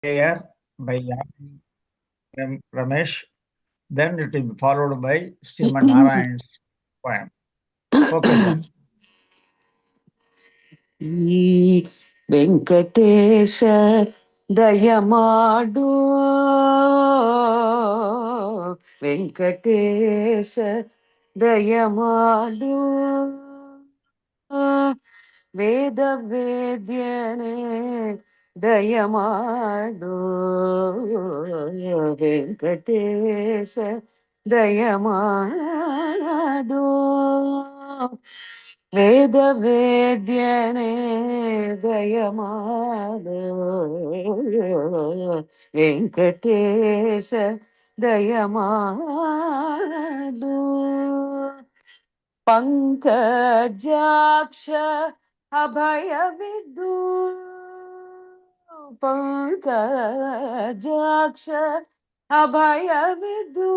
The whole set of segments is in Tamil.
Prayer by Ramesh. Then it will be followed by Sriman Narayan's poem. Okay, sir. Venkatesha ದಯಮಾಡು Venkatesha ದಯಮಾಡು ವೇದ ವೇದ್ಯನೇ ದಯಮಾಡು ವೆಂಕಟೇಶ ದಯಮಾಡು ವೇದ ವೇದ್ಯನೇ ದಯಮಾಡು ವೆಂಕಟೇಶ ದಯಮಾಡು ಪಂಕಜಾಕ್ಷ ಅಭಯವಿದ್ದು ಪಂಕಜಾಕ್ಷ ಅಭಯವಿದ್ದು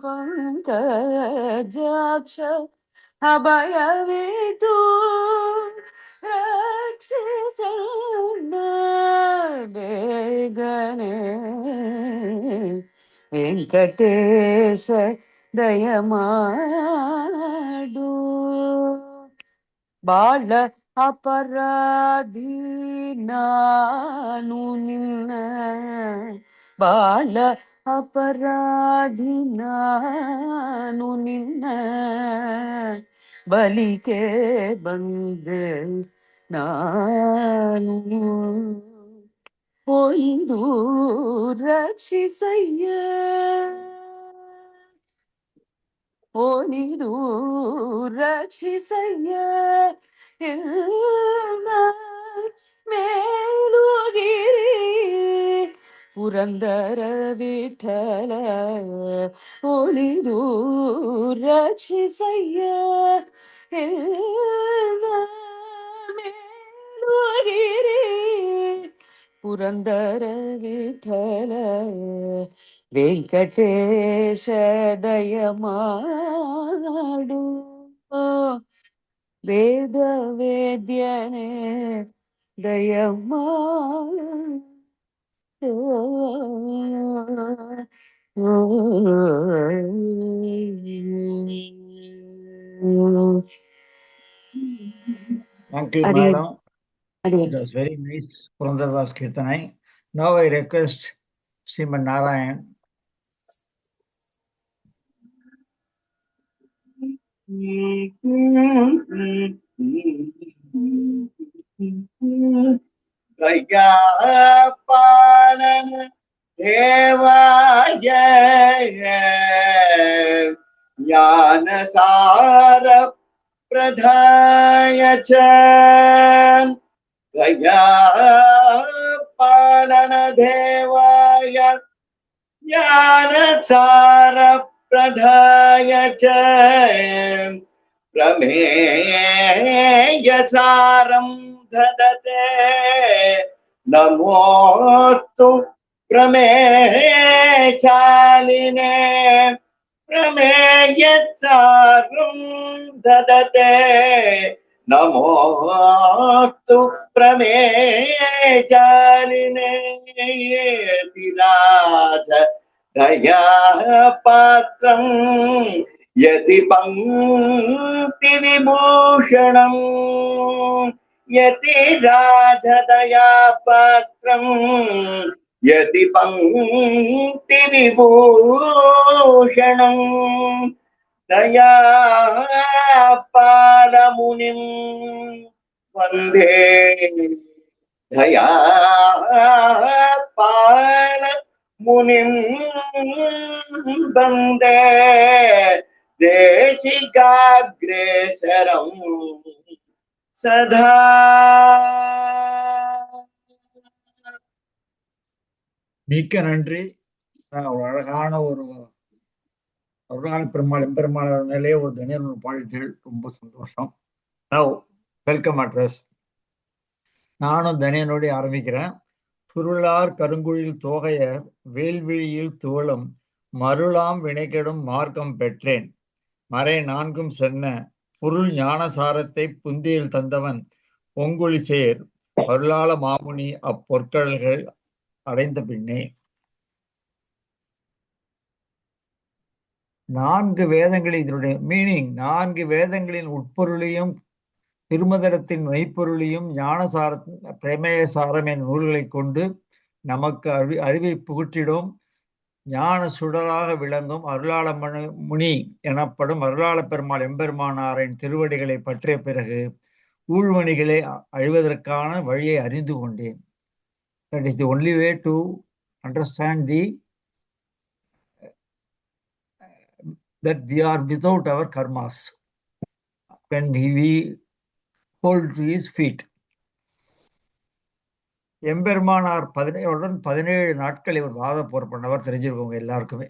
ಪಂಕಜಾಕ್ಷ ಅಭಯವಿದ್ದು ರಕ್ಷಿಸಣ್ಣ ಬೇಗನೆ ವೆಂಕಟೇಶ ದಯಮಾಡು ಬಾಳ ಅಪರಾಧಿ ನಾನು ನಿನ್ನ ಬಾಳ ಅಪರಾಧಿ ನಾನು ನಿನ್ನ ಬಲಿಕೆ ಬಂದೆ ನಾನು ಒಯ್ದು ರಕ್ಷಿಸಯ್ಯ ಓನಿದು ರಕ್ಷಿಸಯ್ಯ ಮೇಲುಗಿರಿ ಪುರಂದರ ವಿಠಲ ಒಲಿದು ರಕ್ಷಿಸಯ್ಯ ಮೇಲುಗಿರಿ ಪುರಂದರ ವಿಠಲ ವೆಂಕಟೇಶ ದಯಮಾಡು ವೇದ ವೇದ್ಯನೇ ದಯಮಾಡು Thank you, madam. It was very nice Purandardas Kirtanai. Now I request Sriman Narayan. दयापालन देवाय ज्ञानसार प्रदाय च दयापालन देवाय ज्ञानसार प्रदाय च प्रमेयसारं ददते नमोस्तु प्रमेयशालिने प्रमेयसारं ददते नमोस्तु प्रमेयशालिने तिराज दयापात्रं यति पंक्ति विभूषणं यति राजदयापात्रं यति पंक्ति विभूषणं दयापालमुनिं वन्दे दयापालमुनिं वन्दे தேசிகாக்ரேசரம் சதா. மிக்க நன்றி. ஒரு அழகான அருளான பெருமாள் எம்பெருமாள் மேலே ஒரு தனியார் பாடிட்டீர்கள். ரொம்ப சந்தோஷம். Now welcome address. நானும் தனியனோடு ஆரம்பிக்கிறேன். சுருளார் கருங்குழில் தோகையர் வேல்விழியில் துவளும் மருளாம் வினைகெடும் மார்க்கம் பெற்றேன் மறை நான்கும் சென்ன பொருள் ஞானசாரத்தை புந்தியில் தந்தவன் பொங்குழி சேர் அருளாள மாமுனி அப்பொற்கடல்கள் அடைந்த பின்னே 4 வேதங்களில் இதனுடைய மீனிங் 4 வேதங்களின் உட்பொருளையும் திருமதரத்தின் மெய்ப்பொருளையும் ஞானசார பிரமேயசாரம் என் நூல்களை கொண்டு நமக்கு அறிவை புகுட்டிடும் ஞான சுடராக விளங்கும் அருளாள முனி எனப்படும் அருளாள பெருமாள் எம்பெருமானாரின் திருவடிகளை பற்றிய பிறகு ஊழ்வணிகளை அழிவதற்கான வழியை அறிந்து கொண்டேன். That is the only way to understand that we are without our karmas when we hold to his feet. எம்பெருமானார் 17 நாட்கள் இவர் வாத போர் பண்ணவர், தெரிஞ்சிருக்கவங்க எல்லாருக்குமே.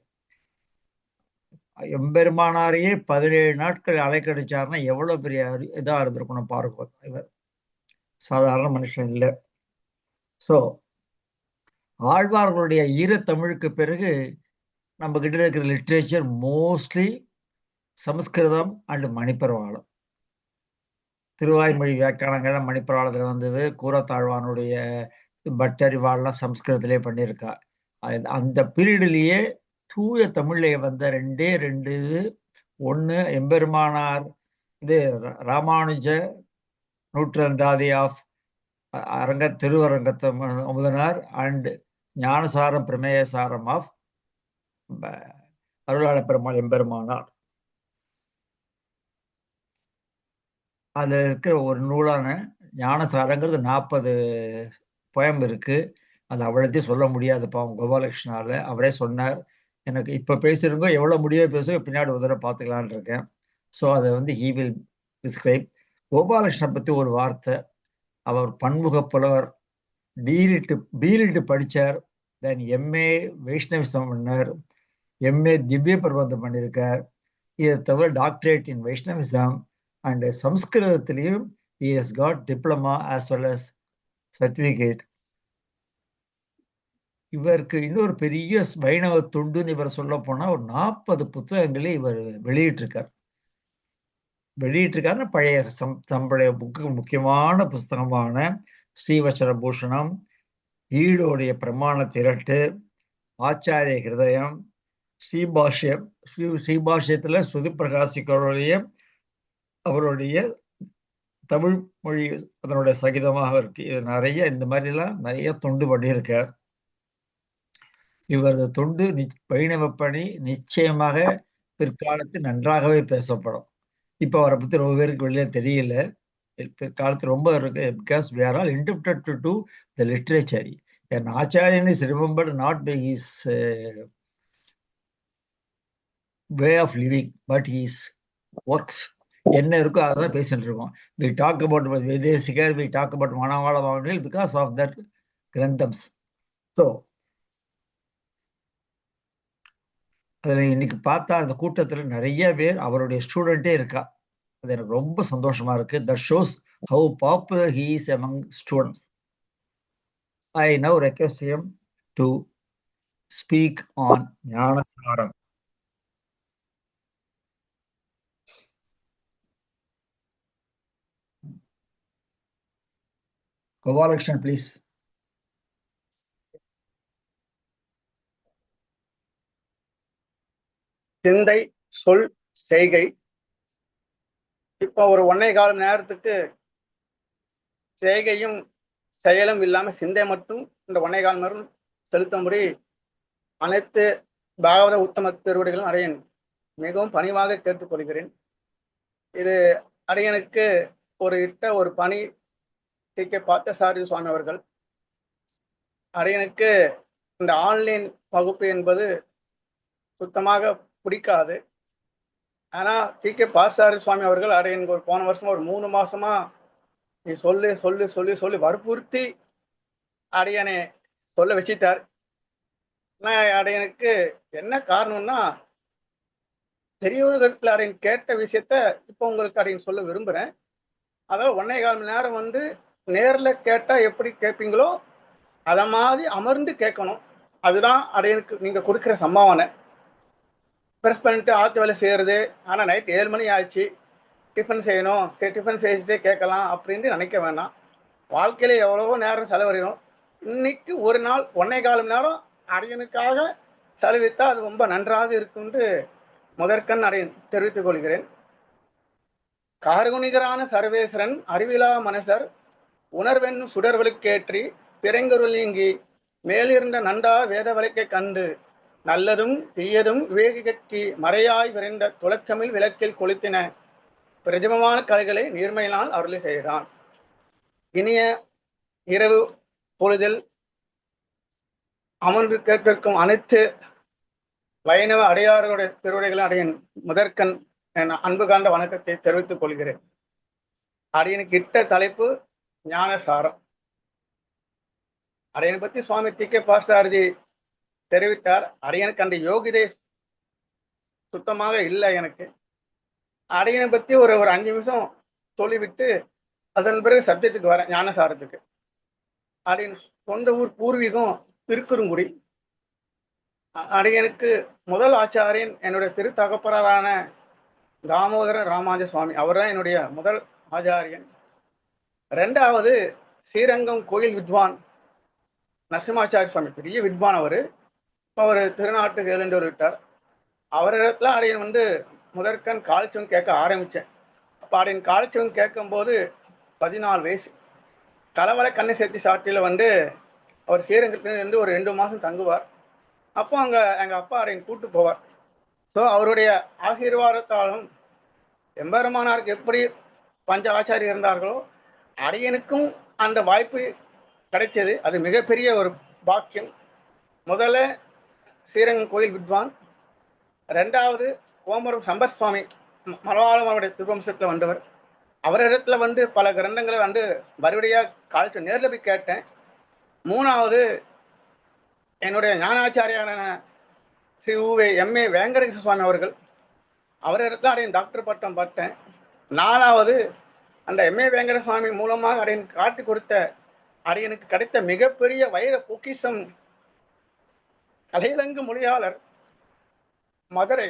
எம்பெருமானாரையே 17 நாட்கள் அலைக்கடிச்சாருன்னா எவ்வளவு பெரிய இதா இருந்திருக்கணும் பாருங்க. இவர் சாதாரண மனுஷன் இல்லை. ஸோ ஆழ்வார்களுடைய ஈரத்தமிழுக்கு பிறகு நம்ம கிட்ட இருக்கிற literature mostly Samskritam and Manipravalam. Thiruvaimozhi வியாக்கியானங்கள் மணிப்பரவாளத்தில் வந்தது. கூரத்தாழ்வானுடைய பட்டறிவாள்லாம் சம்ஸ்கிருதத்திலே பண்ணியிருக்கா. அந்த பீரியட்லேயே தூய தமிழ்ல வந்த 2 இது. ஒன்று எம்பெருமானார் இது Ramanuja Nootrandhadhi of Thiruvarangathu Amudhanar and Jnanasaram Prameyasaram of Arulala Perumal Emperumanar. அதுல இருக்கிற ஒரு நூலான ஞானசாரங்கிறது 40 poem இருக்கு. அது அவ்வளோத்தையும் சொல்ல முடியாது பாவம் கோபாலகிருஷ்ணால. அவரே சொன்னார், எனக்கு இப்ப பேசுறவங்க எவ்வளவு முடியாது பேசுங்க, பின்னாடி ஒரு தடவை பார்த்துக்கலான் இருக்கேன். ஸோ அதை he will describe. கோபாலகிருஷ்ணன் பத்தி ஒரு வார்த்தை, அவர் பன்முக புலவர், பிலிட்டு படிச்சார், தென் எம்ஏ வைஷ்ணவிசம் பண்ணார், எம்ஏ திவ்ய பிரபந்தம் பண்ணியிருக்கார். இதை தவிர டாக்டரேட் இன் வைஷ்ணவிசம் அண்ட் சம்ஸ்கிருதத்திலையும் he has got diploma as well as certificate. இவருக்கு இன்னொரு பெரிய வைணவ தொண்டுன்னு இவர் சொல்ல போனா ஒரு 40 புத்தகங்களே இவர் வெளியிட்டிருக்காருன்னா பழைய பழைய புக்கு. முக்கியமான புஸ்தகமான ஸ்ரீவச்சன பூஷணம், ஈடோடைய பிரமாண திரட்டு, ஆச்சாரிய ஹிருதயம், ஸ்ரீபாஷ்யம், ஸ்ரீபாஷ்யத்துல ஸ்ருதி பிரகாசிக்கருடைய அவருடைய தமிழ் மொழி அதனுடைய சகிதமாக இருக்கு. இது நிறைய இந்த மாதிரி எல்லாம் நிறைய தொண்டு பண்ணியிருக்கார். இவரது தொண்டு வைணவ பணி நிச்சயமாக பிற்காலத்தில் நன்றாகவே பேசப்படும். இப்ப அவரை பத்தி ரொம்ப பேருக்கு வெளியே தெரியல, பிற்காலத்தில் ரொம்ப இருக்கு. Because we are all indebted to the literature. An Acharyan is remembered not by his way of living but his works. என்ன இருக்கோ அதான் பேசிட்டு இருக்கோம். we talk about Vedesiker, we talk about Manavala Mavanil because of that கிரந்தம்ஸ். ஸோ அதில் இன்னைக்கு பார்த்தா அந்த கூட்டத்தில் நிறைய பேர் அவருடைய ஸ்டூடெண்டே இருக்கா. அது எனக்கு ரொம்ப சந்தோஷமா இருக்கு. that shows how popular he is among students. I now request him to speak on ஞானசாரம். Gopalakrishnan, please. சிந்தை, சொல், செய்கை. இப்போ ஒரு 1.25 நேரத்துக்கு செய்கையும் செயலும் இல்லாம சிந்தை மட்டும் இந்த 1.25 நேரம் செலுத்தும்படி அனைத்து பாகவத உத்தம திருவடிகளும் அடையன் மிகவும் பணிவாக கேட்டுக்கொள்கிறேன். இது அடையனுக்கு ஒரு பணி டி.கே. பார்த்தசாரதி சுவாமி அவர்கள். அடையனுக்கு இந்த ஆன்லைன் வகுப்பு என்பது சுத்தமாக பிடிக்காது. ஆனா டி.கே. பார்த்தசாரதி சுவாமி அவர்கள் அடையனுக்கு போன வருஷமா ஒரு 3 மாசமா நீ சொல்லி சொல்லி சொல்லி சொல்லி வற்புறுத்தி அடையனை சொல்ல வச்சிட்டார். அடையனுக்கு என்ன காரணம்னா, பெரியவர்களிடத்துல அடையன் கேட்ட விஷயத்த இப்போ உங்களுக்கு அடையன் சொல்ல விரும்புறேன். அதாவது 1.25 மணி நேரம் நேர்ல கேட்டா எப்படி கேட்பீங்களோ அத மாதிரி அமர்ந்து கேட்கணும். அதுதான் அடையனுக்கு நீங்க கொடுக்குற சம்பாவனை. ப்ரெஸ் பண்ணிட்டு ஆத்து வேலை செய்யறது, ஆனா நைட் 7 மணி ஆச்சு, டிஃபன் செய்யணும், சரி டிஃபன் செய்துட்டே கேட்கலாம் அப்படின்னு நினைக்க வேணாம். வாழ்க்கையில எவ்வளவோ நேரம் செலவழிகிறோம். இன்னைக்கு ஒரு நாள் 1.25 மணி நேரம் அடியனுக்காக செலவித்தா அது ரொம்ப நன்றாக இருக்கும் என்று முதற்கண் அடியன் தெரிவித்துக் கொள்கிறேன். கார்குணிகரான சர்வேஸ்வரன் அறிவிலா மனசர் உணர்வென்னும் சுடர்வலுக்கேற்றி பிறங்குருள் நீங்கி மேலிருந்த நண்டா வேத வழக்கை கண்டு நல்லதும் தீயதும் விவேகி கட்டி மறையாய் விரைந்த துளக்கமில் விளக்கில் கொளுத்தின பிரஜமமான கலைகளை நீர்மையினால் அருளி செய்கிறான். இனிய இரவு பொழுதில் அமர்ந்து கேட்டிருக்கும் அனைத்து வைணவ அடையாறுடைய திருவுரைகளை அடையின் முதற்கண் என் அன்பு காண்ட வணக்கத்தை தெரிவித்துக் கொள்கிறேன். அடியனுக்கு இட்ட தலைப்பு ஞானசாரம். அடியனை பத்தி சுவாமி டி.கே. பார்சாரதி தெரிவித்தார். அடியனுக்கு அந்த யோகிதை சுத்தமாக இல்லை. எனக்கு அடியனை பத்தி ஒரு 5 நிமிஷம் சொல்லிவிட்டு அதன் பிறகு சப்ஜெக்டுக்கு வரேன். ஞானசாரத்துக்கு அடியன் சொந்த ஊர் பூர்வீகம் திருக்குறுங்குடி. அடியனுக்கு முதல் ஆச்சாரியன் என்னுடைய திருத்தகப்பரான தாமோதரன் ராமானுஜ சுவாமி, அவர் தான் என்னுடைய முதல் ஆச்சாரியன். 2வது ஸ்ரீரங்கம் கோயில் வித்வான் நரசிம்மாச்சாரிய சுவாமி, பெரிய வித்வான். அவர் திருநாட்டுக்கு எழுந்து விட்டார். அவரிடத்துல அடியன் முதற்கண் கால்ச்சவன் கேட்க ஆரம்பித்தேன். அப்போ அடியன் கால்ச்சவன் கேட்கும்போது 14 வயசு. கலவர கண்ணை சேர்த்தி சாட்டியில் அவர் ஸ்ரீரங்கத்திலிருந்து ஒரு 2 மாதம் தங்குவார். அப்போ அங்கே எங்கள் அப்பா அடியன் கூட்டு போவார். ஸோ அவருடைய ஆசீர்வாதத்தாலும் எம்பெருமானாருக்கு எப்படி பஞ்ச ஆச்சாரி இருந்தார்களோ அடியனுக்கும் அந்த வாய்ப்பு கிடைச்சது. அது மிகப்பெரிய ஒரு பாக்கியம். முதல்ல ஸ்ரீரங்கம் கோயில் வித்வான், 2வது கோமரம் சம்பத் சுவாமி மலவாளமனுடைய திருவம்சத்தில் வந்தவர். அவரிடத்துல பல கிரந்தங்களை மறுபடியாக காலேஜ் நேரில் போய் கேட்டேன். 3வது என்னுடைய ஞானாச்சாரியான ஸ்ரீ உவே எம்ஏ வெங்கடேச சுவாமி அவர்கள், அவரிடத்துல அடையன் டாக்டர் பட்டம் பட்டேன். 4வது அந்த எம்ஏ வெங்கட சுவாமி மூலமாக அடையன் காட்டி கொடுத்த அடையனுக்கு கிடைத்த மிகப்பெரிய வைர பொக்கிஷம் கலையிலங்கு மொழியாளர் மதுரை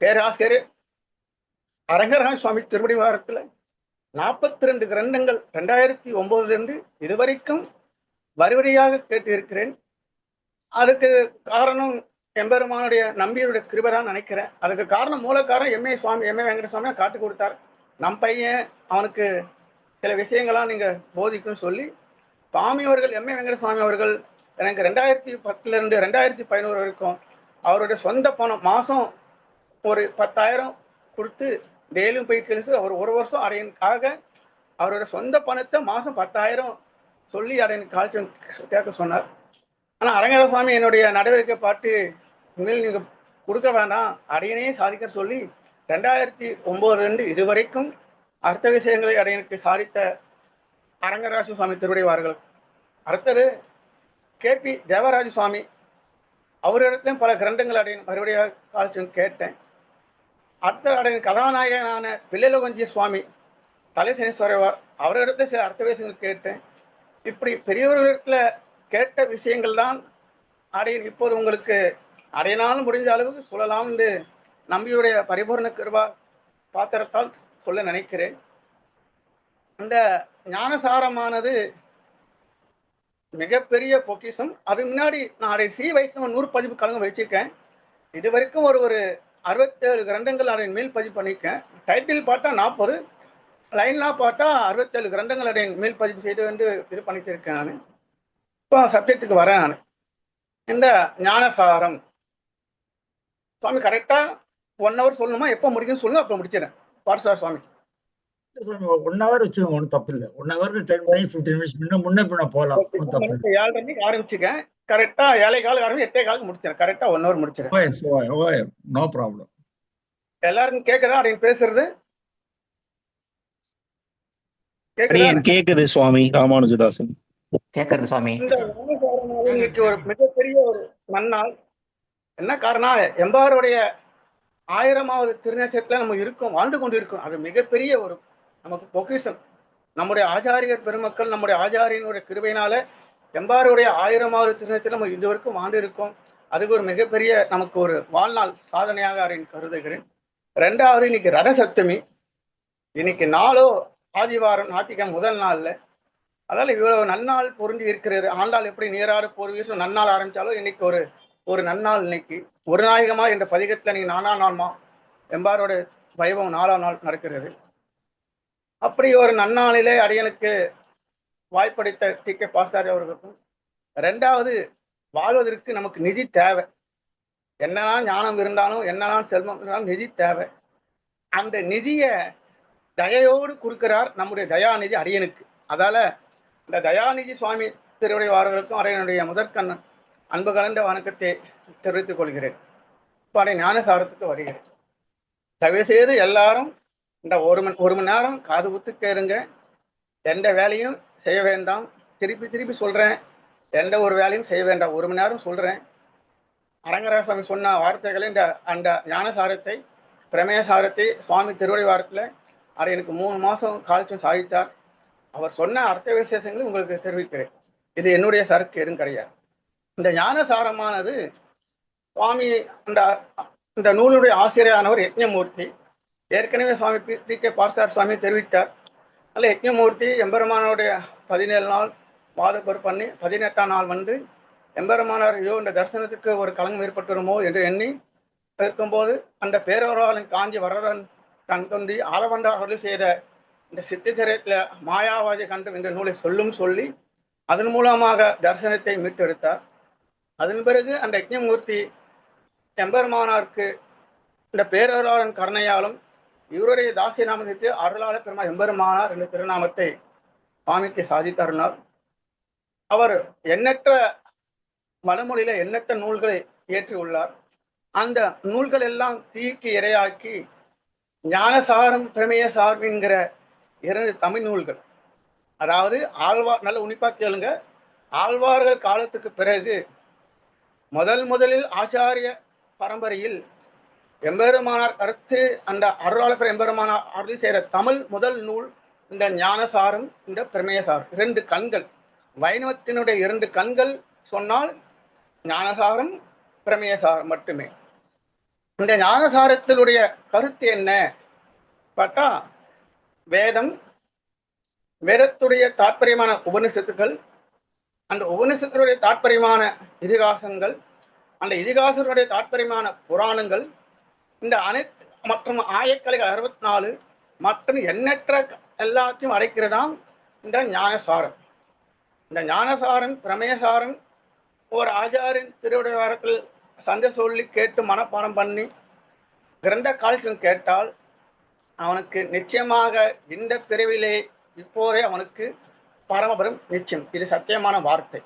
பேராசிரியர் அரங்கராஜ சுவாமி திருவடிவாரத்தில் 42 கிரந்தங்கள் 2009 இதுவரைக்கும் வரிவரியாக கேட்டு இருக்கிறேன். அதுக்கு காரணம் எம்பெருமானுடைய நம்பியுடைய கிருபைதான் நினைக்கிறேன். அதுக்கு காரணம் மூல காரணம் எம்ஏ வெங்கட சுவாமி காட்டி கொடுத்தார். நம் பையன் அவனுக்கு சில விஷயங்கள்லாம் நீங்க போதிக்குன்னு சொல்லி சுவாமி அவர்கள் எம்ஏ வெங்கட சுவாமி அவர்கள் எனக்கு 2010 2011 வரைக்கும் அவருடைய சொந்த பணம் மாதம் ஒரு 10,000 கொடுத்து டெய்லியும் போய் கழிச்சு அவர் 1 வருஷம் அடையனுக்காக அவருடைய சொந்த பணத்தை மாதம் 10,000 சொல்லி அடையனுக்கு காய்ச்சல் கேட்க சொன்னார். ஆனால் அரங்கர சுவாமி என்னுடைய நடவடிக்கை பார்த்து இனிமேல் நீங்கள் கொடுக்க வேண்டாம், அடையனையே சாதிக்க சொல்லி 2009 இதுவரைக்கும் அர்த்த விஷயங்களை அடையனுக்கு சாதித்த அரங்கராஜ சுவாமி திருவடிவார்கள். அடுத்தது கேபி தேவராஜ சுவாமி, அவரிடத்தையும் பல கிரந்தங்கள் அடையன் மறுபடியாக காய்ச்சல் கேட்டேன். அடுத்த அடையன் கதாநாயகனான பிள்ளைலவஞ்சிய சுவாமி தலைசனீஸ்வரவார், அவரிடத்தை சில அர்த்த விஷயங்கள் கேட்டேன். இப்படி பெரியவர்களிடத்துல கேட்ட விஷயங்கள் தான் அடையன் இப்போது உங்களுக்கு அடையனாலும் முடிஞ்ச அளவுக்கு சொல்லலாம் என்று நம்பியுடைய பரிபூர்ண கிருபா பாத்திரத்தால் சொல்ல நினைக்கிறேன். அந்த ஞானசாரமானது மிகப்பெரிய பொக்கிஷம். அது முன்னாடி நான் அதை ஸ்ரீ வைஷ்ணவ 100 பதிப்பு கலங்க வச்சிருக்கேன். இது வரைக்கும் ஒரு 67 கிரந்தங்கள் அதை மேல் பதிப்பு பண்ணியிருக்கேன். டைட்டில் பார்த்தா 40, லைன்லாம் பார்த்தா 67 கிரந்தங்கள் அதை மேல் பதிப்பு செய்து வந்து இது பண்ணிட்டு இருக்கேன். நான் இப்போ சப்ஜெக்டுக்கு வரேன். நான் இந்த ஞானசாரம் சுவாமி கரெக்டாக 1 hour சொல்லணுமா, எப்போ முடிக்கும்னு சொல்லுங்க, அப்போ முடிச்சிடறேன். பார்சார் சுவாமி 1 hour வச்சுக்கோங்க, ஒன்றும் தப்பு இல்லை. 1 hour 10 minutes 15 minutes முன்ன பின்ன போகலாம், ஒன்றும் தப்பு இல்லை. 7:30 மணிக்கு ஆரம்பிச்சுக்கேன், கரெக்டா 7:15 ஆரம்பிச்சு 8:15 முடிச்சிடறேன். கரெக்டா 1 hour முடிச்சிடறேன். No problem. எல்லாருக்கும் கேட்குதா அப்படின்னு பேசுறது? கேக்குது சுவாமி ராமானுஜதாசன். கேக்குறது சுவாமி. இந்த இன்னைக்கு ஒரு மிகப்பெரிய ஒரு நன்னாள். என்ன காரணம், எம்பாருடைய 1000வது திருநட்சத்திரத்துல நம்ம இருக்கோம், வாழ்ந்து கொண்டு இருக்கோம். அது மிகப்பெரிய ஒரு நமக்கு பொக்கிஷம். நம்முடைய ஆச்சாரியர் பெருமக்கள் நம்முடைய ஆச்சாரியனுடைய கிருபையினால எம்பாருடைய 1000வது திருநட்சத்திரம் நம்ம இதுவரைக்கும் வாழ்ந்து இருக்கோம். அதுக்கு ஒரு மிகப்பெரிய நமக்கு ஒரு வாழ்நாள் சாதனையாக அதை கருதுகிறேன். 2வது இன்னைக்கு ரத சப்தமி. இன்னைக்கு நாளோ ஆதிவாரம் ஞாயிற்றுக்கிழமை முதல் நாள்ல அதால இவ்வளவு நன்னாள் பொருந்தி இருக்கிறது. ஆண்டாள் எப்படி நீராறு போர் வீசும் நன்னாள் ஆரம்பிச்சாலும் இன்னைக்கு ஒரு நன்னாள். இன்னைக்கு ஒரு நாயகமா என்ற பதிகத்துல நீங்க 4ஆம் நாள்மா எம்பாரோட வைபவம் 4ஆம் நாள் நடக்கிறது. அப்படி ஒரு நன்னாளிலே அடியனுக்கு வாய்ப்பளித்த டி.கே. பாசாரி அவர்களுக்கும், 2வது வாழ்வதற்கு நமக்கு நிதி தேவை. என்னதான் ஞானம் இருந்தாலும் என்னதான் செல்வம் இருந்தாலும் நிதி தேவை. அந்த நிதிய தயையோடு கொடுக்கிறார் நம்முடைய தயாநிதி அடியனுக்கு. அதால இந்த தயாநிதி சுவாமி திருவுடைவார்களுக்கும் அரையனுடைய முதற்கண் அன்பு கலந்த வணக்கத்தை தெரிவித்துக் கொள்கிறேன். இப்போ ஞானசாரத்துக்கு வருகிறேன். தயவு செய்து எல்லாரும் இந்த ஒரு மணி நேரம் காது குத்து கேளுங்க. எந்த வேலையும் செய்ய வேண்டாம். திருப்பி சொல்றேன், எந்த ஒரு வேலையும் செய்ய வேண்டாம். 1 மணி நேரம் சொல்றேன். அரங்கராசாமி சொன்ன வார்த்தைகளை அந்த ஞானசாரத்தை பிரமேயசாரத்தை சுவாமி திருவடிவாரத்தில் அவர் எனக்கு 3 மாசம் காலச்சும் சாதித்தார். அவர் சொன்ன அர்த்த விசேஷங்களை உங்களுக்கு தெரிவிக்கிறேன். இது என்னுடைய சரக்கு எதுவும் கிடையாது. இந்த ஞானசாரமானது சுவாமி இந்த நூலுடைய ஆசிரியரானவர் யஜ்ஞமூர்த்தி. ஏற்கனவே சுவாமி டி.கே. பாசாரி சுவாமி தெரிவித்தார். அதில் யஜ்ஞமூர்த்தி எம்பெருமானுடைய 17 நாள் வாதப்பொரு பண்ணி 18ஆம் நாள் வந்து எம்பெருமானார் ஐயோ இந்த தரிசனத்துக்கு ஒரு களங்கம் ஏற்பட்டுருமோ என்று எண்ணி இருக்கும்போது அந்த பேரவராளின் காஞ்சி வரதன் கண் கொண்டு ஆளவந்தார் அவர்கள் செய்த இந்த சித்திரத்தில் மாயாவாதி கண்டம் என்ற நூலை சொல்லி அதன் மூலமாக தரிசனத்தை மீட்டெடுத்தார். அதன் பிறகு அந்த யஜ்ஞமூர்த்தி எம்பெருமானாருக்கு இந்த பேரவராளன் கருணையாலும் இவருடைய தாசிய நாமத்தை அருளாள பெருமா எம்பெருமானார் என்ற திருநாமத்தை சுவாமிக்கு சாதித்தருளார். அவர் எண்ணற்ற வடமொழியில எண்ணற்ற நூல்களை இயற்றியுள்ளார். அந்த நூல்கள் எல்லாம் தீக்கு இரையாக்கி ஞானசாரம் பிரமேயசாரம் என்கிற 2 தமிழ் நூல்கள். அதாவது ஆழ்வார், நல்ல உன்னிப்பா கேளுங்க, ஆழ்வார்கள் காலத்துக்கு பிறகு முதலில் ஆச்சாரிய பரம்பரையில் எம்பெருமானார் அடுத்து அந்த அருளாளர் எம்பெருமானார் அருள் செய்த தமிழ் முதல் நூல் இந்த ஞானசாரம், இந்த பிரமேயசாரம். 2 கண்கள், வைணவத்தினுடைய 2 கண்கள் சொன்னால் ஞானசாரம் பிரமேயசாரம் மட்டுமே. இந்த ஞானசாரத்தினுடைய கருத்து என்ன பார்த்தா, வேதத்துடைய தாற்பயமான உபனிஷத்துக்கள், அந்த உபனிஷத்துடைய தாற்பயமான இதிகாசங்கள், அந்த இதிகாசனுடைய தாற்பயமான புராணங்கள், இந்த அனைத்து மற்றும் ஆயக்கலைகள் 64 மற்றும் எண்ணற்ற எல்லாத்தையும் அடைக்கிறதாம் இந்த ஞானசாரம். இந்த ஞானசாரம் பிரமேயசாரம் ஒரு ஆச்சாரின் திருவிடைவாரத்தில் சந்தை சொல்லி கேட்டு மனப்பாடம் பண்ணி கிரந்த காலத்திலும் கேட்டால் அவனுக்கு நிச்சயமாக இந்த பிறவிலே இப்போதே அவனுக்கு பரமபரம் நிச்சயம். இது சத்தியமான வார்த்தை.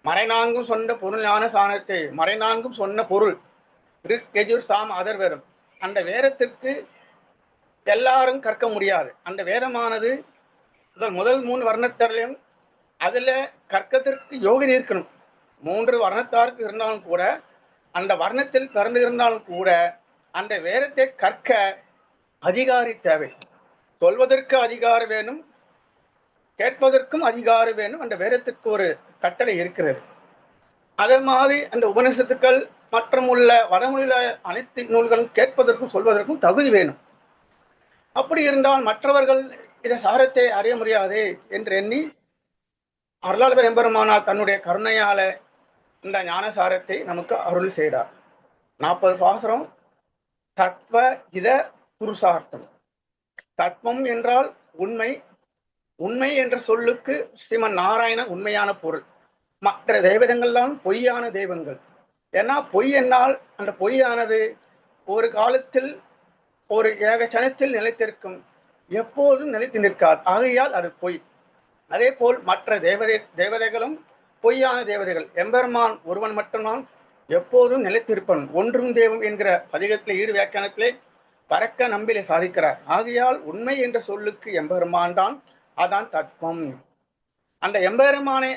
மறைநான்கும் சொன்ன பொருள் ஞானசாரத்தை மறைநான்கும் சொன்ன பொருள் ரிக் சாம் அதர்வேதம். அந்த வேதத்திற்கு எல்லாரும் கற்க முடியாது. அந்த வேதமானது முதல் 3 வர்ணத்திலையும் அதுல கற்கத்திற்கு யோகிதை இருக்கணும். 3 வர்ணத்தாருக்கு இருந்தாலும் கூட, அந்த வர்ணத்தில் பிறந்து இருந்தாலும் கூட அந்த வேதத்தை கற்க அதிகாரி தேவை. சொல்வதற்கு அதிகாரம் வேணும், கேட்பதற்கும் அதிகாரம் வேணும். அந்த வேதத்திற்கு ஒரு கட்டளை இருக்கிறது. அதே மாதிரி அந்த உபநிஷத்துக்கள் மற்றும் உள்ள வடமொழியில அனைத்து நூல்களும் கேட்பதற்கும் சொல்வதற்கும் தகுதி வேணும். அப்படி இருந்தால் மற்றவர்கள் இதை சாரத்தை அறிய முடியாதே என்று எண்ணி அருளாளர் எம்பெருமானார் தன்னுடைய கருணையால இந்த ஞானசாரத்தை நமக்கு அருள் செய்தார். 40 பாசுரம். தத்துவ இத புருஷார்த்தம். தத்துவம் என்றால் உண்மை. உண்மை என்ற சொல்லுக்கு ஸ்ரீமன் நாராயணன் உண்மையான பொருள். மற்ற தெய்வங்கள்லாம் பொய்யான தெய்வங்கள். ஏன்னா பொய் என்னால் அந்த பொய்யானது ஒரு காலத்தில் ஒரு ஏகச்சனத்தில் நிலைத்திருக்கும், எப்போதும் நிலைத்து நிற்காது. ஆகையால் அது பொய். அதே போல் மற்ற தேவதைகளும் பொய்யான தேவதைகள். எம்பெருமான் ஒருவன் மட்டும்தான் எப்போதும் நிலைத்திருப்பன். ஒன்றும் தெய்வம் என்கிற பதிகத்திலே ஈடு வியாக்கியானத்திலே பறக்க நம்பிலே சாதிக்கிறார். ஆகையால் உண்மை என்ற சொல்லுக்கு எம்பெருமான் தான், அதான் தத்துவம். அந்த எம்பெருமானை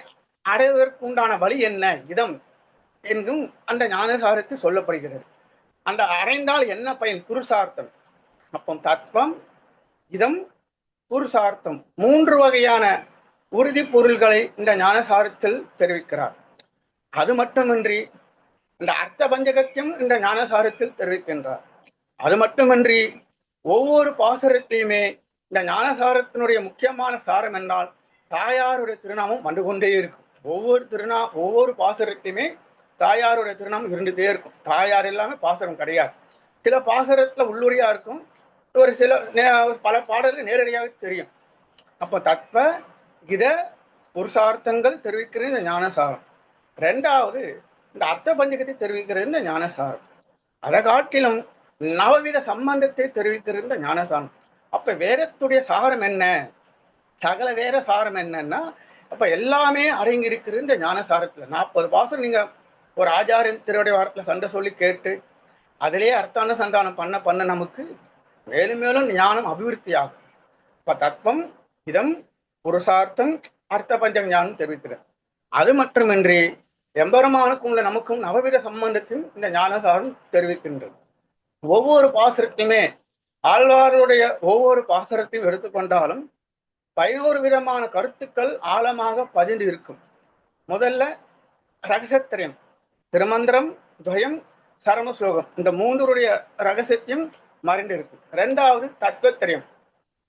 அடைவதற்கு உண்டான வழி என்ன, இதம் என்றும் அந்த ஞானசாரத்தில் சொல்லப்படுகிறது. அந்த அடைந்தால் என்ன பயன், புருஷார்த்தம். அப்போ தத்துவம், இதம், புருஷார்த்தம் 3 வகையான உறுதி பொருள்களை இந்த ஞானசாரத்தில் தெரிவிக்கிறார். அது மட்டுமின்றி இந்த அர்த்த பஞ்சகத்தையும் இந்த ஞானசாரத்தில் தெரிவிக்கின்றார். அது மட்டுமின்றி ஒவ்வொரு பாசுரத்தையுமே இந்த ஞானசாரத்தினுடைய முக்கியமான சாரம் என்றால் தாயாருடைய திருநாமம் வந்து கொண்டே இருக்கும். ஒவ்வொரு பாசுரத்தையுமே தாயாருடைய திருநாமம் இருந்துட்டே இருக்கும். தாயார் எல்லாமே பாசுரம் கிடையாது. சில பாசுரத்துல உள்ளுரியா இருக்கும், ஒரு சில பல பாடல்கள் நேரடியாக தெரியும். அப்ப தத்வ இத புருஷார்த்தங்கள் தெரிவிக்கிறது இந்த ஞானசாரம். ரெண்டாவது இந்த அர்த்த பஞ்சகத்தை தெரிவிக்கிறது இந்த ஞானசாரம். அதை காட்டிலும் நவவித சம்பந்தத்தை தெரிவிக்கிறது இந்த ஞானசாரம். அப்ப வேதத்துடைய சாரம் என்ன, சகல வேத சாரம் என்னன்னா, அப்ப எல்லாமே அடங்கி இருக்கிறது இந்த ஞானசாரத்துல. 40 பாசுரம் நீங்க ஒரு ஆச்சாரியன் திருவடைய வாரத்துல சண்டை சொல்லி கேட்டு அதிலேயே அர்த்தானுசந்தானம் பண்ண நமக்கு மேலும் மேலும் ஞானம் அபிவிருத்தி ஆகும். இப்ப தத்துவம் இதம் புருஷார்த்தம் அர்த்த பஞ்சம் ஞானம் தெரிவிக்கிறது. அது மட்டுமின்றி எம்பெருமானுக்கும் உள்ள நமக்கும் நவவித சம்பந்தத்தையும் இந்த ஞானசாரம் தெரிவிக்கின்றது. ஒவ்வொரு பாசுரத்தையுமே ஆழ்வாருடைய ஒவ்வொரு பாசுரத்தையும் எடுத்துக்கொண்டாலும் 11 விதமான கருத்துக்கள் ஆழமாக பதிந்து இருக்கும். முதல்ல ரகசியத்திரயம், திருமந்திரம், துவயம், சரம ஸ்லோகம், இந்த 3 ரகசியத்தையும் மறைந்து இருக்கும். ரெண்டாவது தத்துவத்திரயம்,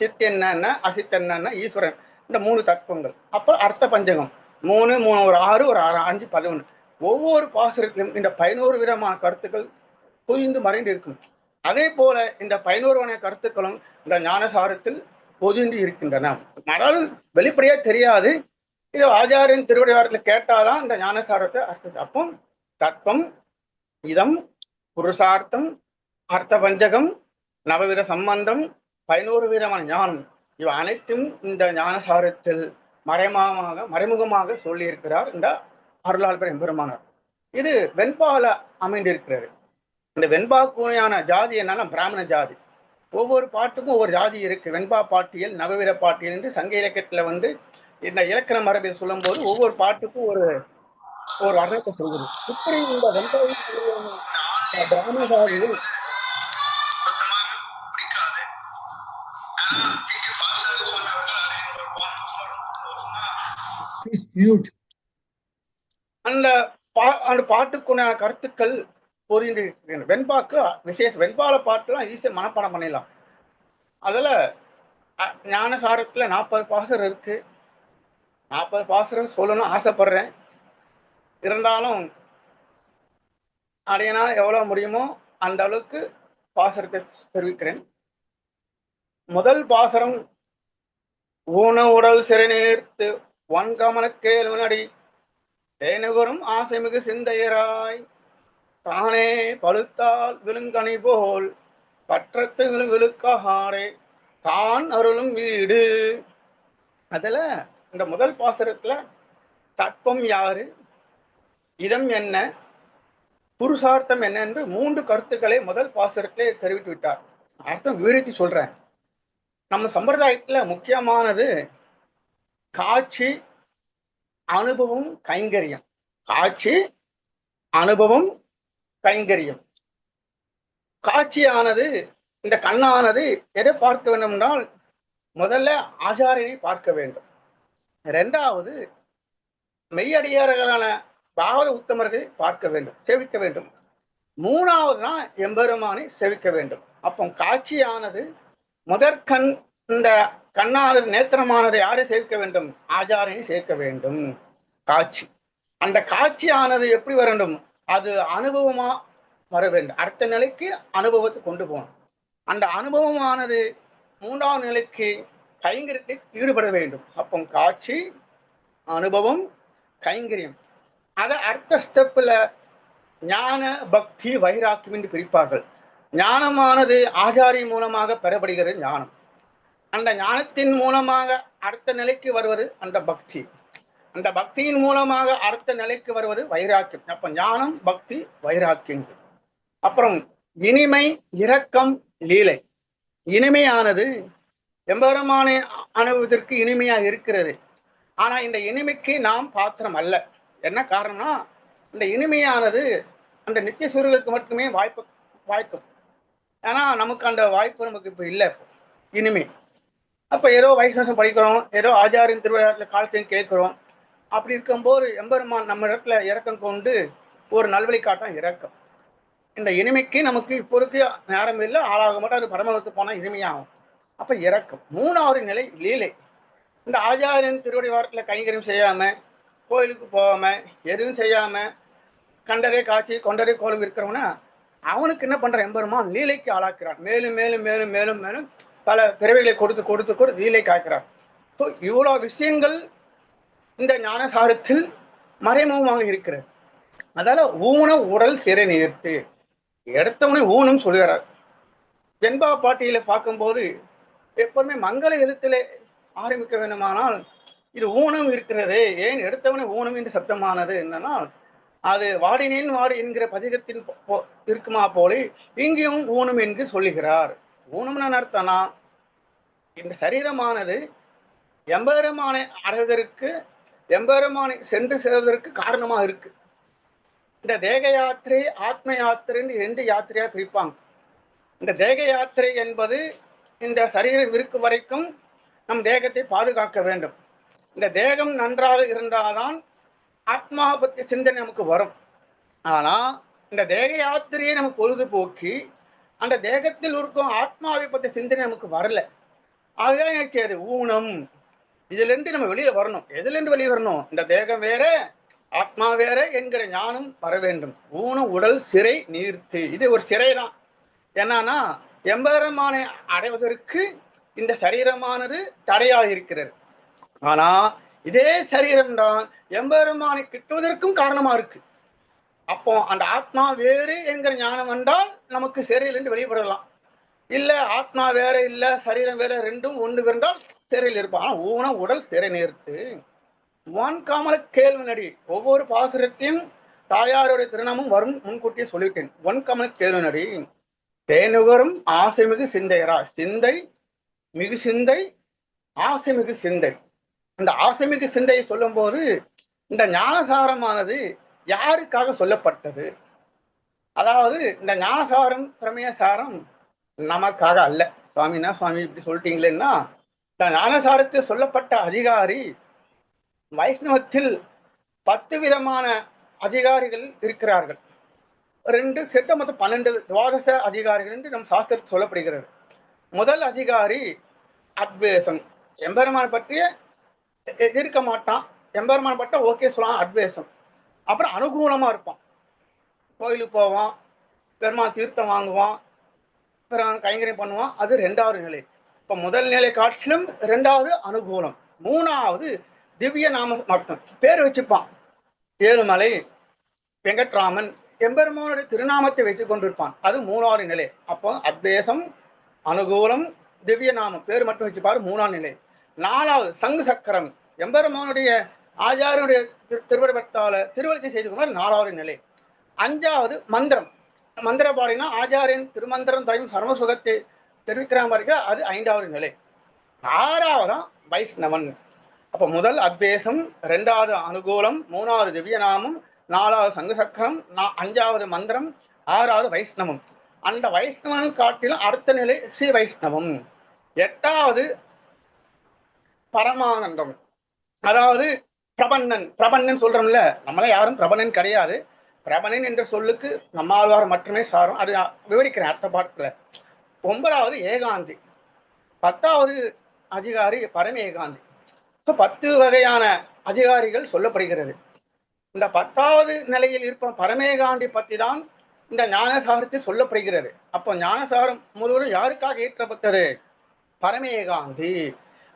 சித் என்ன அசித் என்ன ஈஸ்வரன், இந்த 3 தத்துவங்கள். அப்புறம் அர்த்த பஞ்சகம் 3 ஒரு 6 ஒரு 5 11. ஒவ்வொரு பாசுரத்திலும் இந்த 11 விதமான கருத்துக்கள் புரிந்து மறைந்து இருக்கும். அதே போல இந்த 11 வகை கருத்துக்களும் இந்த ஞானசாரத்தில் பொதிந்து இருக்கின்றன. அதாவது வெளிப்படையா தெரியாது, இது ஆச்சாரியன் திருவடிவாரத்தில் கேட்டாதான் இந்த ஞானசாரத்தை அர்த்தம். அப்போ தத்துவம் இதம் புருஷார்த்தம் அர்த்த பஞ்சகம் நவவித சம்பந்தம் 11 விதமான ஞானம், இவை அனைத்தும் இந்த ஞானசாரத்தில் மறைமுகமாக சொல்லி இருக்கிறார் இந்த அருளாளர் எம்பெருமானார். இது வெண்பால அமைந்திருக்கிறது. இந்த வெண்பா கூணையான ஜாதி என்னன்னா பிராமண ஜாதி. ஒவ்வொரு பாட்டுக்கும் ஒவ்வொரு ஜாதி இருக்கு. வெண்பா பாட்டியல், நவவித பாட்டியல் என்று சங்க இலக்கியத்துல இந்த இலக்கண மரபில் சொல்லும் போது ஒவ்வொரு பாட்டுக்கும் ஒரு வர்ணத்தை சொல்கிறது. இப்படி இந்த வெண்பா பிராமண ஜாதியில் அந்த பாட்டுக்குள்ள கருத்துக்கள் பொறிந்து வெண்பாக்கு விசேஷம். வெண்பால பாட்டுலாம் ஈஸியா மனப்பாடம் பண்ணிடலாம். அதுல ஞானசாரத்துல 40 பாசுரம் இருக்கு. 40 பாசுரம் சொல்லணும்னு ஆசைப்படுறேன். இருந்தாலும் அடையனா எவ்வளவு முடியுமோ அந்த அளவுக்கு பாசுரத்தை தெரிவிக்கிறேன். முதல் பாசுரம் ஊன உடல் சிறுநீர்த்து வன்கமன கேள்வனடி தேனுகரும் ஆசைமிகு சிந்தையராய் தானே பழுத்தால் விழுங்கனை போல் பற்றத்து விழுக்காரே தான் அருளும் வீடு. அதுல இந்த முதல் பாசுரத்துல தத்துவம் யாரு, இதம் என்ன, புருஷார்த்தம் என்ன என்று 3 கருத்துக்களை முதல் பாசுரத்திலே தெரிவித்து விட்டார். அர்த்தம் விவரித்து சொல்றேன். நம்ம சம்பிரதாயத்துல முக்கியமானது காட்சி, அனுபவம், கைங்கரியம். காட்சி, அனுபவம், கைங்கரியம். காட்சியானது இந்த கண்ணானது எதை பார்க்க வேண்டும் என்றால் முதல்ல ஆச்சாரியனை பார்க்க வேண்டும். இரண்டாவது மெய்யடியார்களான பாகவத உத்தமர்களை பார்க்க வேண்டும், சேவிக்க வேண்டும். மூணாவதுதான் எம்பெருமானை சேவிக்க வேண்டும். அப்போ காட்சியானது முதற்கண் இந்த கண்ணானது நேத்திரமானது யாரை சேவிக்க வேண்டும், ஆச்சாரியனை சேர்க்க வேண்டும். காட்சி, அந்த காட்சியானது எப்படி வர வேண்டும், அது அனுபவமா வர வேண்டும். அடுத்த நிலைக்கு அனுபவத்தை கொண்டு போகணும். அந்த அனுபவமானது 3வது நிலைக்கு கைங்கரியத்தை ஈடுபட வேண்டும். அப்போ காட்சி, அனுபவம், கைங்கரியம். அதை அடுத்த ஸ்டெப்ல ஞான, பக்தி, வைராக்கியம் என்று பிரிப்பார்கள். ஞானமானது ஆச்சாரிய மூலமாக பெறப்படுகிறது ஞானம். அந்த ஞானத்தின் மூலமாக அடுத்த நிலைக்கு வருவது அந்த பக்தி. அந்த பக்தியின் மூலமாக அடுத்த நிலைக்கு வருவது வைராக்கியம். அப்ப ஞானம், பக்தி, வைராக்கியம். அப்புறம் இனிமை, இரக்கம், லீலை. இனிமையானது எம்பெருமானை அனுபவத்திற்கு இனிமையா இருக்கிறது. ஆனா இந்த இனிமைக்கு நாம் பாத்திரம் அல்ல. என்ன காரணம்னா இந்த இனிமையானது அந்த நித்திய சூரியர்களுக்கு மட்டுமே வாய்க்கும். ஆனா நமக்கு அந்த வாய்ப்பு நமக்கு இப்ப இல்லை. இனிமை அப்ப ஏதோ வைஷ்ணவம் படிக்கிறோம், ஏதோ ஆச்சாரியின் திருவிழாத்துல காலத்தையும் கேட்கிறோம். அப்படி இருக்கும்போது எம்பெருமான் நம்ம இடத்துல இறக்கம் கொண்டு ஒரு நல்வழி காட்டும் இறக்கம். இந்த இனிமைக்கு நமக்கு இப்போதைக்கு நேரம் இல்லை, ஆளாக மட்டும் அது பரமத்துக்கு போனால் இனிமையாகும். அப்ப இறக்கம். 3வது நிலை லீலை. இந்த ஆச்சாரியன் திருவடி வாரத்தில் கைங்கரியம் செய்யாம, கோயிலுக்கு போகாம, எதுவும் செய்யாம, கண்டரே காட்சி கொண்டரே கோலம் இருக்கிறவனா அவனுக்கு என்ன பண்ற எம்பெருமான் லீலைக்கு ஆளாக்கிறான். மேலும் மேலும் மேலும் மேலும் மேலும் பல பிறவைகளை கொடுத்து கொடுத்து கொடுத்து லீலை காக்கிறார். ஸோ இவ்வளோ விஷயங்கள் இந்த ஞானசாரத்தில் மறைமுகமாக இருக்கிறது. அதால ஊன உடல் சிறை நிறுத்து எடுத்தவனே ஊனம் சொல்கிறார். வெண்பா பாட்டியில பார்க்கும்போது எப்பவுமே மங்கள எழுத்திலே ஆரம்பிக்க வேண்டுமானால் இது ஊனம் இருக்கிறது. ஏன் எடுத்தவனே ஊனம் என்று சப்தமானது என்னன்னா, அது வாடினேன் வாடி என்கிற பதிகத்தின் இருக்குமா போலே இங்கேயும் ஊனம் என்று சொல்லுகிறார். ஊனம்னு அர்த்தம்னா இந்த சரீரமானது எம்பெருமானை அடைவதற்கு, எம்பெருமானை சென்று சேர்வதற்கு காரணமா இருக்கு. இந்த தேக யாத்திரை ஆத்ம யாத்திரைன்னு 2 யாத்திரையா பிரிப்பாங்க. இந்த தேக யாத்திரை என்பது இந்த சரீரம் இருக்கும் வரைக்கும் நம் தேகத்தை பாதுகாக்க வேண்டும். இந்த தேகம் நன்றாக இருந்தால்தான் ஆத்மாவை பற்றி சிந்தனை நமக்கு வரும். ஆனா இந்த தேக யாத்திரையை நமக்கு பொழுதுபோக்கி அந்த தேகத்தில் இருக்கும் ஆத்மாவை பற்றி சிந்தனை நமக்கு வரல. ஆகவே அது ஊனம். இதுல இருந்து நம்ம வெளியே வரணும். எதுல இருந்து வெளியே வரணும்? இந்த தேகம் வேற ஆத்மா வேற என்கிற ஞானம் வர வேண்டும். ஊனம் உடல் சிறை நீர்த்து. இது ஒரு சிறை தான். என்னன்னா எம்பெருமானை அடைவதற்கு இந்த சரீரமானது தடையாக இருக்கிறது. ஆனா இதே சரீரம் தான் எம்பெருமானை கிட்டுவதற்கும் காரணமா இருக்கு. அப்போ அந்த ஆத்மா வேறு என்கிற ஞானம் வந்தால் நமக்கு சிறையிலிருந்து வெளிப்படலாம். இல்ல ஆத்மா வேற இல்ல சரீரம் வேற, ரெண்டும் ஒன்று இருந்தால் சிறையில் இருப்பான். ஊன உடல் சிறை நிறுத்து. ஒன்காமல கேள்வி நடி. ஒவ்வொரு பாசுரத்தையும் தாயாருடைய திருநாமம் வரும் முன்கூட்டியே சொல்லிட்டேன். ஒன்காமல கேள்வி நடி. தேனுகரும் ஆசைமிகு சிந்தையரா. சிந்தை மிகு சிந்தை, ஆசைமிகு சிந்தை. இந்த ஆசைமிகு சிந்தையை சொல்லும் போது இந்த ஞானசாரமானது யாருக்காக சொல்லப்பட்டது? அதாவது இந்த ஞானசாரம் பிரமேயசாரம் நமக்காக அல்ல. சுவாமினா சுவாமி இப்படி சொல்லிட்டீங்களேன்னா, இந்த ஞானசாரத்தில் சொல்லப்பட்ட அதிகாரி வைஷ்ணவத்தில் 10 விதமான அதிகாரிகள் இருக்கிறார்கள். 2 செட்ட மொத்தம் 12 துவாதச அதிகாரிகள் என்று நம் சாஸ்திரத்தில் சொல்லப்படுகிறது. முதல் அதிகாரி அத்வேஷம். எம்பெருமான் பற்றிய எதிர்க்க மாட்டான். எம்பெருமான் பட்ட ஓகே சொல்லலாம், அத்வேஷம். அப்புறம் அனுகூலமா இருப்பான். கோயிலுக்கு போவான், பெருமான் தீர்த்தம் வாங்குவான், கைங்கரியம் பண்ணுவான். அது 2வது நிலை. இப்ப முதல் நிலை காட்டிலும் 2வது அனுகூலம். 3வது திவ்ய நாம அர்த்தம். பேர் வச்சுப்பான். ஏழுமலை வெங்கட்ராமன் எம்பெருமானுடைய திருநாமத்தை வைத்துக் கொண்டிருப்பான். அது 3வது நிலை. அப்போ அத்வேஷம், அனுகூலம், திவ்ய நாமம் பேர் மட்டும் வச்சுப்பாரு. 3வது நிலை. 4வது சங்கு சக்கரம் எம்பெருமானுடைய ஆச்சாரியனுடைய திருவடிபத்தால திருவள்ளத்தை செய்து கொண்டால் 4வது நிலை. 5வது மந்திரம். மந்திர பாடினா ஆச்சாரியன் திருமந்திரம் தயும் சர்மசுகத்தை தெரிவிக்கிற மாதிரி அது 5வது நிலை. 6வது வைஷ்ணவன். அப்ப முதல் அத்வேஷம், 2வது அனுகூலம், 3வது திவ்யநாமம், 4வது சங்கு சக்கரம், 5வது மந்திரம், 6வது வைஷ்ணவம். அந்த வைஷ்ணவன் காட்டிலும் அடுத்த நிலை ஸ்ரீ வைஷ்ணவம். 8வது பரமானந்தம். அதாவது பிரபன்னன். பிரபன்னன் சொல்றோம்ல, நம்மள யாரும் பிரபன்னன் கிடையாது. பிரபன்னன் என்ற சொல்லுக்கு நம்மாழ்வார் மட்டுமே சாரும். அது விவரிக்கிறேன் அடுத்த பாட்டுல. 9வது ஏகாந்தி. 10வது அதிகாரி பரமேகாந்தி. 10 வகையான அதிகாரிகள் சொல்லப்படுகிறது. இந்த 10வது நிலையில் இருப்ப பரமேகாந்தி பத்தி தான் இந்த ஞானசாரத்தில் சொல்லப்படுகிறது. அப்போ ஞானசாரம் முழுவதும் யாருக்காக ஏற்றப்பட்டது? பரமேகாந்தி.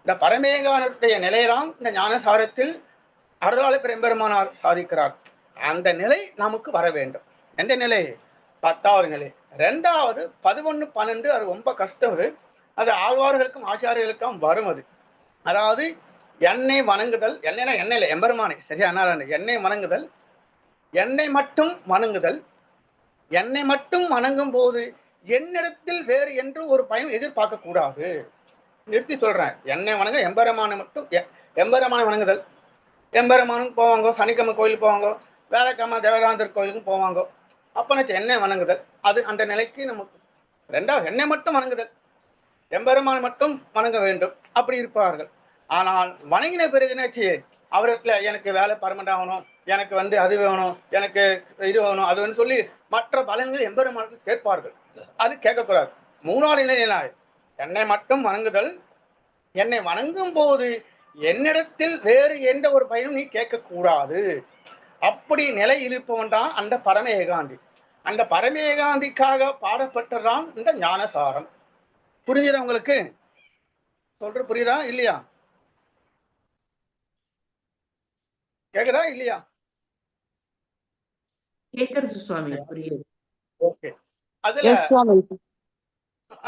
இந்த பரமேகானுடைய நிலையெல்லாம் இந்த ஞானசாரத்தில் அருளாளர் பெரும்பெருமானார் சாதிக்கிறார். அந்த நிலை நமக்கு வர வேண்டும். எந்த நிலை? 10வது நிலை. 2வது 11, 12 அது ரொம்ப கஷ்டம். அது ஆழ்வார்களுக்கும் ஆச்சாரியர்களுக்கும் வரும். அது அதாவது எண்ணெய் வணங்குதல். எண்ணெய்னா எண்ணெயில எம்பெருமானை சரியா எண்ணெய் வணங்குதல், எண்ணெய் மட்டும் வணங்குதல். எண்ணெய் மட்டும் வணங்கும் போது என்னிடத்தில் வேறு என்று ஒரு பயன் எதிர்பார்க்க கூடாது. நிறுத்தி சொல்றேன். எண்ணெய் வணங்க எம்பெருமானை மட்டும் எம்பெருமானை வணங்குதல். எம்பெருமானுக்கு போவாங்க, சனிக்கிழமை கோயிலுக்கு போவாங்க, வேலைக்கிழமை தேவதாந்தர் கோயிலுக்கும் போவாங்க. அப்ப எண்ணெய் வணங்குதல் அது அந்த நிலைக்கு நமக்கு. 2வது எண்ணெய் மட்டும் வணங்குதல், எம்பெருமான் மட்டும் வணங்க வேண்டும் அப்படி இருப்பார்கள். ஆனால் வணங்கின பிறகு என்னாச்சு? அவர்கிட்ட எனக்கு வேலை பர்மனெண்ட் ஆகணும், எனக்கு அது வேணும், எனக்கு இது வேணும், அது வேணும் சொல்லி மற்ற பலன்கள் எம்பெருமானுக்கு கேட்பார்கள். அது கேட்கக்கூடாது. 3வது நிலை எண்ணெய் மட்டும் வணங்குதல். என்னை வணங்கும் போது என்னிடத்தில் வேறு எந்த ஒரு பயனும் நீ கேட்க கூடாது. அப்படி நிலை இருப்பவன் தான் அந்த பரம ஏகாந்தி. அந்த பரம ஏகாந்திக்காக பாடப்பட்டதான் இந்த ஞானசாரம். புரிஞ்சுதா உங்களுக்கு? சொல்ற புரியுதா இல்லையா? கேக்குதா இல்லையா? கேக்குறது சுவாமி, புரியுது. ஓகே. அதுல எஸ் சுவாமி.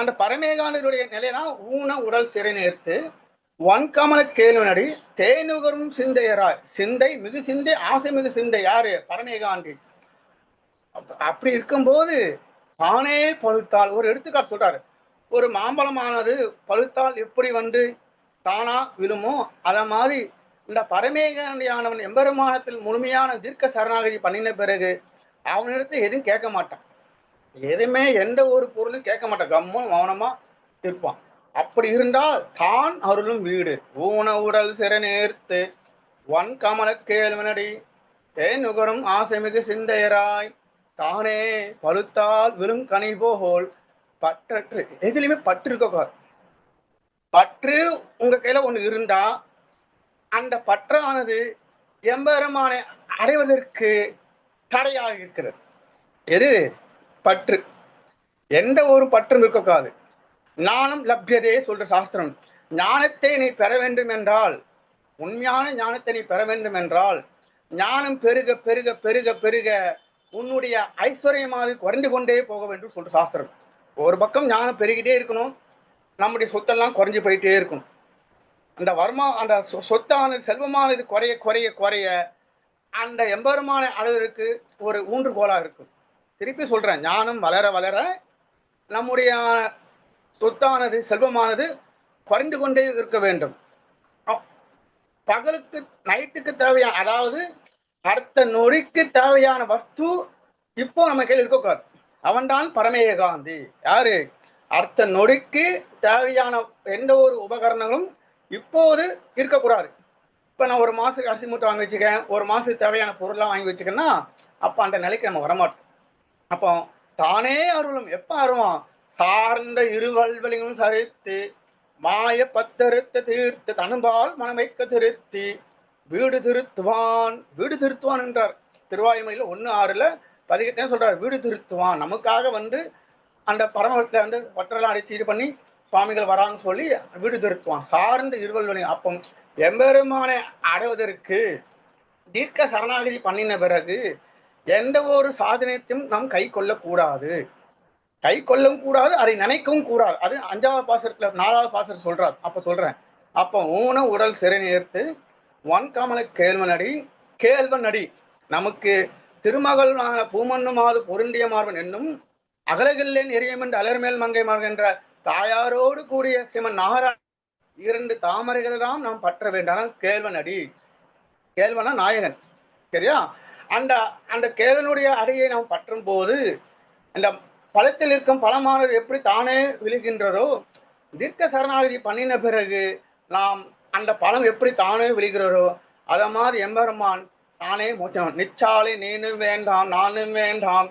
அந்த பரமேகாந்தருடைய நிலைனா ஊன உடல் சிறை நேர்த்து வன்கமல கேள்வனடி தேனுகரும் சிந்தையராய். சிந்தை மிகு சிந்தை, ஆசை மிகு சிந்தை யாரு? பரமேகாந்தி. அப்படி இருக்கும்போது தானே பழுத்தால், ஒரு எடுத்துக்காட்டு சொல்றாரு. ஒரு மாம்பழமானது பழுத்தால் எப்படி வந்து தானா விழுமோ அத மாதிரி இந்த பரமேகாந்தியானவன் எம்பெருமானத்தில் முழுமையான தீர்க்க சரணாகதி பண்ணின பிறகு அவனிடத்துல எதுவும் கேட்க மாட்டான். எதுவுமே எந்த ஒரு பொருளும் கேட்க மாட்டான். கம்மும் மௌனமா இருப்பான். அப்படி இருந்தால் தான் அருளும் வீடு. ஊன உடல் சிறநேர்த்து வன் கமல கேள்வனடி தேனுகரும் ஆசைமிகு சிந்தையராய் தானே பழுத்தால் விழும் கனி போல் பற்றற்று. எதுலையுமே பற்று இருக்கக்கூடாது. பற்று உங்க கையில ஒண்ணு இருந்தா அந்த பற்றானது எம்பெருமானை அடைவதற்கு தடையாக இருக்கிறது. எது? பற்று. எந்த ஒரு பற்றும் இருக்கக்கூடாது. ஞானம் லப்யதே சொல்ற சாஸ்திரம். ஞானத்தை நீ பெற வேண்டும் என்றால், உண்மையான ஞானத்தை நீ பெற வேண்டும் என்றால், ஞானம் பெருக பெருக பெருக பெருக உன்னுடைய ஐஸ்வர்யமாக குறைந்து கொண்டே போக வேண்டும் சொல்ற சாஸ்திரம். ஒரு பக்கம் ஞானம் பெருகிட்டே இருக்கணும், நம்முடைய சொத்தெல்லாம் குறைஞ்சு போயிட்டே இருக்கும். அந்த அந்த சொத்தானது செல்வமானது குறைய குறைய குறைய அந்த எம்பெருமான அளவிற்கு ஒரு ஊன்றுகோலா இருக்கும். திருப்பி சொல்றேன், ஞானம் வளர வளர நம்முடைய சொத்தானது செல்வமானது குறைந்து கொண்டே இருக்க வேண்டும். பகலுக்கு நைட்டுக்கு தேவையான, அதாவது அர்த்த நொடிக்கு தேவையான வஸ்து இப்போ நம்ம கையில் இருக்கக்கூடாது. அவன்தான் பரமேகாந்தி. யாரு? அர்த்த நொடிக்கு தேவையான எந்த ஒரு உபகரணங்களும் இப்போது இருக்கக்கூடாது. இப்ப நான் ஒரு மாசத்துக்கு அரிசி மூட்டை வாங்கி வச்சுக்கேன், ஒரு மாசத்துக்கு தேவையான பொருள்லாம் வாங்கி வச்சுக்கேன்னா அப்ப அந்த நிலைக்கு நம்ம வரமாட்டோம். அப்போ தானே அருளும். எப்ப அருவான்? சார்ந்த இருவல்வலியும் சரித்து மாய பத்தறுத்த தீர்த்து தனும்பால் மனமைக்க திருத்தி வீடு திருத்துவான். வீடு திருத்துவான் என்றார் திருவாயுமொழியில 1:6 18 சொல்றாரு. வீடு திருத்துவான். நமக்காக வந்து அந்த பரமத்தை வந்து பற்றெல்லாம் அடிச்சு இது பண்ணி சுவாமிகள் வராங்க சொல்லி வீடு திருத்துவான். சார்ந்த இருவல்வலி. அப்போ எம்பெருமானை அடைவதற்கு தீர்க்க சரணாகதி பண்ணின பிறகு எந்த ஒரு சாதனத்தையும் நாம் கை கொள்ளக்கூடாது. கை கொள்ளவும் கூடாது, அதை நினைக்கவும் கூடாது. அது 5வது பாசத்துல 4வது பாசத்துல சொல்றார். அப்ப சொல்றேன், அப்ப ஊன உடல் சிறை நேர்த்து வன்கமல கேள்வனடி. கேள்வன் அடி நமக்கு திருமகள் பூமன்னுமாது பொருந்திய மார்பன் என்னும் அகலகில்லேன் எரியம் என்று அலர்மேல் மங்கை மார்பன் என்ற தாயாரோடு கூடிய ஸ்ரீமன் நாகராஜ 2 தாமரைகளெல்லாம் நாம் பற்ற வேண்டாம். கேள்வன் அடி. கேள்வனா நாயகன். சரியா? அந்த அந்த கேள்வனுடைய அடியை நாம் பற்றும் போது அந்த பழத்தில் இருக்கும் பழமானது எப்படி தானே விழுகின்றதோ, தீர்க்க சரணாகதி பண்ணின பிறகு நாம் அந்த பழம் எப்படி தானே விழுகிறதோ அத மாதிரி எம்பெருமான் தானே மோட்சம். நிச்சாலை நீனும் வேண்டாம் நானும் வேண்டாம்,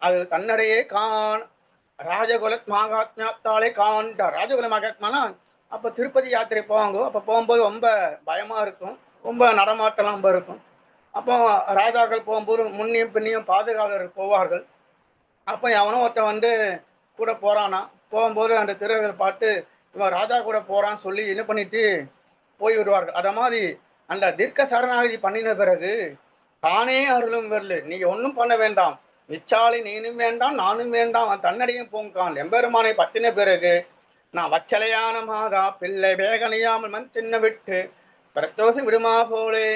அது தன்னடையே கான் ராஜகுல மகாத்மாத்தாலே காண்டார். ராஜகுல மகாத்மானா அப்ப திருப்பதி யாத்திரை போவாங்க. அப்ப போகும்போது ரொம்ப பயமா இருக்கும், ரொம்ப நடமாட்டலாம் ரொம்ப இருக்கும். அப்போ ராஜாக்கள் போகும்போது முன்னியும் பின்னியும் பாதுகாவலர்கள் போவார்கள். அப்போ எவனோ ஒருத்தன் வந்து கூட போறானா, போகும்போது அந்த திருடர்கள் பார்த்து இவன் ராஜா கூட போறான்னு சொல்லி என்ன பண்ணிட்டு போய் விடுவார்கள். அத மாதிரி அந்த தீர்க்க சரணாகதி பண்ணின பிறகு தானே அருளும் வரல. நீங்க ஒன்றும் பண்ண வேண்டாம். நிச்சாலை நீனும் வேண்டாம் நானும் வேண்டாம், அவன் தன்னடியும் போங்கான். எம்பெருமானை பத்தின பிறகு நான் வச்சலையான மாதா பிள்ளை வேகனையாமல் மண் சின்ன விட்டு பிரத்தோஷம் விடுமா போலே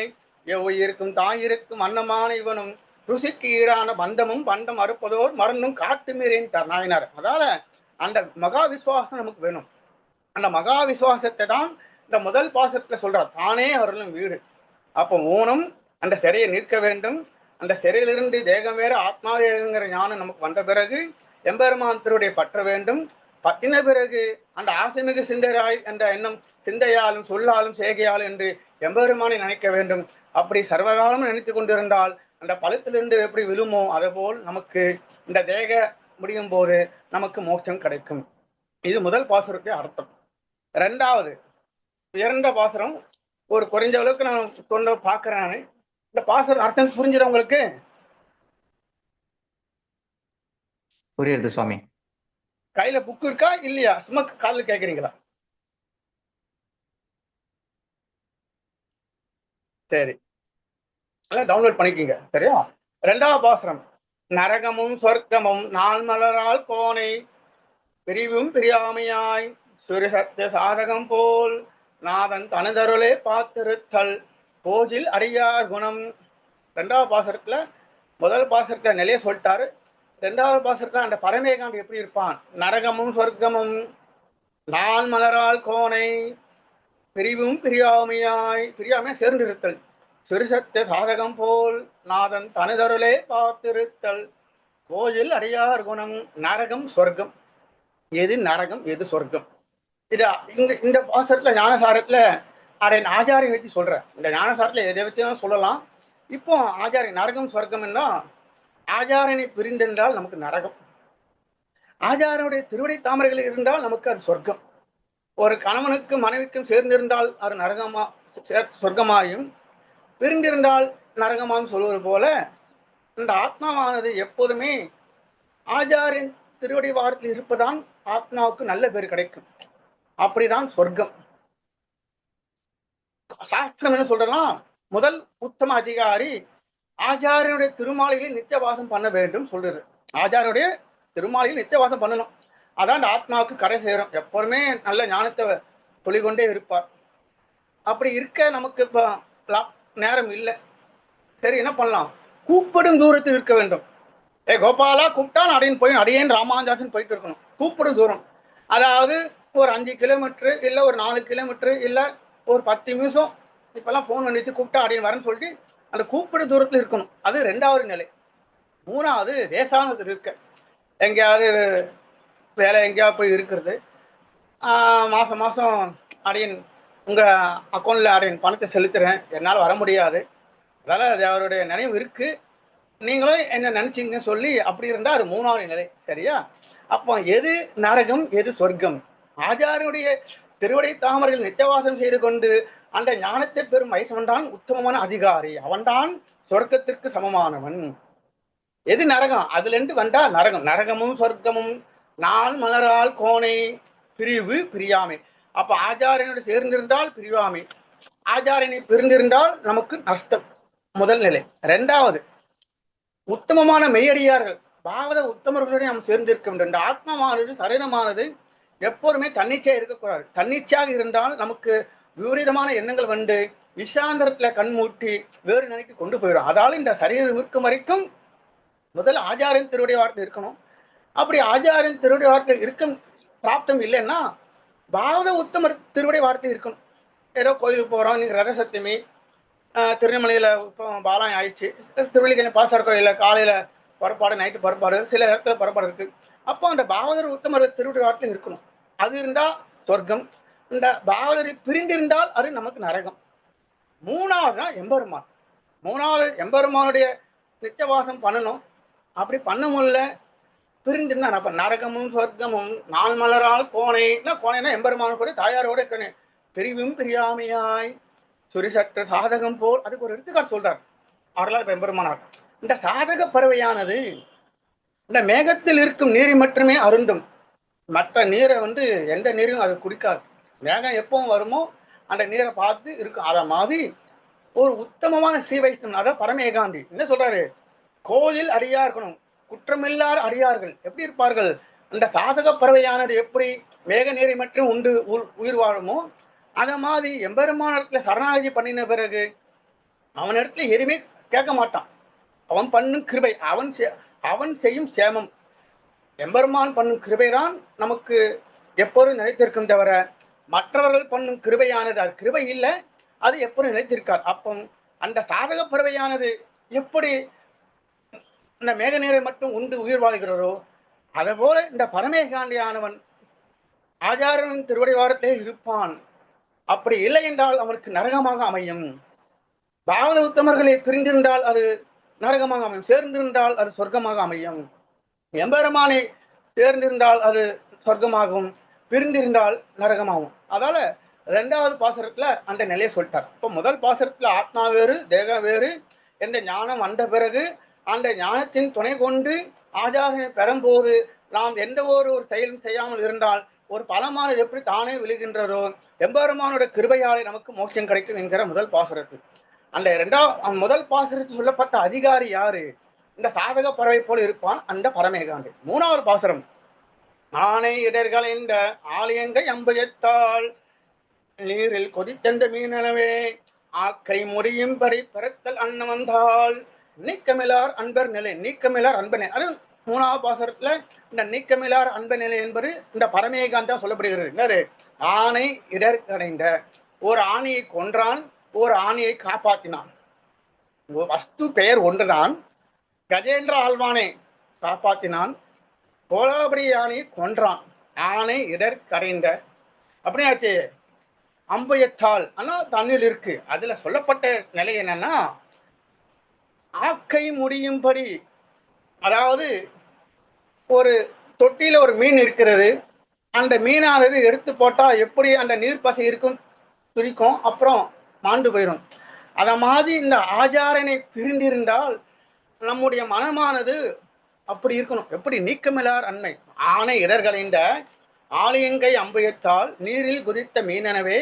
எவ்வுயிருக்கும் தாயிருக்கும் அன்னமான இவனும் ருசிக்கு ஈடான பந்தமும் பண்டம் அறுப்பதோர் மறந்தும் காட்டு மீறின்ட்டார் நாயனார். அதால அந்த மகா விசுவாசம் நமக்கு வேணும். அந்த மகா விசுவாசத்தை தான் இந்த முதல் பாசத்துல சொல்றார், தானே அருளும் வீடு. அப்போ ஊனம் அந்த சிறையை நிற்க வேண்டும். அந்த சிறையிலிருந்து தேகம் வேற ஆத்மாவேங்கிற ஞானம் நமக்கு வந்த பிறகு எம்பெருமான் திருடைய பற்ற வேண்டும். பத்தின பிறகு அந்த ஆசைமிகு சிந்தையாய் என்ற எண்ணம் சிந்தையாலும் சொல்லாலும் செய்கையாலும் என்று எம்பெருமானை நினைக்க வேண்டும். அப்படி சர்வகாலமும் நினைத்து கொண்டிருந்தால் அந்த பழத்திலிருந்து எப்படி விழுமோ அதேபோல் நமக்கு இந்த தேக முடியும் போது நமக்கு மோட்சம் கிடைக்கும். இது முதல் பாசுரத்துடைய அர்த்தம். 2வது உயர்ந்த பாசுரம் ஒரு குறைஞ்ச அளவுக்கு நான் கொண்டு பார்க்கிறேன். இந்த பாசர் அர்த்தம் புரிஞ்சுது உங்களுக்கு? புரியுது சுவாமி. கையில புக் இருக்கா இல்லையா? சும்மா காலில் கேட்குறீங்களா? சரி, அதெல்லாம் டவுன்லோட் பண்ணிக்கோங்க. சரியா? 2வது பாசுரம். நரகமும் சொர்க்கமும் நாள் மலரால் கோனை பிரிவும் பிரியாமையாய் சுரி சத்திய சாதகம் போல் நாதன் தனதருளே பார்த்திருத்தல் போஜில் அடியார் குணம். 2வது பாசுரத்துல முதல் பாசுரத்துல நிலைய சொல்லிட்டாரு. 2வது பாசுரத்துல அந்த பரமேகாந்த் எப்படி இருப்பான்? நரகமும் சொர்க்கமும் நாள் மலரால் கோனை பிரிவும் பிரியாமையாய், பிரியாமையா சேர்ந்திருத்தல், சுரிசத்திய சாதகம் போல் நாதன் தனதருளே பார்த்திருத்தல் கோயில் அடியார் குணம். நரகம் சொர்க்கம், எது நரகம் எது சொர்க்கம்? இந்த பாசத்துல ஞானசாரத்துல அடையின் ஆச்சாரியம் வச்சு சொல்றேன். இந்த ஞானசாரத்துல எதை வச்சுதான் சொல்லலாம். இப்போ ஆச்சாரிய நரகம் சொர்க்கம்னா ஆச்சாரனை பிரிந்தென்றால் நமக்கு நரகம், ஆச்சாரனுடைய திருவடி தாமரைகள் இருந்தால் நமக்கு அது சொர்க்கம். ஒரு கணவனுக்கும் மனைவிக்கும் சேர்ந்திருந்தால் அது நரகமா சொர்க்கமாயும், பிரிந்திருந்தால் நரகமாயும் சொல்வது போல இந்த ஆத்மாவானது எப்போதுமே ஆச்சாரின் திருவடி வாரத்தில் இருப்பதான் ஆத்மாவுக்கு நல்ல பேர் கிடைக்கும். அப்படிதான் சொர்க்கம். சாஸ்திரம் என்ன சொல்றனா, முதல் உத்தம அதிகாரி ஆச்சாரியனுடைய திருமாளிகளில் நித்தியவாசம் பண்ண வேண்டும் சொல்றது. ஆச்சாரியனுடைய திருமாளியில் நித்தியவாசம் பண்ணணும். அதான் இந்த ஆத்மாவுக்கு கரை சேரும். எப்போதுமே நல்ல ஞானத்தை பொழிகொண்டே இருப்பார். அப்படி இருக்க நமக்கு இப்போ நேரம் இல்லை. சரி, என்ன பண்ணலாம்? கூப்பிடும் தூரத்தில் இருக்க வேண்டும். கோபாலா கூப்பிட்டா அடையன் போய் அடையன் ராமானுஜாசன் போயிட்டு இருக்கணும். கூப்பிடும் தூரம், அதாவது ஒரு 5 கிலோமீட்டரு இல்லை ஒரு 4 கிலோமீட்டரு இல்லை ஒரு 10 நிமிஷம். இப்பெல்லாம் ஃபோன் பண்ணி வச்சு கூப்பிட்டா அடையன் வரேன்னு சொல்லிட்டு அந்த கூப்பிடும் தூரத்தில் இருக்கணும். அது 2வது நிலை. 3வது தேசானது இருக்க, எங்கேயாவது வேலை எங்கேயாவது போய் இருக்கிறது. மாதம் மாதம் அடையன் உங்கள் அக்கௌண்ட்டில் அடையன் பணத்தை செலுத்துகிறேன், என்னால் வர முடியாது, அதனால் அது அவருடைய நினைவு இருக்குது, நீங்களும் என்ன நினச்சிங்க சொல்லி அப்படி இருந்தால் அது 3வது நிலை. சரியா? அப்போ எது நரகம் எது சொர்க்கம்? ஆச்சாரியனுடைய திருவடை தாமரையில் நித்தியவாசம் செய்து கொண்டு அந்த ஞானத்தை பெறும் வைசவன்தான் உத்தமமான அதிகாரி, அவன்தான் சொர்க்கத்திற்கு சமமானவன். எது நரகம்? அதுலேருந்து வந்தா நரகம். நரகமும் சொர்க்கமும் நாள் மலரால் கோனை பிரிவு பிரியாமை. அப்ப ஆச்சாரியனோடு சேர்ந்திருந்தால் பிரிவாமை, ஆச்சாரியனை பிரிந்திருந்தால் நமக்கு நஷ்டம். முதல் நிலை. 2வது உத்தமமான மெய்யடியார்கள் பாகவத உத்தமர்களுடன் நாம் சேர்ந்திருக்க வேண்டும். இந்த ஆத்மாவானது சரீரமானது எப்போதுமே தன்னிச்சையாக இருக்கக்கூடாது. தன்னிச்சையாக இருந்தால் நமக்கு விபரீதமான எண்ணங்கள் வந்து விஷாந்தரத்துல கண்மூட்டி வேறு நிலைக்கு கொண்டு போயிடும். அதால இந்த சரீரம் இருக்கும் வரைக்கும் முதல் ஆச்சாரியன் திருவுடைய வார்த்தை இருக்கணும். அப்படி ஆச்சாரியன் திருவுடைய வார்த்தை இருக்கும் பிராப்தம் இல்லைன்னா பாகவத உத்தமர் திருவுடைய வார்த்தை இருக்கணும். ஏதோ கோயிலுக்கு போகிறோம், நீங்கள் ரத சப்தமி திருநெல்வேலியில் இப்போ பாலம் ஆயிடுச்சு, திருவள்ளிக்கணி பாசார் கோயிலில் காலையில் புறப்பாடு, நைட்டு புறப்பாடு, சில இடத்துல புறப்பாடு இருக்குது. அப்போ அந்த பாகவதர் உத்தமர் திருவுடைய வார்த்தை இருக்கணும். அது இருந்தால் சொர்க்கம். இந்த பாகவதரை பிரிந்திருந்தால் அது நமக்கு நரகம். 3வது தான் எம்பெருமான். 3வது எம்பெருமானுடைய நித்தியவாசம் பண்ணணும். அப்படி பண்ண முடியல, பிரிஞ்சிருந்தா அப்ப நரகமும் சொர்க்கமும் நாள் மலரால் கோனைனா, கோனைனா எம்பெருமான கூட தாயாரோட இருக்கணும். பிரிவும் பிரியாமையாய் சுரிசற்ற சாதகம் போல், அதுக்கு ஒரு எடுத்துக்காட்டு சொல்றார் அவர்களால் எம்பெருமானார். இந்த சாதக பறவையானது இந்த மேகத்தில் இருக்கும் நீரை மட்டுமே அருந்தும், மற்ற நீரை எந்த நீரையும் அது குடிக்காது. மேகம் எப்பவும் வருமோ அந்த நீரை பார்த்து இருக்கும். அத மாதிரி ஒரு உத்தமமான ஸ்ரீ வைஷ்ணவன், அதாவது பரமேகாந்தி என்ன சொல்றாரு, கோயில் அடியா இருக்கணும், குற்றமில்லாத அடியார்கள் எப்படி இருப்பார்கள்? அந்த சாதக பறவையானது எப்படி மேக நீரை மட்டும் உண்டு உயிர் வாழுமோ, அத மாதிரி எம்பெருமானத்துல சரணாகதி பண்ணின பிறகு அவனிடத்துல எதுவுமே கேட்க மாட்டான். அவன் பண்ணும் கிருபை, அவன் செய்யும் சேமம், எம்பெருமான் பண்ணும் கிருபைதான் நமக்கு எப்போதும் நினைத்திருக்கும் தவிர மற்றவர்கள் பண்ணும் கிருபையானது அது கிருபை இல்லை, அது எப்போதும் நினைத்திருக்கார். அப்போ அந்த சாதக பறவையானது எப்படி இந்த மேக நீரை மட்டும் உண்டு உயிர் வாழ்கிறதோ, அதே போல இந்த பரமேகாண்டியானவன் ஆச்சாரனின் திருவடி வாரத்திலே இருப்பான். அப்படி இல்லை என்றால் அவனுக்கு நரகமாக அமையும். பாகவத உத்தமர்களை பிரிந்திருந்தால் அது நரகமாக அமையும், சேர்ந்திருந்தால் அது சொர்க்கமாக அமையும். எம்பெருமானை சேர்ந்திருந்தால் அது சொர்க்கமாகவும், பிரிந்திருந்தால் நரகமாகும். அதால ரெண்டாவது பாசுரத்துல அந்த நிலையை சொல்லிட்டார். இப்போ முதல் பாசுரத்துல ஆத்மா வேறு தேகம் வேறு என்ற ஞானம் வந்த பிறகு அந்த ஞானத்தின் துணை கொண்டு ஆச்சாரனை பெறும்போது நாம் எந்த ஒரு செயலும் செய்யாமல் இருந்தால் ஒரு பலமானது எப்படி தானே விழுகின்றதோ எம்பெருமானோட கிருபையாலே நமக்கு மோட்சம் கிடைக்கும் என்கிற முதல் பாசுரத்து. அந்த முதல் பாசுரத்தில் சொல்லப்பட்ட அதிகாரி யாரு? இந்த சாதக பறவை போல இருப்பான் அந்த பரமேகாண்டு. மூணாவது பாசுரம் ஆனை இடர்கள் என்ற ஆலயங்கை அம்பயத்தால் நீரில் கொதித்தென்ற மீனவே ஆக்கை முறியும் படி பிறத்தல் அன்னம் வந்தால் நீக்கமிலார் அன்பர் நிலை. நீக்கமிலார் அன்பர் நிலை அது மூணாவது பாசுரத்துல இந்த நீக்கமிலார் அன்பர் நிலை என்பது இந்த பரமேகாந்தா சொல்லப்படுகிறது. என்னது? ஆணை இடர் கடைந்த ஒரு ஆணையை கொன்றான், ஒரு ஆணையை காப்பாற்றினான். வஸ்து பெயர் ஒன்றுதான். கஜேந்திர ஆழ்வானை காப்பாற்றினான், கோலாபுரி யானையை கொன்றான். ஆணை இடர் கடைந்த அப்படியாச்சு. அம்பயத்தால் ஆனா தண்ணில் இருக்கு. அதுல சொல்லப்பட்ட நிலை என்னன்னா ஆக்கை முடியும்படி, அதாவது ஒரு தொட்டியில ஒரு மீன் இருக்கிறது. அந்த மீனானது எடுத்து போட்டா எப்படி அந்த நீர்ப்பசை இருக்கும், துடிக்கும், அப்புறம் மாண்டு போயிடும். அத மாதிரி இந்த ஆச்சாரனை பிரிந்திருந்தால் நம்முடைய மனமானது அப்படி இருக்கணும். எப்படி? நீக்கமிலார் அன்மை ஆணை இடர்களைந்த ஆலயங்கை அம்பயத்தால் நீரில் குதித்த மீனனவே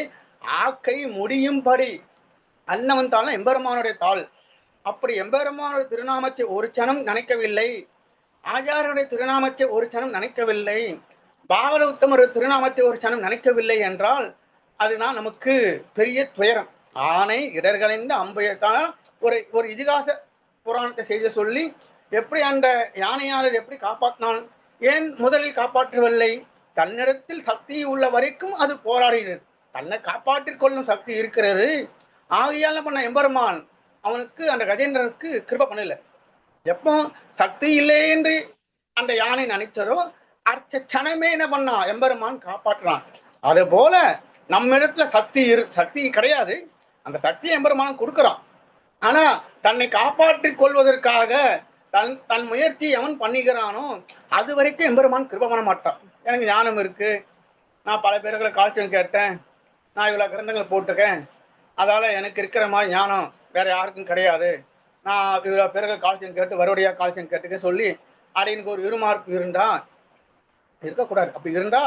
ஆக்கை முடியும்படி அன்னவன் தாள் எம்பெருமானுடைய தாள். அப்படி எம்பெருமானுடைய திருநாமத்தை ஒரு சனம் நினைக்கவில்லை, ஆச்சாரனுடைய திருநாமத்தை ஒரு சனம் நினைக்கவில்லை, பாகவத உத்தமருடைய திருநாமத்தை ஒரு சனம் நினைக்கவில்லை என்றால் அதுதான் நமக்கு பெரிய துயரம். ஆணை இடர்களைந்த அம்பயத்தால் ஒரு இதிகாச புராணத்தை செய்து சொல்லி எப்படி அந்த யானையாளர் எப்படி காப்பாற்றினான்? ஏன் முதலில் காப்பாற்றவில்லை? தன்னிடத்தில் சக்தி உள்ள வரைக்கும் அது போராடினது. தன்னை காப்பாற்றிக் கொள்ளும் சக்தி இருக்கிறது. ஆகையால பண்ண எம்பெருமான் அவனுக்கு அந்த கஜேந்திரனுக்கு கிருபை பண்ணல. எப்போ சக்தி இல்லை என்று அந்த யானை நினைச்சதோ அடுத்த சனமே என்ன பண்ணா? எம்பெருமான் காப்பாற்றினான். அது போல நம்ம இடத்துல சக்தி கிடையாது. அந்த சக்தியை எம்பெருமான் கொடுக்குறான். ஆனா தன்னை காப்பாற்றிக் கொள்வதற்காக தன் முயற்சி எவன் பண்ணிக்கிறானோ அது வரைக்கும் எம்பெருமான் கிருபை பண்ண மாட்டான். எனக்கு ஞானம் இருக்கு, நான் பல பேர்களை கால்சியம் கேட்டேன், நான் இவ்வளவு கிரந்தங்கள் போட்டிருக்கேன், அதால எனக்கு இருக்கிற மாதிரி ஞானம் வேற யாருக்கும் கிடையாது, நான் இவ்வளவு பேர்கள் கால்சியம் கேட்டு வருவடையா கால்சியம் கேட்டுக்க சொல்லி அடியனுக்கு ஒரு இருமார்ப்பு இருந்தா இருக்கக்கூடாது. அப்படி இருந்தா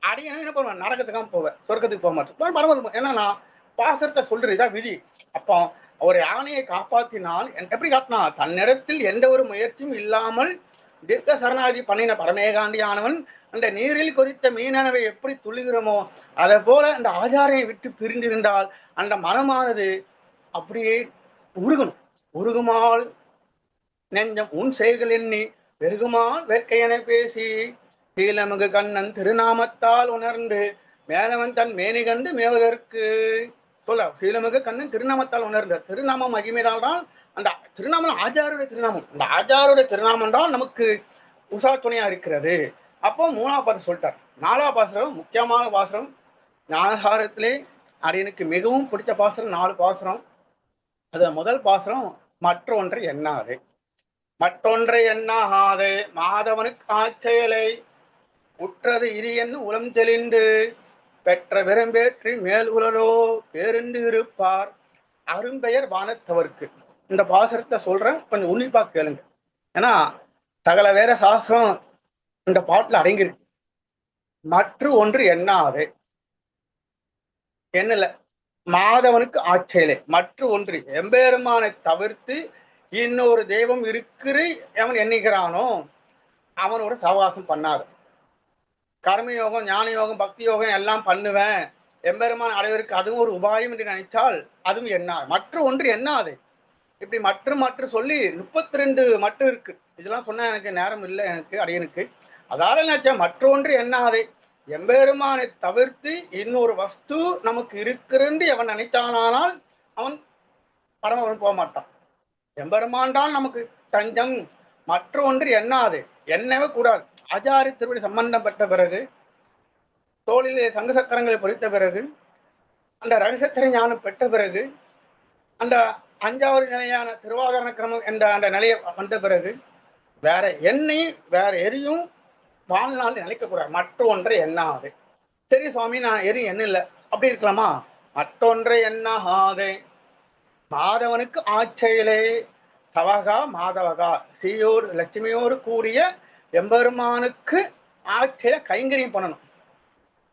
அடியனும் என்ன பண்ணுவேன்? நரகத்துக்காக போவேன், சொர்க்கத்துக்கு போக மாட்டேன், பரவாயில்ல. ஏன்னா நான் பாசத்தை சொல்றது இதான் விதி. அப்போ ஒரு யானையை காப்பாற்றினால் எப்படி காட்டினா? தன்னிடத்தில் எந்த ஒரு முயற்சியும் இல்லாமல் தீர்க்க சரணாகதி பண்ணின பரமேகாண்டியானவன் அந்த நீரில் கொதித்த மீனவை எப்படி துள்ளுகிறோமோ அதை போல அந்த ஆச்சாரையை விட்டு பிரிந்திருந்தால் அந்த மனமானது அப்படியே உருகணும். உருகுமால் நெஞ்சம் உன் செயல்கள் எண்ணி வெறுகுமால் வேட்கையென பேசி சீலமுக கண்ணன் திருநாமத்தால் உணர்ந்து மேலவன் தன் மேனி கண்டு மேவதற்கு சொல்ல. சீலமுக கண்ணன் திருநாமத்தால் உணர்ந்த திருநாமம் மகிமையால் தான் அந்த திருநாமம் ஆச்சாருடைய திருநாமம். அந்த ஆச்சாருடைய திருநாமம் தான் நமக்கு உஷா துணையா இருக்கிறது. அப்போ மூணாவது பாசம் சொல்லிட்டார். நாலாவது பாசுரம் முக்கியமான பாசுரம். ஞானசாரத்திலே அடியனுக்கு மிகவும் பிடிச்ச பாசுரம் 4 பாசுரம். அதுல முதல் பாசுரம் மற்றொன்றை எண்ணாது. மற்றொன்றை எண்ணாகாது மாதவனுக்கு ஆச்செயலை உற்றது இரு என்று உளம் தெளிந்து பெற்ற விரும்பேற்றி மேல் உலரோ பேருந்து இருப்பார் அரும்பெயர் வானத்தவர்க்கு. இந்த பாசுரத்தை சொல்றேன், கொஞ்சம் உன்னிப்பா கேளுங்க. ஏன்னா சகல வேற சாஸ்திரம் இந்த பாட்டுல அடங்கியிருக்கு. மற்ற ஒன்று எண்ணாது என்னல மாதவனுக்கு ஆச்சையிலே மற்ற ஒன்று எம்பெருமானை தவிர்த்து இன்னொரு தெய்வம் இருக்கிற அவன் எண்ணிக்கிறானோ அவனோட சகவாசம் பண்ணாது. கர்மயோகம், ஞான யோகம், பக்தி யோகம் எல்லாம் பண்ணுவேன், எம்பெருமான் அடைவதற்கு அதுவும் ஒரு உபாயம் என்று நினைத்தால் அதுவும் எண்ணாது. மற்ற ஒன்று எண்ணாது. இப்படி மற்ற சொல்லி 32 மற்ற இருக்கு. இதெல்லாம் சொன்னா எனக்கு நேரம் இல்லை, எனக்கு அடையனுக்கு. அதால நினைச்சா மற்ற ஒன்று எண்ணாது எம்பெருமானை தவிர்த்து இன்னொரு வஸ்து நமக்கு இருக்கிறது எவன் நினைத்தானால் அவன் பரமவன் போக மாட்டான். எம்பெருமான் தான் நமக்கு தஞ்சம். மற்ற ஒன்று எண்ணாது, எண்ணவே கூடாது. ஆச்சாரி திருவடி சம்பந்தம் பெற்ற பிறகு, தோளிலே சங்க சக்கரங்களை பொறித்த பிறகு, அந்த ரகசியத்திரை ஞானம் பெற்ற பிறகு, அந்த 5வது நிலையான திருவாகரண கிரமம் என்ற அந்த நிலையை வந்த பிறகு வேற எண்ணெய் வேற எரியும் வாழ்நாள் நினைக்கக்கூடாது. மற்ற ஒன்றை எண்ணாது. சரி சுவாமி, நான் எரியும் என்ன இல்லை, அப்படி இருக்கலாமா? மற்றொன்றை எண்ணாதே மாதவனுக்கு ஆட்சையிலே சவகா மாதவகா சீயோர் லட்சுமியோடு கூடிய எம்பெருமானுக்கு ஆட்சியில கைங்கரியம் பண்ணணும்.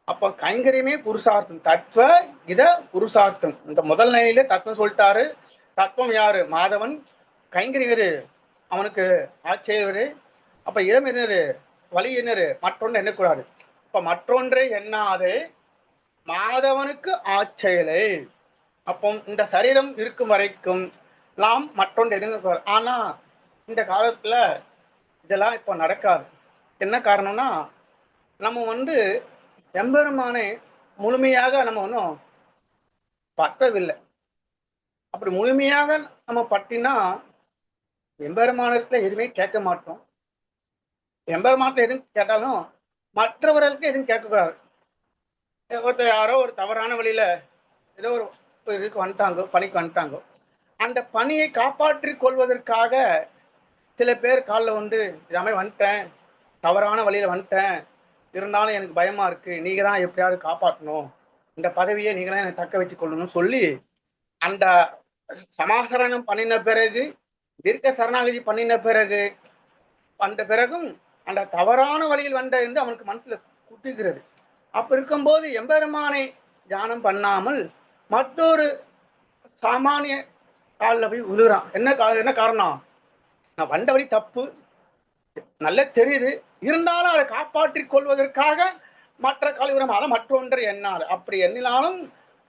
அப்ப கைங்கரியமே புருஷார்த்தம். தத்துவ இத புருஷார்த்தம். இந்த முதல் நிலையில தத்துவம் சொல்லிட்டாரு. தத்துவம் யாரு? மாதவன். கைங்கரியரு அவனுக்கு ஆட்சியரு. அப்ப இடம் என்னரு? வழி என்னரு? மற்றொன்று எண்ணக்கூடாது. இப்ப மற்றொன்றை எண்ணாதே மாதவனுக்கு ஆட்சியலை. அப்போ இந்த சரீரம் இருக்கும் வரைக்கும் நாம் மற்றொன்று எதுங்க. ஆனா இந்த காலத்துல இதெல்லாம் இப்போ நடக்காது. என்ன காரணம்னா நம்ம எம்பெருமானை முழுமையாக நம்ம ஒன்றும் பற்றவில்லை. அப்படி முழுமையாக நம்ம பற்றினா எம்பெருமானத்துல எதுவுமே கேட்க மாட்டோம். எம்பெருமானத்துல எதுவும் கேட்டாலும் மற்றவர்களுக்கு எதுவும் கேட்கக்கூடாது. ஒருத்தர் யாரோ ஒரு தவறான வழியில ஏதோ ஒரு இதுக்கு வந்துட்டாங்க, பணிக்கு வந்துட்டாங்க. அந்த பணியை காப்பாற்றி கொள்வதற்காக சில பேர் காலில் இதாமே வந்துட்டேன், தவறான வழியில வந்துட்டேன், இருந்தாலும் எனக்கு பயமா இருக்கு, நீங்க தான் எப்படியாவது காப்பாற்றணும், இந்த பதவியை நீங்க தான் எனக்கு தக்க வச்சு கொள்ளணும்னு சொல்லி அந்த சமாசரணம் பண்ணின பிறகு, தீர்க்க சரணாகதி பண்ணின பிறகு வந்த பிறகும் அந்த தவறான வழியில் வந்த அவனுக்கு மனசுல குட்டுகிறது. அப்ப இருக்கும்போது எம்பெருமானை தியானம் பண்ணாமல் மற்றொரு சாமானிய காலில் போய் விழுகிறான். என்ன காரணம்? நான் வந்த வழி தப்பு நல்ல தெரியுது, இருந்தாலும் அதை காப்பாற்றி கொள்வதற்காக மற்ற காலிபுரம் அதை மற்றொன்றை எண்ணாது. அப்படி எண்ணினாலும்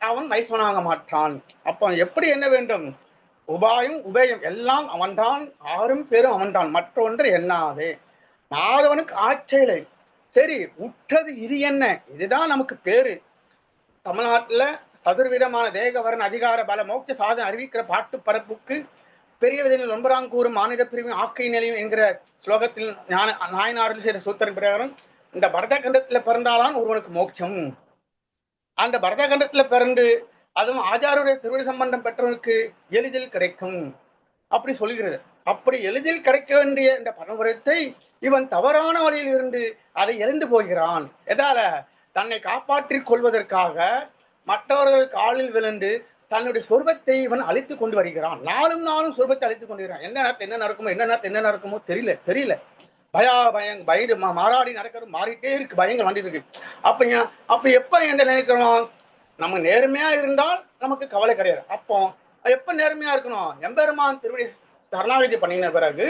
அவன் மைசவனாக மாட்டான். அப்ப எப்படி என்ன வேண்டும்? உபாயம் உபயம் எல்லாம் அவன்தான், ஆறும் பேரும் அவன்தான், மற்றொன்று எண்ணாதே மாதவனுக்கு ஆட்சியிலை. சரி, உற்றது இது என்ன? இதுதான் நமக்கு பேரு. தமிழ்நாட்டுல சதுர்விதமான தேகவரன் அதிகார பல மோட்ச சாதனை அறிவிக்கிற பாட்டு பரப்புக்கு பெரிய விதத்தில் ஒன்பதாங்கூறும் மாநில பிரிவின் ஆக்கை நிலையம் என்கிற ஸ்லோகத்தில் நாயனாரில் செய்த சூத்திரன் பிரகாரம் இந்த பரத கண்டத்துல பிறந்தாலாம் ஒருவனுக்கு மோட்சம். அந்த பரத கண்டத்துல பிறந்து அதுவும் ஆச்சாரிய திருவடி சம்பந்தம் பெற்றவனுக்கு எளிதில் கிடைக்கும் அப்படி சொல்கிறது. அப்படி எளிதில் கிடைக்க வேண்டிய இந்த பரம்பரத்தை இவன் தவறான வழியில் இருந்து அதை எழுந்து போகிறான். எதால? தன்னை காப்பாற்றிக் கொள்வதற்காக மற்றவர்கள் காலில் விழுந்து தன்னுடைய சொர்பத்தை இவன் அழித்து கொண்டு வருகிறான். நாளும் சொர்பத்தை அழித்துக் கொண்டு வருகிறான். என்ன நடக்குமோ தெரியல. பயந்து மாறாடி நடக்கிறது, மாறிட்டே இருக்கு, பயங்கள் வந்துட்டு இருக்கு. அப்ப எப்ப என்ன நினைக்கிறோம்? நம்ம நேர்மையா இருந்தால் நமக்கு கவலை கிடையாது. அப்போ எப்ப நேர்மையா இருக்கணும்? எம்பெருமான் திருவடி சரணாகதி பண்ணின பிறகு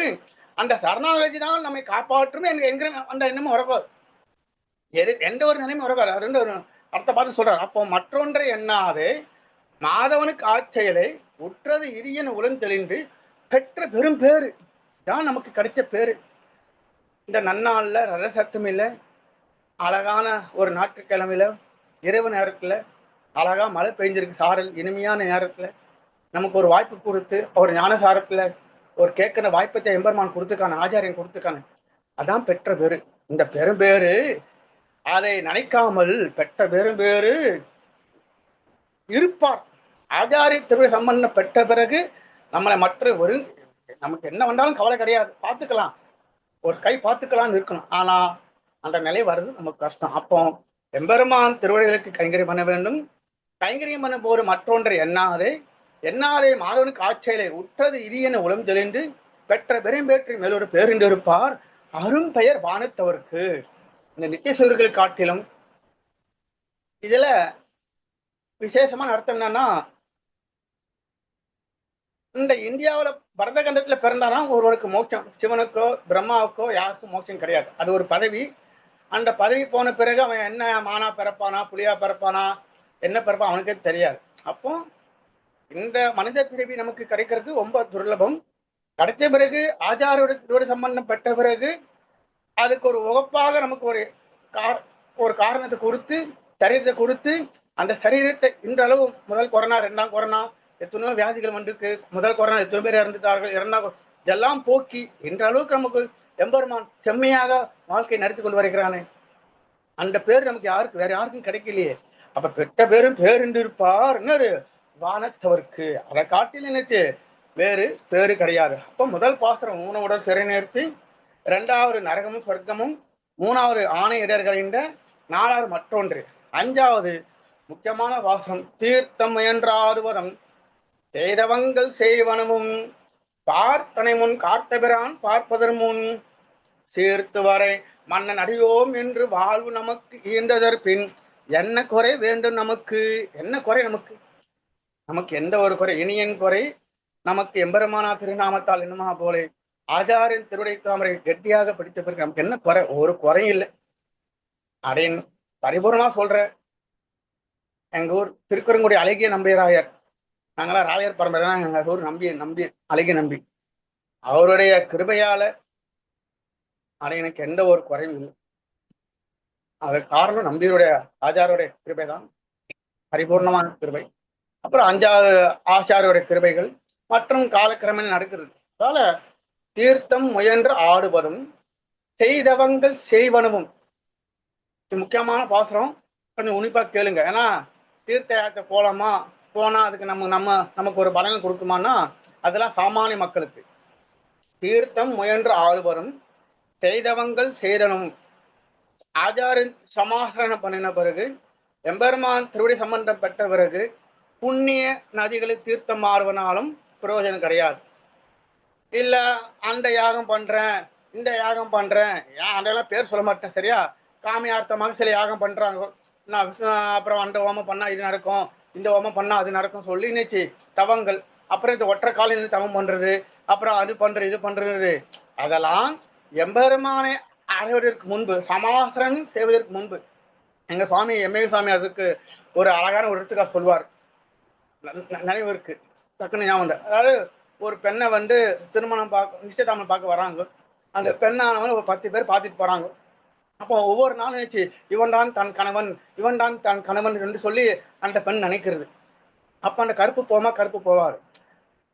அந்த சரணாகதி தான் நம்மை காப்பாற்றும் என்கிற அந்த எண்ணமும் வரக்கூடாது. எந்த ஒரு நிலையும் வரக்கூடாது. ரெண்டு ஒரு அர்த்த பார்த்து சொல்றாரு. அப்போ மற்றொன்றை எண்ணாதே மாதவனுக்கு ஆட்சியலை உற்றது இரியன் உடன் தெளிந்து பெற்ற பெரும் பேரு தான் நமக்கு கிடைச்ச பேரு. இந்த நன்னாள்ல ரத சத்தம் இல்லை, அழகான ஒரு ஞாயிற்றுக்கிழமையில இரவு நேரத்துல அழகா மழை பெய்ஞ்சிருக்கு, சாரல் இனிமையான நேரத்துல நமக்கு ஒரு வாய்ப்பு கொடுத்து ஒரு ஞானசாரத்துல ஒரு கேட்கிற வாய்ப்பத்தை எம்பெருமான் கொடுத்துக்கான, ஆச்சாரியன் கொடுத்துக்கான, அதான் பெற்ற பேரு. இந்த பெரும் பேரு அதை நினைக்காமல் பெற்ற பெரும் பேரு இருப்பார். ஆச்சாரிய திருவிழா சம்பந்தம் பெற்ற பிறகு நம்மளை நமக்கு என்ன வந்தாலும் கவலை கிடையாது, பார்த்துக்கலாம், ஒரு கை பார்த்துக்கலாம்னு இருக்கணும். ஆனா அந்த நிலை வர்றது நமக்கு கஷ்டம். அப்போ எம்பெருமான் திருவடிகளுக்கு கைங்கரியம் பண்ண வேண்டும். கைங்கரியம் பண்ண போற மற்றொன்றை எண்ணாதே மாதவனுக்கு ஆட்சியிலே உற்றது இரியன உளம் தெளிந்து பெற்ற பெரும்பேற்றி மேலொரு பேருந்து இருப்பார் அரும் பெயர் வானத்தவருக்கு. இந்த நித்தியசூர்கள் காட்டிலும் இதுல விசேஷமான அர்த்தம் என்னன்னா, இந்த இந்தியாவில பரத கண்டத்துல பிறந்தாதான் ஒருவனுக்கு மோட்சம். சிவனுக்கோ பிரம்மாவுக்கோ யாருக்கும் மோட்சம் கிடையாது. அது ஒரு பதவி. அந்த பதவி போன பிறகு அவன் என்ன மானா பிறப்பானா, புலியா பிறப்பானா, என்ன பிறப்பான் அவனுக்கே தெரியாது. அப்போ இந்த மனித பிறவி நமக்கு கிடைக்கிறது ரொம்ப துர்லபம். கிடைச்ச பிறகு ஆச்சாரியோட சம்பந்தம் பெற்ற பிறகு அதுக்கு ஒரு உகப்பாக நமக்கு ஒரு காரணத்தை கொடுத்து, சரீரத்தை கொடுத்து, அந்த சரீரத்தை இன்றளவு முதல் கொரோனா, இரண்டாம் கொரோனா, எத்தனையோ வியாதிகள் வந்திருக்கு. முதல் கொரோனா எத்தனை பேர் இறந்துட்டார்கள், இரண்டாம் இதெல்லாம் போக்கி இன்ற அளவுக்கு நமக்கு எம்பெருமான் செம்மையாக வாழ்க்கை நடத்தி கொண்டு வருகிறானே, அந்த பேர் நமக்கு வேற யாருக்கும் கிடைக்கலையே. அப்ப பெற்ற பேரும் பேருந்து இருப்பார் என்னது வானத்தவர்க்கு. அதை காட்டில் நினைச்சு வேறு பேரு கிடையாது. அப்போ முதல் பாசுரம் ஊனவுடன் சிறை நிறுத்தி, இரண்டாவது நரகமும் சொர்க்கமும், மூணாவது ஆணை இடர்களைந்த, நாலாவது மற்றொன்று, அஞ்சாவது முக்கியமான வாசகம். தீர்த்தம் முயன்றாடுவதும் செய்தவங்கள் செய்வனவும் பார்த்தனை முன் காத்தபிரான் பார்ப்பதன் முன் சீர்த்து வரை மன்னன் அடியோம் என்று வாழ்வு நமக்கு ஈந்ததற்பின் என்ன குறை வேண்டும் நமக்கு? என்ன குறை நமக்கு? நமக்கு எந்த ஒரு குறை? இனியன் குறை நமக்கு எம்பெருமானா திருநாமத்தால் என்னமா போலே ஆச்சாரின் திருடை தாமரை கெட்டியாக பிடித்த பிறகு நமக்கு என்ன குறை? ஒரு குறையும் இல்லை. அடையின் பரிபூர்ணமா சொல்ற, எங்க ஊர் திருக்குறங்குடி அழகிய நம்பிராயர், நாங்களாம் ராயர் பரம்பரை தான். எங்க ஊர் நம்பி அழகிய நம்பி, அவருடைய கிருபையால அடையனுக்கு எந்த ஒரு குறையும் இல்லை. அதற்கு காரணம் நம்பியுடைய ஆச்சாரோடைய கிருபை தான், பரிபூர்ணமான கிருபை. அப்புறம் 5வது ஆச்சாரியோடைய கிருபைகள் மற்றும் காலக்கிரமம் நடக்கிறது. அதனால தீர்த்தம் முயன்று ஆடுவதும் செய்தவங்கள் செய்வனவும், முக்கியமான பாசுரம். கொஞ்சம் உன்னிப்பா கேளுங்க. ஏன்னா தீர்த்த யாத்திரை போனா அதுக்கு நமக்கு ஒரு பலன் கொடுக்குமானா அதெல்லாம் சாமானிய மக்களுக்கு. தீர்த்தம் முயன்று ஆடுவதும் செய்தவங்கள் செய்தனவும், ஆச்சாரியன் சமாசரணம் பண்ணின பிறகு, எம்பெருமான் திருவடி சம்பந்தப்பட்ட பிறகு புண்ணிய நதிகளில் தீர்த்தம் மாறுவனாலும் பிரயோஜனம் கிடையாது. இல்ல அந்த யாகம் பண்றேன், இந்த யாகம் பண்றேன், அதெல்லாம் பேர் சொல்ல மாட்டேன், சரியா? காமியார்த்தமாக சில யாகம் பண்றாங்க. நான் அப்புறம் அந்த ஹோமம் பண்ணா இது நடக்கும், இந்த ஹோமம் பண்ணா அது நடக்கும் சொல்லி நினைச்சு தவங்கள், அப்புறம் இந்த ஒற்றை காலையில் தவம் பண்றது, அப்புறம் அது பண்றது இது பண்றது, அதெல்லாம் எம்பெருமானை அடைவதற்கு முன்பு, சமாசனம் செய்வதற்கு முன்பு. எங்க சுவாமி எம்ஏ சுவாமி அதுக்கு ஒரு அழகான ஒரு இடத்துக்காக சொல்வார், நினைவு இருக்கு, டக்குன்னு ஞாபகம். அதாவது ஒரு பெண்ணை திருமணம் நிச்சயதாமம் பார்க்க வராங்க. அந்த பெண்ணானவன் ஒரு 10 பேர் பார்த்துட்டு போறாங்க. அப்போ ஒவ்வொரு நாளும் நினைச்சு இவன் தான் தன் கணவன் என்று சொல்லி அந்த பெண் நினைக்கிறது. அப்ப அந்த கருப்பு போவார்.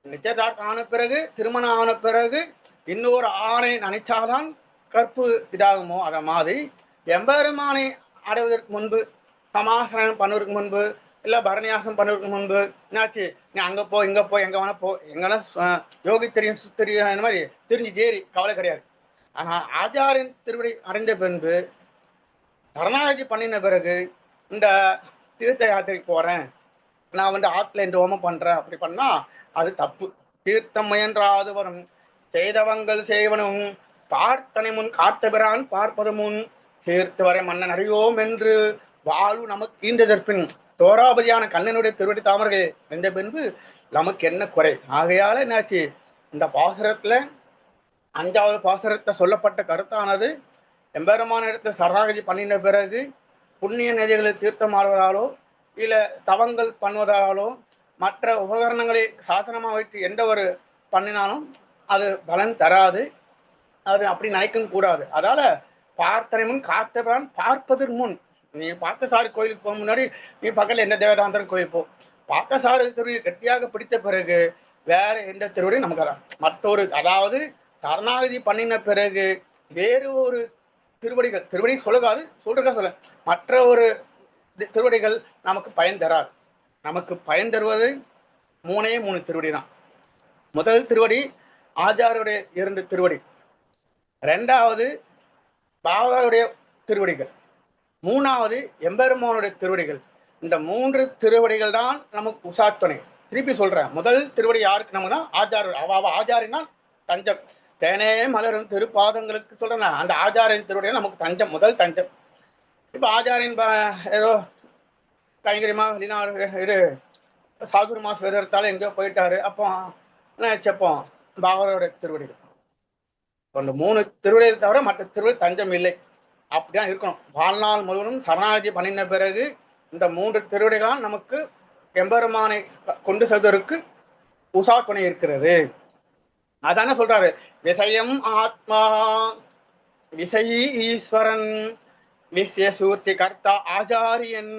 நிச்சயதார்த்தம் ஆன பிறகு, திருமணம் ஆன பிறகு இன்னொரு ஆணை நினைச்சாதான் கற்பு இதாகுமோ, அத மாதிரி எம்பெருமானை அடைவதற்கு முன்பு, சமாசனம் பண்ணுவதற்கு முன்பு, இல்ல பரணியாசம் பண்ணுவதற்கு முன்பு என்னாச்சு, நீ அங்க போ இங்க போ எங்க வேணா போ, எங்கன்னா யோகி தெரியும் சுத்தரியும் இந்த மாதிரி தெரிஞ்சு தேறி கவலை கிடையாது. ஆனா ஆச்சாரின் திருவடி அடைந்த பின்பு, சரணாகதி பண்ணின பிறகு, இந்த தீர்த்த யாத்திரைக்கு போறேன், நான் ஆத்துல இந்த ஹோமம் பண்றேன், அப்படி பண்ணா அது தப்பு. தீர்த்தம் முயன்றாது வரும் செய்தவங்கள் செய்வனும் பார்த்தனை முன் காத்தபிரான் பார்ப்பது முன் சேர்த்து வரை மன்னன் அறியோம் என்று வாழ்வு நமக்கு ஈந்ததற்பின் தோராபதியான கண்ணனுடைய திருவடி தாமர்கள் என்ற பின்பு நமக்கு என்ன குறை? ஆகையால என்னாச்சு, இந்த பாசுரத்துல 5வது பாசுரத்தை சொல்லப்பட்ட கருத்தானது, எம்பெருமான இடத்துல சரணாகதி பண்ணின பிறகு புண்ணிய நதிகளில் தீர்த்தம் ஆடுவதாலோ இல்ல தவங்கள் பண்ணுவதாலோ மற்ற உபகரணங்களை சாசனமாக வைத்து எந்த ஒரு பண்ணினாலும் அது பலன் தராது. அது அப்படி நினைக்கவும் கூடாது. அதால பார்த்தனை முன் காத்தபிரான் பார்ப்பதற்கு முன், நீ பார்த்தசாரி கோயிலுக்கு போக முன்னாடி நீ பக்கத்துல எந்த தேவதாந்தரம் கோயில் போ, பார்த்தசாரி திருவடி கட்டியாக பிடித்த பிறகு வேற எந்த திருவடியும் நமக்கு மற்றொரு, அதாவது சரணாகதி பண்ணின பிறகு வேறு ஒரு திருவடி சொல்ல மற்ற ஒரு திருவடிகள் நமக்கு பயன் தராது. நமக்கு பயன் தருவது 3 திருவடி தான். முதல் திருவடி ஆச்சாரியுடைய 2 திருவடி, 2வது பாபாவுடைய திருவடிகள், 3வது எம்பெருமானுடைய திருவடிகள். இந்த 3 திருவடிகள் தான் நமக்கு உசாத்துணை. திருப்பி சொல்றேன், முதல் திருவடி யாருக்கு நமக்குன்னா ஆச்சாரியர். ஆச்சாரியனா தஞ்சம், தேனே மலரும் திருப்பாதங்களுக்கு சொல்றேன், அந்த ஆச்சாரியின் திருவடிகள் நமக்கு தஞ்சம், முதல் தஞ்சம். இப்ப ஆச்சாரியன் ஏதோ கைங்கரியமா வெளிநாடு சாதுர் மாசம் விதத்தால எங்கேயோ போயிட்டாரு, அப்போ நினைச்சப்போம் பாபாவோட திருவடிகள். அந்த 3 திருவடிகள் தவிர மற்ற திருவடி தஞ்சம் இல்லை. அப்படிதான் இருக்கணும். வாழ்நாள் முழுவதும் சரணாகதி பண்ணின பிறகு இந்த 3 திருவடிகளால் நமக்கு எம்பெருமானை கொண்டு செல்வதற்கு உசா துணை இருக்கிறது. அதான சொல்றாரு, விஷயம் ஆத்மா விசயி ஈஸ்வரன் விசய சூர்த்தி கர்த்தா ஆச்சாரியன்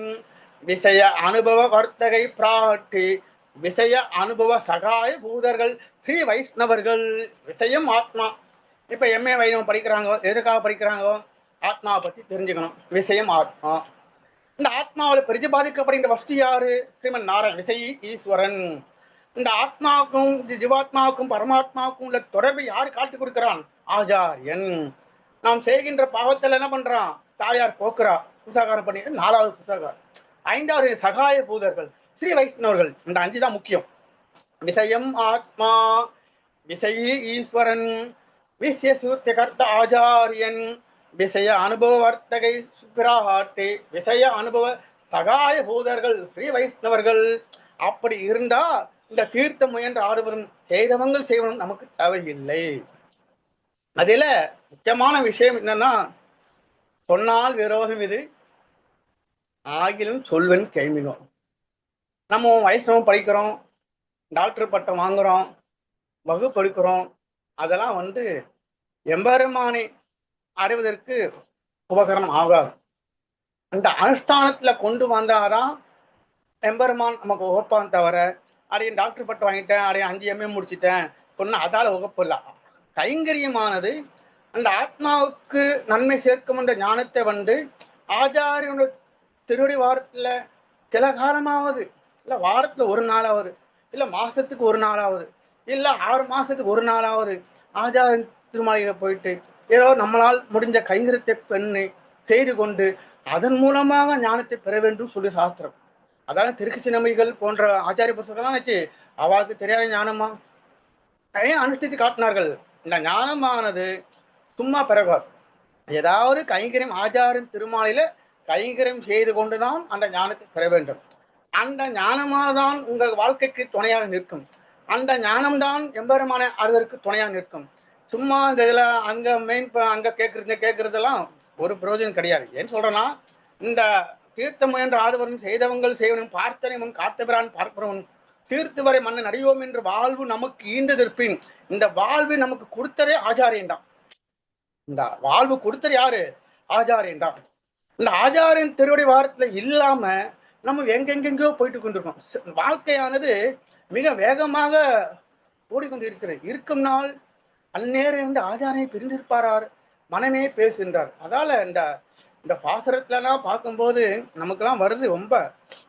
விஷய அனுபவ வர்த்தகை பிராட்டி விஷய அனுபவ சகாய பூதர்கள் ஸ்ரீ வைஷ்ணவர்கள். விஷயம் ஆத்மா. இப்ப எம்ஏ வைணவம் படிக்கிறாங்க, எதுக்காக படிக்கிறாங்க? ஆத்மாவை பத்தி தெரிஞ்சுக்கணும். விஷயம் ஆத்மா. இந்த ஆத்மாவில் பிரதிபாதிக்கப்படுகின்ற வஸ்து யாரு? ஸ்ரீமன் நாராயண் விசயி ஈஸ்வரன். இந்த ஆத்மாவுக்கும் ஜீவாத்மாவுக்கும் பரமாத்மாவுக்கும் உள்ள தொடர்பை யாரு காட்டி கொடுக்கிறான்? ஆச்சாரியன். நாம் செய்கின்ற பாவத்தில் என்ன பண்றான்? தாயார் போக்குறா, புசாகாரம் பண்ணி 4வது புசாகாரம். ஐந்தாவது சகாய பூதர்கள் ஸ்ரீ வைஷ்ணவர்கள். இந்த 5 தான் முக்கியம். விஷயம் ஆத்மா, விஷயி ஈஸ்வரன், விஷயசூர்த்திய கர்த்த ஆச்சாரியன், விஷய அனுபவ வர்த்தகை சுப்பிராட்டே, விஷய அனுபவ சகாய பூதர்கள் ஸ்ரீ வைஷ்ணவர்கள். அப்படி இருந்தா இந்த தீர்த்தம் முயன்ற ஆறுவரும் செய்தவங்கள் செய்வனும் நமக்கு தேவையில்லை. அதுல முக்கியமான விஷயம் என்னன்னா, சொன்னால் விரோதம் இது, ஆகிலும் சொல்வன் கைமிகம். நம்ம வைஷ்ணவம் படிக்கிறோம், டாக்டர் பட்டம் வாங்குறோம், வகுப்பு எடுக்கிறோம், அதெல்லாம் எம்பெருமானை அடைவதற்கு உபகரணம் ஆகாது. அந்த அனுஷ்டானத்துல கொண்டு வந்தாதான் எம்பெருமான் நமக்கு உகப்பான். தவிர அடைய டாக்டர் பட்டம் வாங்கிட்டேன், அடைய 5 MA முடிச்சுட்டேன் சொன்னா அதால உகப்பு இல்லை. கைங்கரியமானது அந்த ஆத்மாவுக்கு நன்மை சேர்க்கும் என்ற ஞானத்தை ஆச்சாரியனோட திருவடி வாரத்துல சில காலமாவது, இல்ல வாரத்துல ஒரு நாளாவது, இல்ல மாசத்துக்கு ஒரு நாளாவது, இல்ல 6 மாசத்துக்கு ஒரு நாளாவது ஆச்சாரியன் திருமலையில போயிட்டு ஏதோ நம்மளால் முடிஞ்ச கைங்கரியத்தை பெண்ணை செய்து கொண்டு அதன் மூலமாக ஞானத்தை பெற வேண்டும் சொல்லி சாஸ்திரம். அதான திருச்சி நம்பிகள் போன்ற ஆச்சாரிய புத்தகம்லாம் வச்சு அவளுக்கு தெரியாத ஞானமா அனுஷ்டித்து காட்டினார்கள். இந்த ஞானமானது சும்மா பிறகாது. ஏதாவது கைங்கரியம் ஆச்சாரியம் திருமாலையில கைங்கரியம் செய்து கொண்டுதான் அந்த ஞானத்தை பெற வேண்டும். அந்த ஞானமானதான் உங்கள் வாழ்க்கைக்கு துணையாக நிற்கும். அந்த ஞானம்தான் எம்பெருமான அதற்கு துணையாக நிற்கும். சும்மா இந்த இதுல அங்க கேட்கறதெல்லாம் ஒரு பிரயோஜனம் கிடையாது. ஏன்னு சொல்றேன்னா, இந்த தீர்த்த முயன்ற ஆறுவரும் செய்தவங்கள் செய்வனும் பார்த்தனைவன் காத்தபிரான் பார்க்கிறவன் தீர்த்து வரை மன்னன் அறியோம் என்று வாழ்வு நமக்கு ஈண்டதற்பின் இந்த வாழ்வு நமக்கு கொடுத்ததே ஆச்சாரியன் தான். இந்த வாழ்வு கொடுத்தது யாரு? ஆச்சாரியன் தான். இந்த ஆச்சாரியன் திருவடி வாரத்துல இல்லாம நம்ம எங்கெங்கெங்கோ போயிட்டு கொண்டிருக்கோம். வாழ்க்கையானது மிக வேகமாக ஓடிக்கொண்டிருக்கிறது. இருக்கும் நாள் அந்நேரம் இருந்து ஆச்சாரியை பிரிந்திருப்பாரார் மனமே பேசுகின்றார். அதால இந்த பாசரத்துலலாம் பார்க்கும்போது நமக்குலாம் வருது ரொம்ப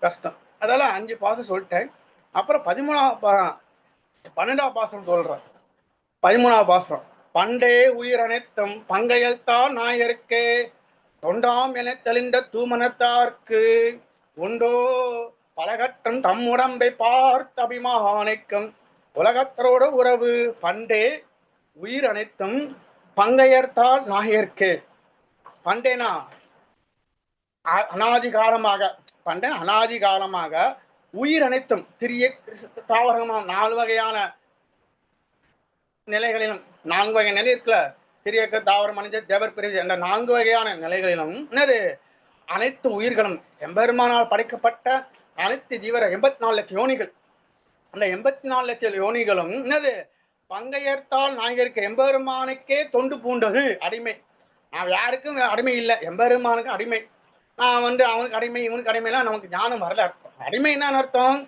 கஷ்டம். அதால 5 பாசம் சொல்லிட்டேன். அப்புறம் 12ஆம் பாசனம் சொல்றேன். 13ஆம் பாசனம். பண்டே உயிர் அனைத்தும் பங்கையல்தான் நாயருக்கே தொண்டாம் என தெளிந்த தூமனத்தார்க்கு உண்டோ பலகற்றம் தம் உடம்பை பார்த்து அபிமானிக்கும் உலகத்தரோட உறவு. பண்டே உயிர் அனைத்தும் பங்கையர்த்தால் நாயர்க்கே. பண்டேனா அனாதி காலமாக உயிர் அனைத்தும் திரிய தாவரமான 4 வகையான நிலைகளிலும் 4 வகை நிலை இருக்குல்ல, திரியக்க தாவரம் மனித தேவர் பிரிவு என்ற 4 வகையான நிலைகளிலும் அனைத்து உயிர்களும் எம்பெருமானால் படைக்கப்பட்ட அனைத்து ஜீவர 84 லட்சம் யோனிகள். அந்த 84 லட்சம் யோனிகளும் பங்கையர்த்தால் நாயகருக்கு எம்பெருமானுக்கே தொண்டு பூண்டது. அடிமை. நான் யாருக்கும் அடிமை இல்லை, எம்பெருமானுக்கு அடிமை. நான் அவனுக்கு அடிமை இவனுக்கு அடிமைலாம் நமக்கு ஞானம் வரல. அர்த்தம் அடிமை என்னன்னு அர்த்தம்?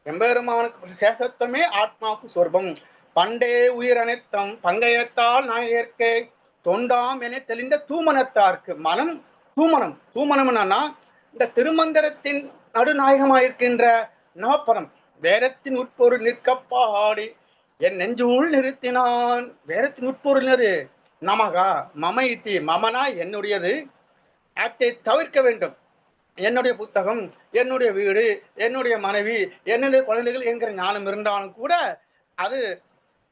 எம்பெருமானுக்கு சேஷத்துவமே ஆத்மாவுக்கு சொர்பம். பண்டே உயிர் அனைத்தும் பங்கையத்தால் நாயகர்க்கே தொண்டாம் என தெளிந்த தூமனத்தார்க்கு. மனம் தூமனம். தூமனம் என்னன்னா இந்த திருமந்திரத்தின் நடுநாயகமாயிருக்கின்ற நவப்பதம். வேதத்தின் உட்பொருள் நிற்கப்பாடி என் நெஞ்சுள் நிறுத்தினான். வேதத்தின் உட்பொருள் நமகா மம இத்தி. மமனா என்னுடையது, அதை தவிர்க்க வேண்டும். என்னுடைய புத்தகம், என்னுடைய வீடு, என்னுடைய மனைவி, என்னுடைய குழந்தைகள் என்கிற ஞானம் இருந்தாலும் கூட அது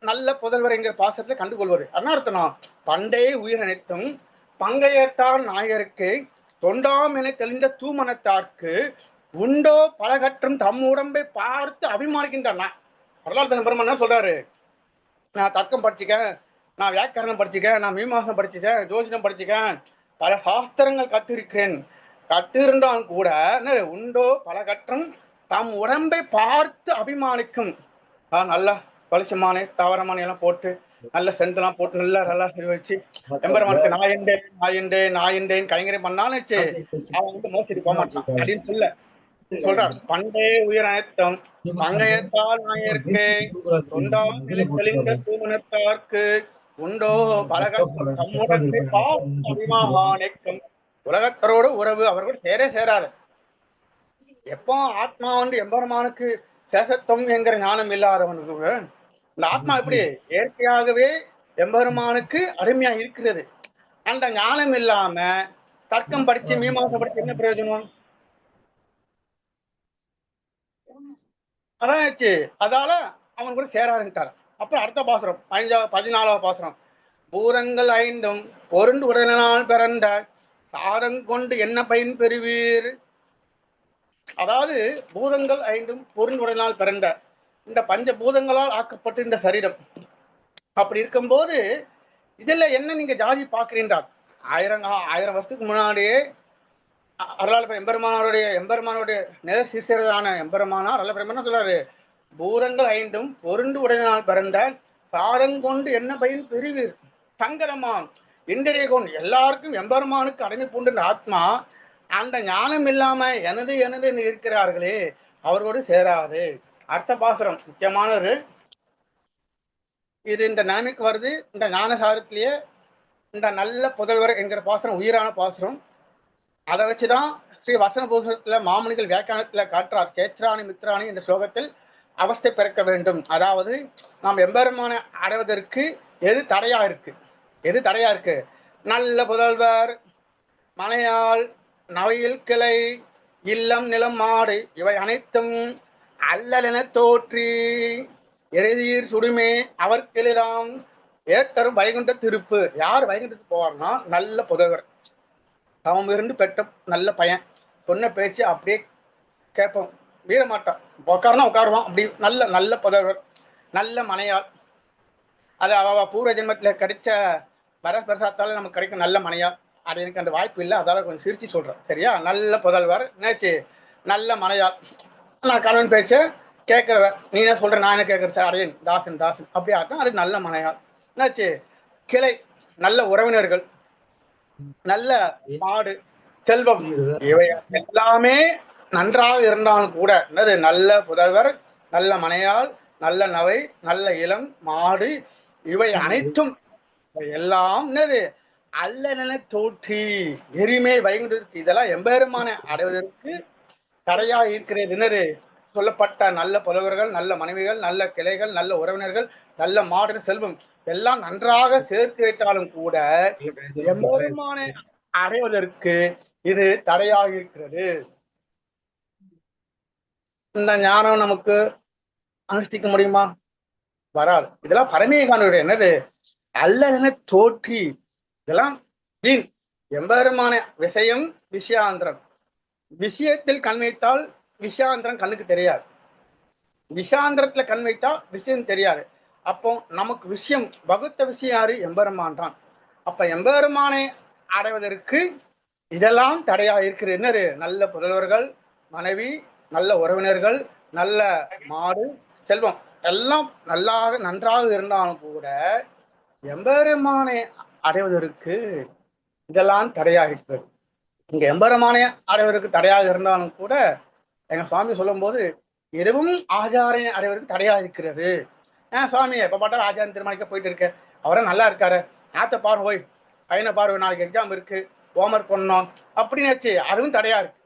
நல்ல புதல்வர் என்கிற பாசத்தை கண்டுகொள்வது. என்ன அர்த்தம்? பண்டே உயிர் அனைத்தும் பங்கையத்தான் நாயகருக்கு தொண்டாம் என தெளிந்த தூமனத்தார்க்கு உண்டோ பலகற்றும் தம் உடம்பை பார்த்து அபிமானிக்கின்றான். வரலாறு பெருமான் என்ன சொல்றாரு? நான் தர்க்கம் படிச்சுக்கேன், நான் வியாக்கரணம் படிச்சுக்கேன், நான் மீமாசம் படிச்சுக்கேன், ஜோசிடம் படிச்சுக்கேன், பல சாஸ்திரங்கள் கத்திருக்கிறேன். கத்திருந்தாலும் கூட உண்டோ பலகற்றும் தம் உடம்பை பார்த்து அபிமானிக்கும். நல்லா பளிச்சமானே தாவரமான எல்லாம் போட்டு நல்ல செந்தெல்லாம் போட்டு நல்லா வச்சு எம்பெருமானுக்கு நாயண்டேன் கைங்கரியம் பண்ணாலும் வச்சு அவன் மோசிட்டு போக மாட்டான் அப்படின்னு சொல்றார். பண்டே உயிர் அனைத்தும் பங்கையத்தால் நாயர்க்கு தொண்டாம் தெளிந்த தூமனத்தார்க்கு உண்டோ பலகற்றும் தம் உடம்பை பார்த்து அபிமானிக்கும் உலகத்தரோடு உறவு. அவர்கள் சேராது. எப்போ ஆத்மா எம்பெருமானுக்கு சேஷத்துவம் என்கிற ஞானம் இல்லாதவனுக்கு இந்த ஆத்மா எப்படி இயற்கையாகவே எம்பெருமானுக்கு அடிமையா இருக்கிறது. அந்த ஞானம் இல்லாம தர்க்கம் படிச்சு மீமாசம் படிச்சு என்ன பிரயோஜனம்? அதான் ஆச்சு. அதால அவன் கூட சேராருன்ட்டார். அப்புறம் அடுத்த பாசுரம் 14வது பாசுரம். பூரங்கள் ஐந்தும் பொருண்டு உடனால் பிறந்த சாரங்கொண்டு என்ன பயன் பெறுவீர். அதாவது பூதங்கள் ஐந்தும் பொருண்டு உடனால் பிறந்த இந்த பஞ்ச பூதங்களால் ஆக்கப்பட்டு இந்த சரீரம். அப்படி இருக்கும்போது இதுல என்ன நீங்க ஜாதி பார்க்கிறீன்றார். ஆயிரம் வருஷத்துக்கு முன்னாடியே அருளாள எம்பெருமானுடைய நேர் சிஷியரான எம்பெருமானார் அருளாள சொல்றாரு, பூதங்கள் ஐந்தும் பொருண்டு உடனால் பிறந்த சாரங்கொண்டு என்ன பயன் பெறுவீர். சங்கரமாம் இந்திரிய கொண்டு எல்லாருக்கும் எம்பெருமானுக்கு அடைமை பூண்டு ஆத்மா அந்த ஞானம் இல்லாம எனது எனது இருக்கிறார்களே அவரோடு சேராது. அர்த்த பாசுரம் முக்கியமானது இது. இந்த நிலைமைக்கு வருது இந்த ஞானசாரத்திலேயே. இந்த நல்ல புதல்வர் என்கிற பாசுரம் உயிரான பாசுரம். அதை வச்சுதான் ஸ்ரீ வசன பூசணத்துல மாமுனிகள் வியாக்கியானத்துல காட்டுறார். சேத்ராணி மித்ராணி என்ற ஸ்லோகத்தில் அவஸ்தை பிறக்க வேண்டும். அதாவது நாம் எம்பெருமான அடைவதற்கு எது தடையா இருக்கு? நல்ல புதல்வர், மலையாள், நவையில் கிளை, இல்லம், நிலம், மாடு இவை அனைத்தும் அல்லலென தோற்றி எரிதீர் சுடுமே அவர்கிளாம் ஏற்றரும் வைகுண்ட திருப்பு. யார் வைகுண்டத்துக்கு போவார்னா நல்ல புதல்வர், அவன் இருந்து பெற்ற நல்ல பையன். சொன்ன பேச்சு அப்படியே கேட்போம், வீரமாட்டான். உட்காருனா உட்காருவான். அப்படி நல்ல நல்ல புதல்வர், நல்ல மனையாள். அது அவ பூர்வ ஜென்மத்தில் கிடைச்ச பிரசாத்தால நமக்கு கிடைக்கும் நல்ல மனையாள். அது எனக்கு அந்த வாய்ப்பு இல்லை, அதால கொஞ்சம் சிரிச்சு சொல்றேன். சரியா? நல்ல புதல்வர், நேச்சு நல்ல மனையாள். நான் கணவன் பேச்ச கேட்கிறவ, நீ என்ன சொல்ற, நான் என்ன கேட்கறேன் சார், அடையன் தாசன் அப்படியா இருக்கும். அது நல்ல மனையாள். என்னாச்சு? கிளை, நல்ல உறவினர்கள், நல்ல மாடு, செல்வம், இவை எல்லாமே நன்றாக இருந்தாலும் கூட என்னது நல்ல புதல்வர், நல்ல மனையாள், நல்ல நவை, நல்ல இளம், மாடு இவை அனைத்தும் எல்லாம் என்னது அல்லன தோற்றி எரிமே வைகுண்டதற்கு. இதெல்லாம் எம்பெருமான அடைவதற்கு தடையா இருக்கிறது. என்னது சொல்லப்பட்ட நல்ல புலவர்கள், நல்ல மனைவிகள், நல்ல கிளைகள், நல்ல உறவினர்கள், நல்ல மாடு, செல்வம் எல்லாம் நன்றாக சேர்த்து வைத்தாலும் கூட எம்பெருமான அடைவதற்கு இது தடையாக இருக்கிறது. இந்த ஞானம் நமக்கு அனுஷ்டிக்க முடியுமா? வராது. இதெல்லாம் பரமேகானுடைய என்னது அல்லன தோற்றி, இதெல்லாம் வீண். எம்பெருமான விஷயம் விஷயாந்திரம். விஷயத்தில் கண் வைத்தால் விஷயாந்திரம் கண்ணுக்கு தெரியாது, விஷாந்திரத்துல கண் வைத்தால் விஷயம் தெரியாது. அப்போ நமக்கு விஷயம் வகுத்த விஷயம் யாரு? எம்பெருமான் தான். அப்ப எம்பெருமானை அடைவதற்கு இதெல்லாம் தடையா இருக்கிறது. என்னது நல்ல புதல்வர்கள், மனைவி, நல்ல உறவினர்கள், நல்ல மாடு, செல்வம் எல்லாம் நன்றாக இருந்தாலும் கூட எம்பெருமானை அடைவதற்கு இதெல்லாம் தடையாக இருக்கிறது. இங்க எம்பெருமானை அடைவதற்கு தடையாக இருந்தாலும் கூட எங்க சுவாமி சொல்லும் போது எதுவும் ஆச்சாரியனை அடைவதற்கு தடையாக இருக்கிறது. சுவாமி எப்ப பாட்டாலும் ஆச்சாரியன் திருமணிக்க போயிட்டு இருக்க, அவரை நல்லா இருக்காரு, ஆத்த பாரு, போய் பையனை பாரு, நாளைக்கு எக்ஸாம் இருக்கு, ஹோம்ஒர்க் பண்ணணும் அப்படின்னு வச்சு அதுவும் தடையா இருக்கு.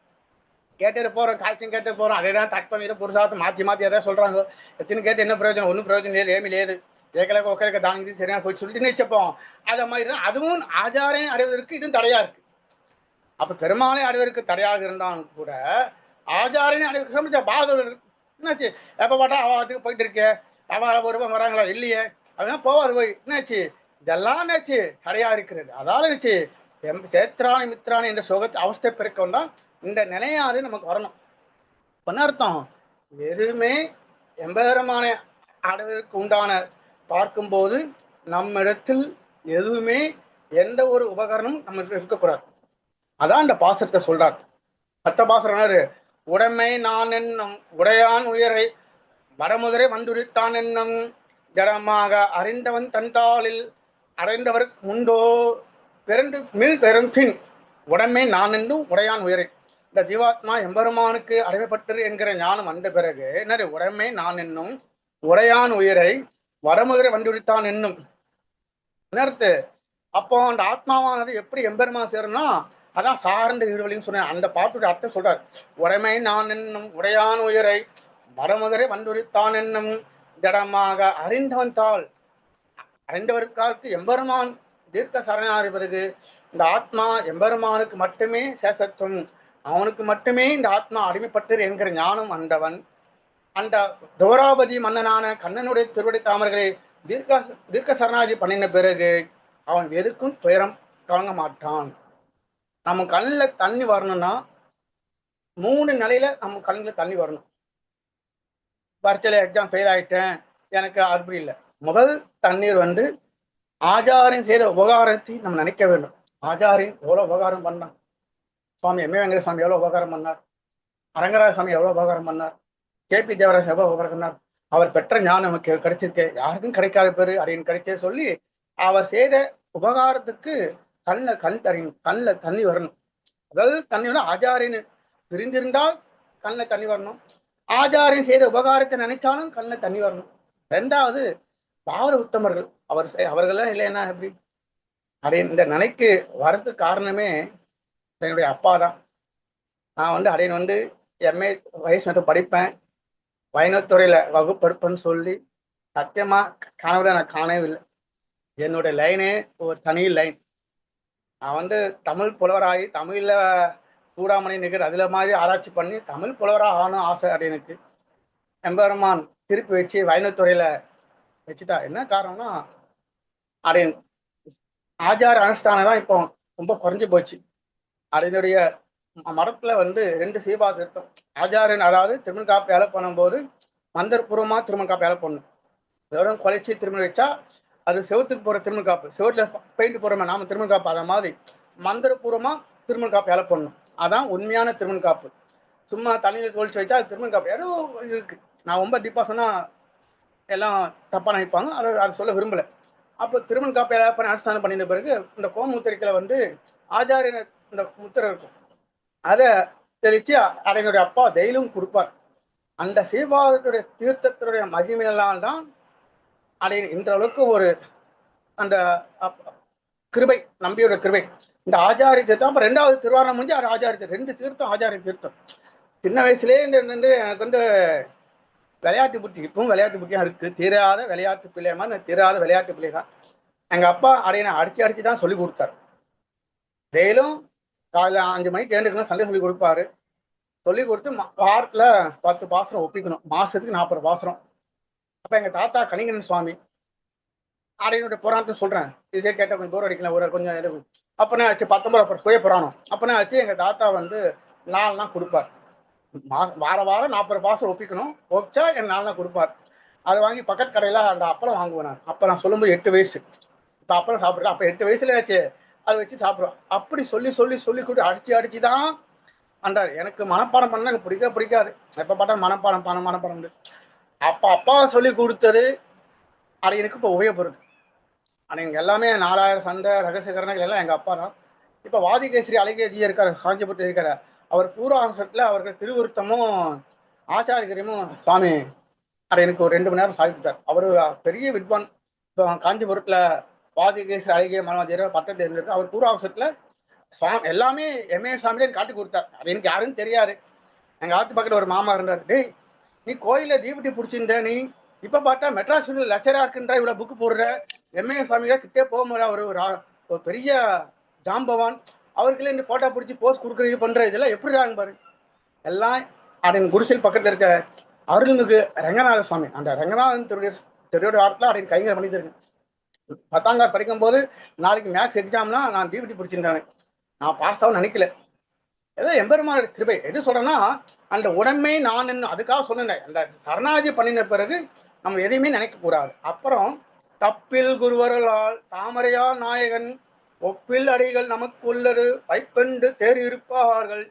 கேட்டுட்டு போறோம், காய்ச்சல் கேட்டு போறோம், அதே தான் தட்பம் இதை புருஷாத்து மாத்தி எதாவது சொல்றாங்க. எத்தனை கேட்டு என்ன பிரயோஜனம்? ஒன்றும் பிரயோஜனம் లేదు, ஏமி లేదు. ஏக்கலக்க ஒக்கலக்க தாங்கி சரியா போய் சொல்லிட்டு நிச்சப்போம். அதை மாதிரி தான் அதுவும் ஆச்சாரியனை அடைவதற்கு இதுவும் தடையா இருக்கு. அப்ப பெருமாளை அடைவதற்கு தடையாக இருந்தாலும் கூட ஆச்சாரியனை அடைவதற்கு பாதம் என்னாச்சு? எப்ப பாட்டா அவத்துக்கு போயிட்டு இருக்கே, அவ ஒருவன் வராங்களா இல்லையே, அவன் போவார் போய் என்னாச்சு? இதெல்லாம் என்னாச்சு தடையா இருக்கிறது. அதாவது என்னாச்சு சேத்ராணி மித்ராணி என்ற சோகத்தை அவஸ்தை பெருக்கம் தான் இந்த நிலையாறு நமக்கு வரணும். என்ன அர்த்தம்? எதுவுமே எம்பெருமான அடைவதற்கு உண்டான பார்க்கும்போது நம்மிடத்தில் எதுவுமே எந்த ஒரு உபகரணமும் நம்ம இருக்கக்கூடாது. அதான் இந்த பாசத்தை சொல்றார். மற்ற பாசம் உடைமை நான் என்னும் உடையான் உயரை வடமுதிரை வந்துரித்தான் என்னும் ஜடமாக அறிந்தவன் தன்தாளில் அடைந்தவருக்கு முண்டோ பிறந்து மில் பெரும்பின் உடைமை நான் என்னும் உடையான் உயரை. இந்த ஜீவாத்மா எம்பெருமானுக்கு அடைமைப்பட்டு என்கிற ஞானம் வந்த பிறகு என்னது உடைமை நான் என்னும் உடையான் உயிரை வடமுதிரை வந்துரித்தான் என்னும் என்னர்த்து. அப்போ அந்த ஆத்மாவானது எப்படி எம்பெருமான் சேரும்னா அதான் சார்ந்த இருவழின்னு சொன்னேன். அந்த பாட்டுடைய அர்த்தம் சொல்றார். உடைமை நான் என்னும் உடையான் உயிரை வடமுதிரை வந்துரித்தான் என்னும் ஜடமாக அறிந்தவன் தாள். அறிந்தவருக்காருக்கு எம்பெருமான் தீர்க்க சரணாதி பிறகு இந்த ஆத்மா எம்பெருமானுக்கு மட்டுமே சேசத்துவம், அவனுக்கு மட்டுமே இந்த ஆத்மா அடிமைப்பட்டு என்கிற ஞானம் வந்தவன் அந்த தோராபதி மன்னனான கண்ணனுடைய திருவடி தாமர்களை தீர்க்க சரணாகி பண்ணின பிறகு அவன் எதுக்கும் துயரம் கலங்க மாட்டான். நம்ம கண்ணில் தண்ணி வரணும்னா 3 நிலையில நம்ம கண்ணில் தண்ணி வரணும். பரீட்சையில எக்ஸாம் ஃபெயில் ஆயிட்டேன், எனக்கு அப்படி இல்லை. முதல் தண்ணீர் வந்து ஆச்சாரியன் செய்த உபகாரத்தை நம்ம நினைக்க வேண்டும். ஆச்சாரியன் எவ்வளவு உபகாரம் பண்ணார், சுவாமி எம். வெங்கட சுவாமி எவ்வளவு உபகாரம் பண்ணார், அரங்கராஜ சுவாமி எவ்வளவு உபகாரம் பண்ணார், KP தேவராஜ் எவ்வளவு உபகாரம் பண்ணார், அவர் பெற்ற ஞானம் நமக்கு கிடைச்சிருக்கு, யாருக்கும் கிடைக்காத பேரு அப்படின்னு கிடைச்சே சொல்லி அவர் செய்த உபகாரத்துக்கு கண்ணில் தண்ணி வரணும். அதாவது தண்ணி வந்து ஆச்சாரியன் பிரிந்திருந்தால் கண்ணில் தண்ணி வரணும், ஆச்சாரியன் செய்த உபகாரத்தை நினைச்சாலும் கண்ணில் தண்ணி வரணும். 2வது பாவர உத்தமர்கள் அவர்கள்லாம் இல்லைன்னா எப்படி அப்படின்னு இந்த நினைக்கு வரதுக்கு காரணமே என்னுடைய அப்பா தான். நான் வந்து அடையன் வந்து MA வயசு படிப்பேன், வைணவத்துறையில வகுப்பெடுப்பேன்னு சொல்லி சத்தியமா கனவுல நான் காணவே இல்லை. என்னுடைய லைனே ஒரு தனி லைன். நான் வந்து தமிழ் புலவராகி தமிழ்ல சூடாமணி நிகர் அதுல மாதிரி ஆராய்ச்சி பண்ணி தமிழ் புலவராக ஆகணும் ஆசை அடையனுக்கு. எம்பெருமான் திருப்பி வச்சு வைணவத்துறையில வச்சுட்டா. என்ன காரணம்னா அடையன் ஆச்சார அனுஷ்டானம் தான் இப்போ ரொம்ப குறைஞ்சு போச்சு. அதனுடைய மரத்துல வந்து 2 சீபா திருத்தம் ஆச்சாரியன், அதாவது திருமண் காப்பு வேலை பண்ணும்போது மந்திரபூர்வமா திருமண் காப்பு வேலை பண்ணும். வெறும் குலைச்சி திருமணம் வச்சா அது செவத்துக்கு போற திருமண் காப்பு, செவத்துல பெயிண்ட் போறோமே நாம திருமண் காப்பு, அதை மாதிரி மந்திரபூர்வமா திருமண் காப்பு வேலை பண்ணணும். அதான் உண்மையான திருமண் காப்பு. சும்மா தண்ணியில் தொழிச்சு வச்சா அது திருமண் காப்பு ஏதோ இருக்கு. நான் ரொம்ப டீப்பா சொன்னா எல்லாம் தப்பா நினைப்பாங்க, அதை சொல்ல விரும்பல. அப்போ திருமண் காப்பு வேலை பண்ணி அனுஷ்டானம் பண்ணின பிறகு இந்த கோமுத்திரைக்கில் வந்து ஆச்சாரியன் இந்த முத்திரை இருக்கும், அதை தெரிச்சு அடையனுடைய அப்பா டெய்லியும் கொடுப்பார். அந்த சீபாவத்துடைய தீர்த்தத்தினுடைய மகிமையினால் தான் அடையன் இந்த அளவுக்கு ஒரு அந்த கிருபை, நம்பியோட கிருபை. இந்த ஆச்சாரிய தீர்த்தம் அப்ப 2வது திருவாரணம் முடிஞ்சு ஆச்சாரிய 2 தீர்த்தம் ஆச்சாரிய தீர்த்தம். சின்ன வயசுலேயே எனக்கு வந்து விளையாட்டு புத்தி, இப்பவும் விளையாட்டு புத்தியா இருக்கு. தீராத விளையாட்டு பிள்ளையமா, தீராத விளையாட்டு பிள்ளை தான். எங்க அப்பா அடையனை அடிச்சு தான் சொல்லி கொடுத்தாரு. டெய்லும் காலையில் 5 மணிக்கு எழுந்துக்கணும், சண்டை சொல்லி கொடுப்பாரு. சொல்லி கொடுத்து வாரத்துல 10 பாசனம் ஒப்பிக்கணும், மாசத்துக்கு 40 பாசனம். அப்ப எங்க தாத்தா கணிகன் சுவாமி அடையனுடைய புராணத்தை சொல்றேன், இதே கேட்ட கொஞ்சம் தூரம் அடிக்கலாம், ஒரு கொஞ்சம் இருக்கும். அப்பனே ஆச்சு 19 சுய புராணம். அப்பனே ஆச்சு எங்க தாத்தா வந்து 4 நாள் கொடுப்பார். வாரம் 40 பாசனம் ஒப்பிக்கணும், ஒப்பிச்சா எனக்கு 4 நாள் கொடுப்பார். அதை வாங்கி பக்கத்து கடையில அந்த அப்பளம் வாங்குவேன் நான். அப்ப நான் சொல்லும்போது 8 வயசு. இப்ப அப்பளம் சாப்பிடுறேன், அப்ப 8 வயசுல ஆச்சு அதை வச்சு சாப்பிடுவேன். அப்படி சொல்லி கூட அடிச்சுதான் அண்டாரு. எனக்கு மனப்பாடம் பண்ணா எனக்கு பிடிக்காது. எப்ப பார்த்தா மனப்பாடம். அப்பா சொல்லி கொடுத்தது அடையனுக்கு இப்போ உபயோகப்படுது. அன்னைக்கு எல்லாமே 4000 சண்டை ரகசிய கரணங்கள் எல்லாம் எங்க அப்பா தான். இப்ப வாதிகேசரி அழகேதியா இருக்காரு, காஞ்சிபுரத்தில் இருக்காரு. அவர் பூர்வாம்சத்துல அவர்கள் திருவிருத்தமும் ஆச்சாரியமும் சுவாமி அடையனுக்கு ஒரு 2 மணி நேரம் சாதித்தார். அவரு பெரிய வித்வான். இப்போ காஞ்சிபுரத்துல வாதிகேசரி அழகிய மனோஜர் பட்டத்தை இருந்திருக்கு. அவர் பூர்வாம்சத்துல எல்லாமே MA சுவாமியிலே காட்டி கொடுத்தார். அது எனக்கு யாருன்னு தெரியாது. எங்க ஆத்து பக்கத்துல ஒரு மாமா இருந்தார். டேய், நீ கோயில தீபட்டி பிடிச்சிருந்த, நீ இப்ப பார்த்தா மெட்ராஸ் லெக்சரா இருக்குன்ற, இவ்வளவு புக்கு போடுற, MA சுவாமியா கிட்டே போக முடியல, அவர் ஒரு பெரிய ஜாம்பவான், அவருக்குள்ள இந்த போட்டோ பிடிச்சி போஸ்ட் கொடுக்குற இது பண்ற, இதெல்லாம் எப்படி தான் பாரு. எல்லாம் அடையின் குடிசையில் பக்கத்துல இருக்க அருள்மிகு ரங்கநாத சுவாமி, அந்த ரங்கநாதன் திருடைய வாரத்துல அடையின் கைங்கரம் பண்ணிட்டு இருக்கு. 10ஆம் கிளாஸ் படிக்கும் போது நாளைக்கு மேக்ஸ் எக்ஸாம்னா நான் டிவிடி பிடிச்சிருந்தேன். நான் பாஸ் ஆகும் நினைக்கல. ஏதோ எம்பெருமான கிருபை. எது சொல்றேன்னா அந்த உடம்பை நான் அதுக்காக சொன்னேன். அந்த சரணாகதி பண்ணின பிறகு நம்ம எதையுமே நினைக்க கூடாது. அப்புறம் தப்பில் குருவர்களால் தாமரையா நாயகன் ஒப்பில் அடிகள் நமக்கு உள்ளது வைப்பெண்டு தேறி இருப்பார்கள்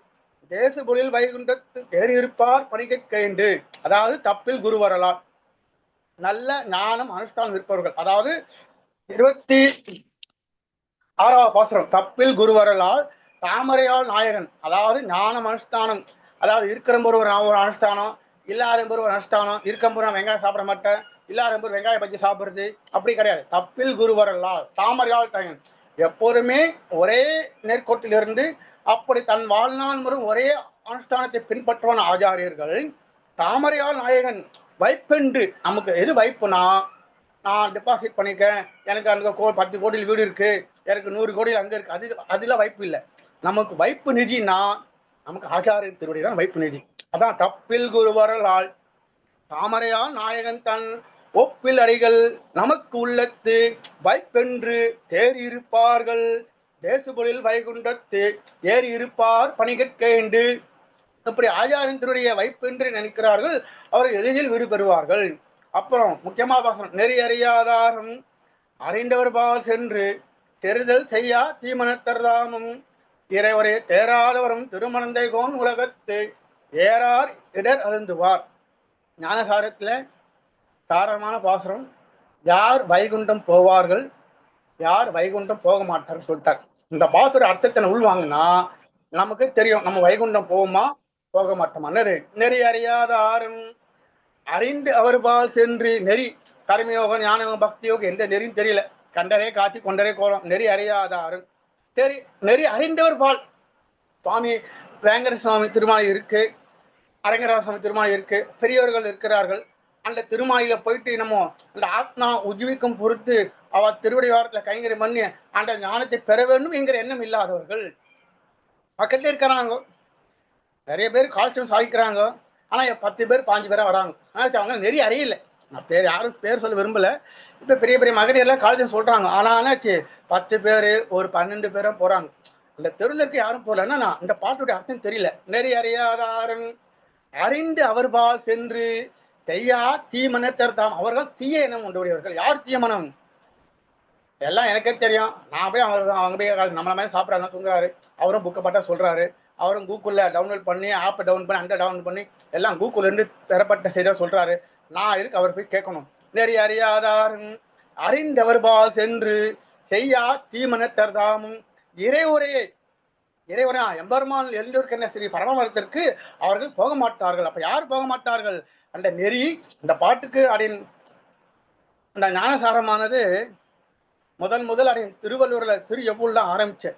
தேசுபொழில் வைகுண்டத்து தேறி இருப்பார் பணிகைண்டு. அதாவது தப்பில் குருவரலால் நல்ல ஞானம் அனுஷ்டானம் இருப்பவர்கள். அதாவது 26வது பாசுரம், தப்பில் குருவரலால் தாமரையால் நாயகன், அதாவது ஞானம் அனுஷ்டானம், அதாவது இருக்கிற ஒரு அனுஷ்டானம், இல்லாத ஒரு அனுஷ்டானம். இருக்கம்பூரா வெங்காயம் சாப்பிட மாட்டேன், இல்லாத வெங்காய பஜ்ஜி சாப்பிடுறது அப்படி கிடையாது. தப்பில் குருவரலால் தாமரையால் நாயகன், எப்போதுமே ஒரே நேர்கோட்டிலிருந்து அப்படி தன் வாழ்நாள் முறை ஒரே அனுஷ்டானத்தை பின்பற்றுவான ஆச்சாரியர்கள். தாமரையால் நாயகன் வைப்பென்று, நமக்கு எது வைப்புனா, நான் டெபாசிட் பண்ணிருக்கேன், எனக்கு அங்கே 10 கோடியில் வீடு இருக்கு, எனக்கு 100 கோடியில் அங்கே இருக்கு, அதெல்லாம் வைப்பு இல்லை. நமக்கு வைப்பு நிதினா நமக்கு ஆச்சாரிய திருவடி தான் வைப்பு நிதி. அதான் தப்பில் குருவரலால் தாமரையால் நாயகன் தன் ஒப்பில் அடிகள் நமக்கு உள்ளத்து வைப்பென்று தேறி இருப்பார்கள் தேசுபொழில் வைகுண்டத்து ஏறி இருப்பார் பணிகற்கேண்டு. அப்படி ஆச்சாரியனுடைய வைப்பென்று நினைக்கிறார்கள், அவர் எளிதில் வீடு பெறுவார்கள். அப்புறம் முக்கியமாக பாசனம், நெறி அறியாதாரும் அறிந்தவர் பால் சென்று தெரிதல் செய்யா தீமனத்தர்தாமும் இறைவரே தேராதவரும் திருமணந்தை கோன் உலகத்து ஏறார் இடர் அருந்துவார். ஞானசாரத்துல தாரமான பாசுரம், யார் வைகுண்டம் போவார்கள், யார் வைகுண்டம் போக மாட்டார் சொல்லிட்டார். இந்த பாசுர அர்த்தத்தை உள்வாங்கினா நமக்கு தெரியும் நம்ம வைகுண்டம் போவோமா போக மாட்டோமா. நெறி அறியாத ஆறும் அறிந்து அவர்பால் சென்று, நெறி கர்மயோகம் ஞானயோகம் பக்தி யோகம் எந்த நெறியும் தெரியல, கண்டரே காட்சி கொண்டரே கோலம், நெறி அறியாத ஆறும் சரி நெறி அறிந்தவர் பால். சுவாமி வேங்கட சுவாமி திருமாலி இருக்கு, அரங்கராஜ சுவாமி திருமாலி இருக்கு, பெரியவர்கள் இருக்கிறார்கள். அந்த திருமாலியில போயிட்டு நம்ம அந்த ஆத்மா உஜ்விக்கும் பொறுத்து அவ திருவடி வாரத்துல கைங்கரை பண்ணி அந்த ஞானத்தை பெற வேண்டும் என்கிற எண்ணம் இல்லாதவர்கள் பக்கத்துல இருக்கிறாங்க. நிறைய பேர் கால்சியம் சாதிக்கிறாங்க, ஆனா 10 பேர் 5 பேரா வராங்க. அவங்க நெறி அறியல. நான் பேர் யாரும் பேர் சொல்ல விரும்பல. இப்ப பெரிய பெரிய மகளிர்லாம் காலேஜ் சொல்றாங்க, ஆனா என்னாச்சு 10 பேரு ஒரு 12 பேரும் போறாங்க. இந்த தெருவில் இருக்க யாரும் போகலன்னா இந்த பாட்டுடைய அர்த்தம் தெரியல. நெறி அறியாதாரும் அறிந்து அவர்பால் சென்று செய்யா தீமனத்தர் தாம். அவர்கள் தீய எண்ணம் உண்டுடையவர்கள். யார் தீய மனம்? எல்லாம் எனக்கே தெரியும். நான் போய் அவங்க போய் நம்மள மாதிரி சாப்பிட்றாங்க தூங்குறாரு, அவரும் புக்கை பட்டா சொல்றாரு, அவரும் கூகுள்ல டவுன்லோட் பண்ணி ஆப்பை டவுன் பண்ணி அந்த டவுன் பண்ணி எல்லாம் கூகுள்ல இருந்து பெறப்பட்ட செய்தியா சொல்றாரு. நான் இருக்கு அவர் போய் கேட்கணும். நெறி அறியாதாரும் அறிந்தவர்பால் சென்று செய்யா தீமனத்தர் தாமும் இறைவுரையை இறைவனா எம்பெருமான் எல்லோருக்கு என்ன சரி பரமபதத்திற்கு அவர்கள் போக மாட்டார்கள். அப்ப யார் போக மாட்டார்கள்? அந்த நெறி. இந்த பாட்டுக்கு அப்படின் அந்த ஞானசாரமானது முதல் அப்படின் திருவள்ளூர்ல திரு எவ்வளவு ஆரம்பிச்சேன்.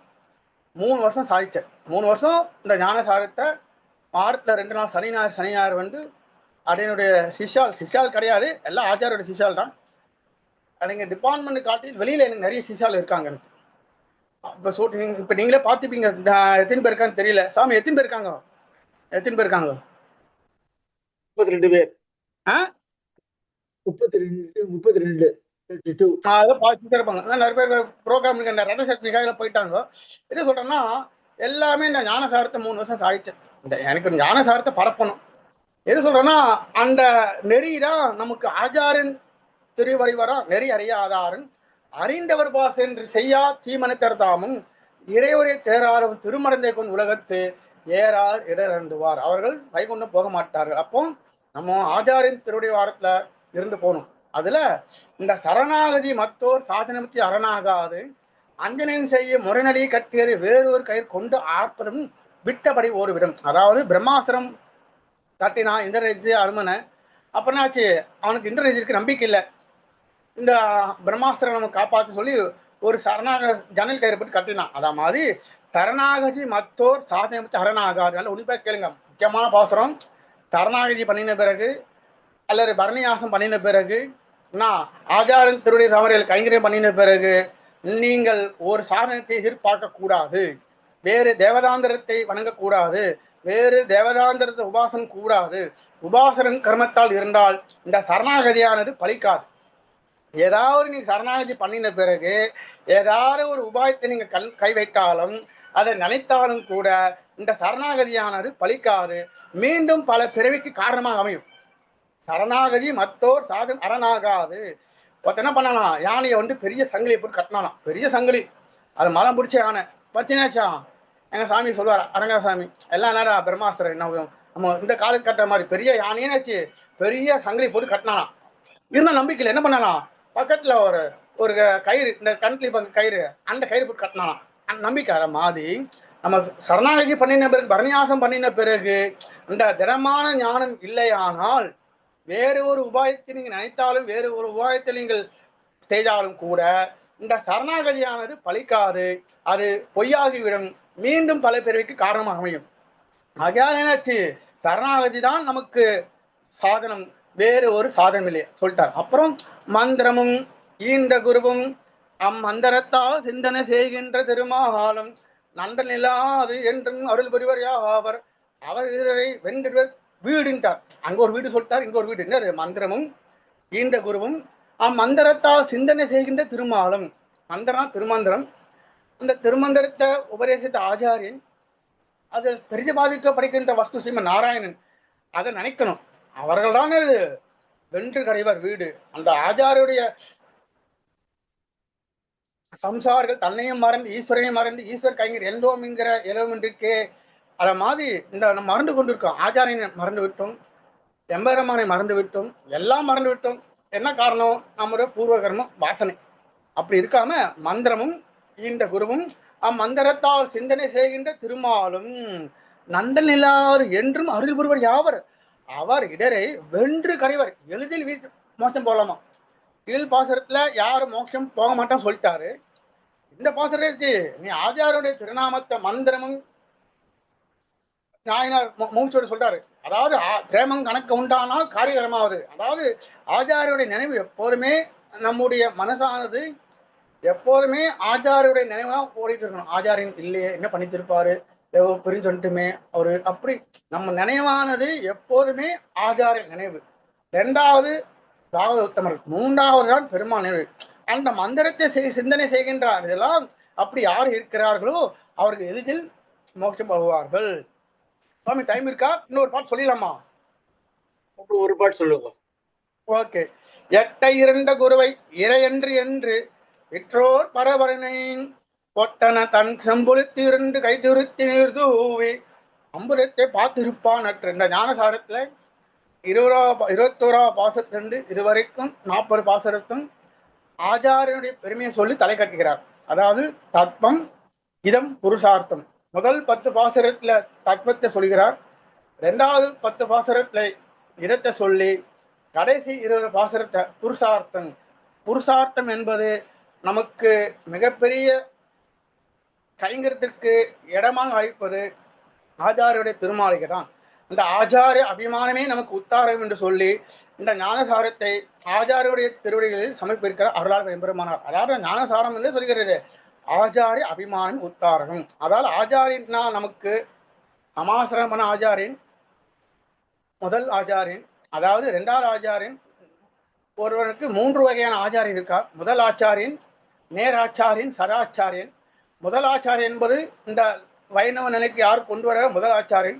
3 வருஷம் சாதிச்சேன். 3 வருஷம் இந்த ஞானசாரத்தை வாரத்துல 2 நாள் சனி ஞாயிறு வந்து அப்படின்னுடைய சிஷால் கிடையாது, எல்லாம் ஆச்சாரியோட சிஷால் தான். அப்படிங்க டிபார்ட்மெண்ட் காட்டி வெளியில எனக்கு நிறைய சிஷால் இருக்காங்க. எனக்கு இப்ப நீங்களே பார்த்துப்பீங்க. எத்தனை பேர் இருக்கான்னு தெரியல. சாமி எத்தனை பேர் இருக்காங்க? 32 பேர். 32 இருப்பாங்க. நிறைய பேர் ப்ரோக்ராம் ரதசக்தி போயிட்டாங்க. என்ன சொல்றேன்னா எல்லாமே இந்த ஞானசாரத்தை 3 வருஷம் சாதிச்சேன். எனக்கு ஞானசாரத்தை பரப்பணும். என்ன சொல்றேன்னா அந்த நெறிதான் நமக்கு ஆச்சாரன் திருவடிவரா. நெறி அறியாதாரன் அறிந்தவர் பாஸ் என்று செய்யா தீமனத்தர் தாமும் இறைவரை தேராரும் திருமணந்தை கொண்டு உலகத்து ஏறார் இடர்ந்துவார். அவர்கள் வைகுண்டம் போக மாட்டார்கள். அப்போ நம்ம ஆச்சாரின் திருவடி வாரத்துல இருந்து போகணும். அதுல இந்த சரணாகதி மத்தோர் சாதனமத்தி அரணாகாது அஞ்சனின் செய்ய முறைநடி கட்டியது வேறொரு கயிறு கொண்டு ஆர்ப்பதும் விட்டபடி ஒரு விடம். அதாவது பிரம்மாசுரம் கட்டினா இந்திரஜி அருமனை. அப்பனாச்சு அவனுக்கு இந்திரஜிக்கு நம்பிக்கை இல்லை. இந்த பிரம்மாஸ்திரம் நம்ம காப்பாற்ற சொல்லி ஒரு ஜன்னல் கயிறு போட்டு கட்டினான். அதே மாதிரி சரணாகதி மத்தோர் சாதனை சரணாகாது. நல்ல உன்னிப்பா கேளுங்க. முக்கியமான பாசுரம். சரணாகதி பண்ணின பிறகு அல்லது பரணியாசம் பண்ணின பிறகு நான் ஆச்சாரன் திருடைய சமரையில் கைங்கரியம் பண்ணின பிறகு நீங்கள் ஒரு சாதனத்தை எதிர்பார்க்க கூடாது. வேறு தேவதாந்திரத்தை வணங்கக்கூடாது. வேறு தேவதாந்திரத்தை உபாசனம் கூடாது. உபாசனம் கர்மத்தால் இருந்தால் இந்த சரணாகதியானது பலிக்காது. ஏதாவது நீங்க சரணாகதி பண்ணின பிறகு ஏதாவது ஒரு உபாயத்தை நீங்க கை வைத்தாலும் அதை நினைத்தாலும் கூட இந்த சரணாகதியானது பலிக்காது. மீண்டும் பல பிறவிக்கு காரணமாக அமையும். சரணாகதி மத்தோர் சாதம் அரணாகாது. என்ன பண்ணலாம், யானையை வந்து பெரிய சங்கிலியை போட்டு கட்டினாலாம். பெரிய சங்கிலி, அது மரம் பிடிச்ச யானை. பத்தினாச்சா எங்க சாமி சொல்லுவார், அரங்கசாமி எல்லாம் நேரம் பிரம்மாஸ்திரம் என்ன நம்ம இந்த காலத்து கட்டுற மாதிரி பெரிய யானையாச்சு பெரிய சங்கிலி போட்டு கட்டினாலாம். இருந்த நம்பிக்கையில் என்ன பண்ணலாம், பக்கத்துல ஒரு கயிறு, இந்த கண்ட்லி கயிறு, அந்த கயிறு போட்டு கட்டினாலாம். அந்த நம்பிக்கை. அதை மாதிரி நம்ம சரணாகதி பண்ணின பிறகு பரணியாசம் பண்ணின பிறகு அந்த திடமான ஞானம் இல்லையானால் வேறு ஒரு உபாயத்தை நீங்கள் நினைத்தாலும் வேறு ஒரு உபாயத்தை நீங்கள் செய்தாலும் கூட இந்த சரணாகதியானது பலிக்காது. அது பொய்யாகிவிடும். மீண்டும் பல பிறவிக்கு காரணமாக அமையும். ஆகையால் என்னாச்சு, சரணாகதி தான் நமக்கு சாதனம், வேறு ஒரு சாதனம் இல்லையே சொல்லிட்டார். அப்புறம் மந்திரமும் ஈந்த குருவும் அம்மந்திரத்தால் சிந்தனை செய்கின்ற திருமாகாலம் நன்றன் இல்லாது என்றும் அருள் புரிவர் யாவர் அவர் இதரை வென்றுவர் வீடுன்ட்டார். அங்க ஒரு வீடு சொல்லிட்டார், இங்க ஒரு வீடு. என்ன மந்திரமும் ஈண்ட குருவும் அம்மந்திரத்தால் சிந்தனை செய்கின்ற திருமாலும். மந்திரம் திருமந்திரம். அந்த திருமந்திரத்தை உபதேசித்த ஆச்சாரியன், அது பிரதிபாதிக்கப்படுகின்ற வஸ்து ஸ்ரீமன் நாராயணன். அதை நினைக்கணும். அவர்கள் தான் வென்று கடைவர் வீடு. அந்த ஆச்சாரியுடைய சம்சார்கள் தன்னையும் மறந்து ஈஸ்வரனையும் மறந்து ஈஸ்வர் கைங்கர் எல்லோம்ங்கிற எல்லோமின்றிருக்கே. அதை மாதிரி இந்த நம்ம மறந்து கொண்டிருக்கோம். ஆச்சாரியனை மறந்து விட்டோம், எம்பெருமானை மறந்து விட்டோம், எல்லாம் மறந்து விட்டோம். என்ன காரணம்? நம்முடைய பூர்வ கர்மம் வாசனை. அப்படி இருக்காம மந்திரமும் ஈண்ட குருவும் அம்மந்திரத்தால் சிந்தனை செய்கின்ற திருமாலும் நந்தனில்லார் என்றும் அருள் புரிவர் யாவர். அவர் இடரை வென்று கடைவர். எளிதில் மோட்சம் போகலாமா? கீழ் பாசுரத்துல யாரும் மோட்சம் போக மாட்டான்னு சொல்லிட்டாரு. இந்த பாசுரத்தை நீ ஆச்சாரியுடைய திருநாமத்தை மந்திரமும் நாயனார் மூச்சோடு சொல்றாரு. அதாவது பிரேமம் கணக்கு உண்டானால் காரியகரமாவது. அதாவது ஆச்சாரியுடைய நினைவு எப்போதுமே நம்முடைய மனசானது எப்போதுமே ஆச்சாரியுடைய நினைவாக ஓடிட்டு இருக்கணும். ஆச்சாரியன் இல்லையே என்ன பண்ணித்திருப்பாரு, பிரிஞ்சு வந்துட்டுமே அவரு, அப்படி நம்ம நினைவானது எப்போதுமே ஆச்சாரிய நினைவு. இரண்டாவது பாகவத உத்தமர், மூன்றாவது தான் பெருமாள் நினைவு. அந்த மந்திரத்தை சிந்தனை செய்கின்றார். இதெல்லாம் அப்படி யார் இருக்கிறார்களோ அவர்கள் எளிதில் மோட்சம் போவார்கள். சுவாமி டைம் இருக்கா? இன்னொரு பாட்டு சொல்லிடலாமா? ஒரு பாட்டு சொல்லுங்க. ஓகே. எட்டை இரண்ட குருவை இறையன்று என்று விற்றோர் பரவரனை பொட்டன தன் செம்புலுத்தி இரண்டு கை துருத்தி நீர் தூவி அம்புலத்தை பார்த்திருப்பான் அற்ற. இந்த ஞானசாரத்துல 21 பாசத்திலிருந்து இதுவரைக்கும் 40 பாசரத்தும் ஆச்சாரியனுடைய பெருமையை சொல்லி தலை கட்டுகிறார். அதாவது தத்வம் இதம் புருஷார்த்தம். முதல் 10 பாசரத்துல தத்வத்தை சொல்கிறார். 2வது 10 பாசரத்துல இதத்தை சொல்லி கடைசி 20 பாசரத்தை புருஷார்த்தம். புருஷார்த்தம் என்பது நமக்கு மிகப்பெரிய கைங்கரத்திற்கு இடமாக அளிப்பது ஆச்சாரியுடைய திருமாளிகை தான். இந்த ஆச்சாரிய அபிமானமே நமக்கு உத்தாரம் என்று சொல்லி இந்த ஞானசாரத்தை ஆச்சாரியுடைய திருவடிகளில் சமர்ப்பிக்கிறார் அருளாளர் எம்பெருமானார். அதாவது ஞானசாரம் என்று சொல்கிறது ஆச்சாரிய அபிமானம் உத்தாரகம். அதாவது ஆச்சாரியன்னா நமக்கு சமாசிரமன ஆச்சாரியன் முதல் ஆச்சாரியன், அதாவது 2வது ஆச்சாரியன். ஒருவனுக்கு 3 வகையான ஆச்சாரியன் இருக்கார். முதல் ஆச்சாரியன், நேராச்சாரியன், சதாச்சாரியன். முதல் ஆச்சாரியன் என்பது இந்த வைணவ நிலைக்கு யார் கொண்டு வர முதல் ஆச்சாரியன்.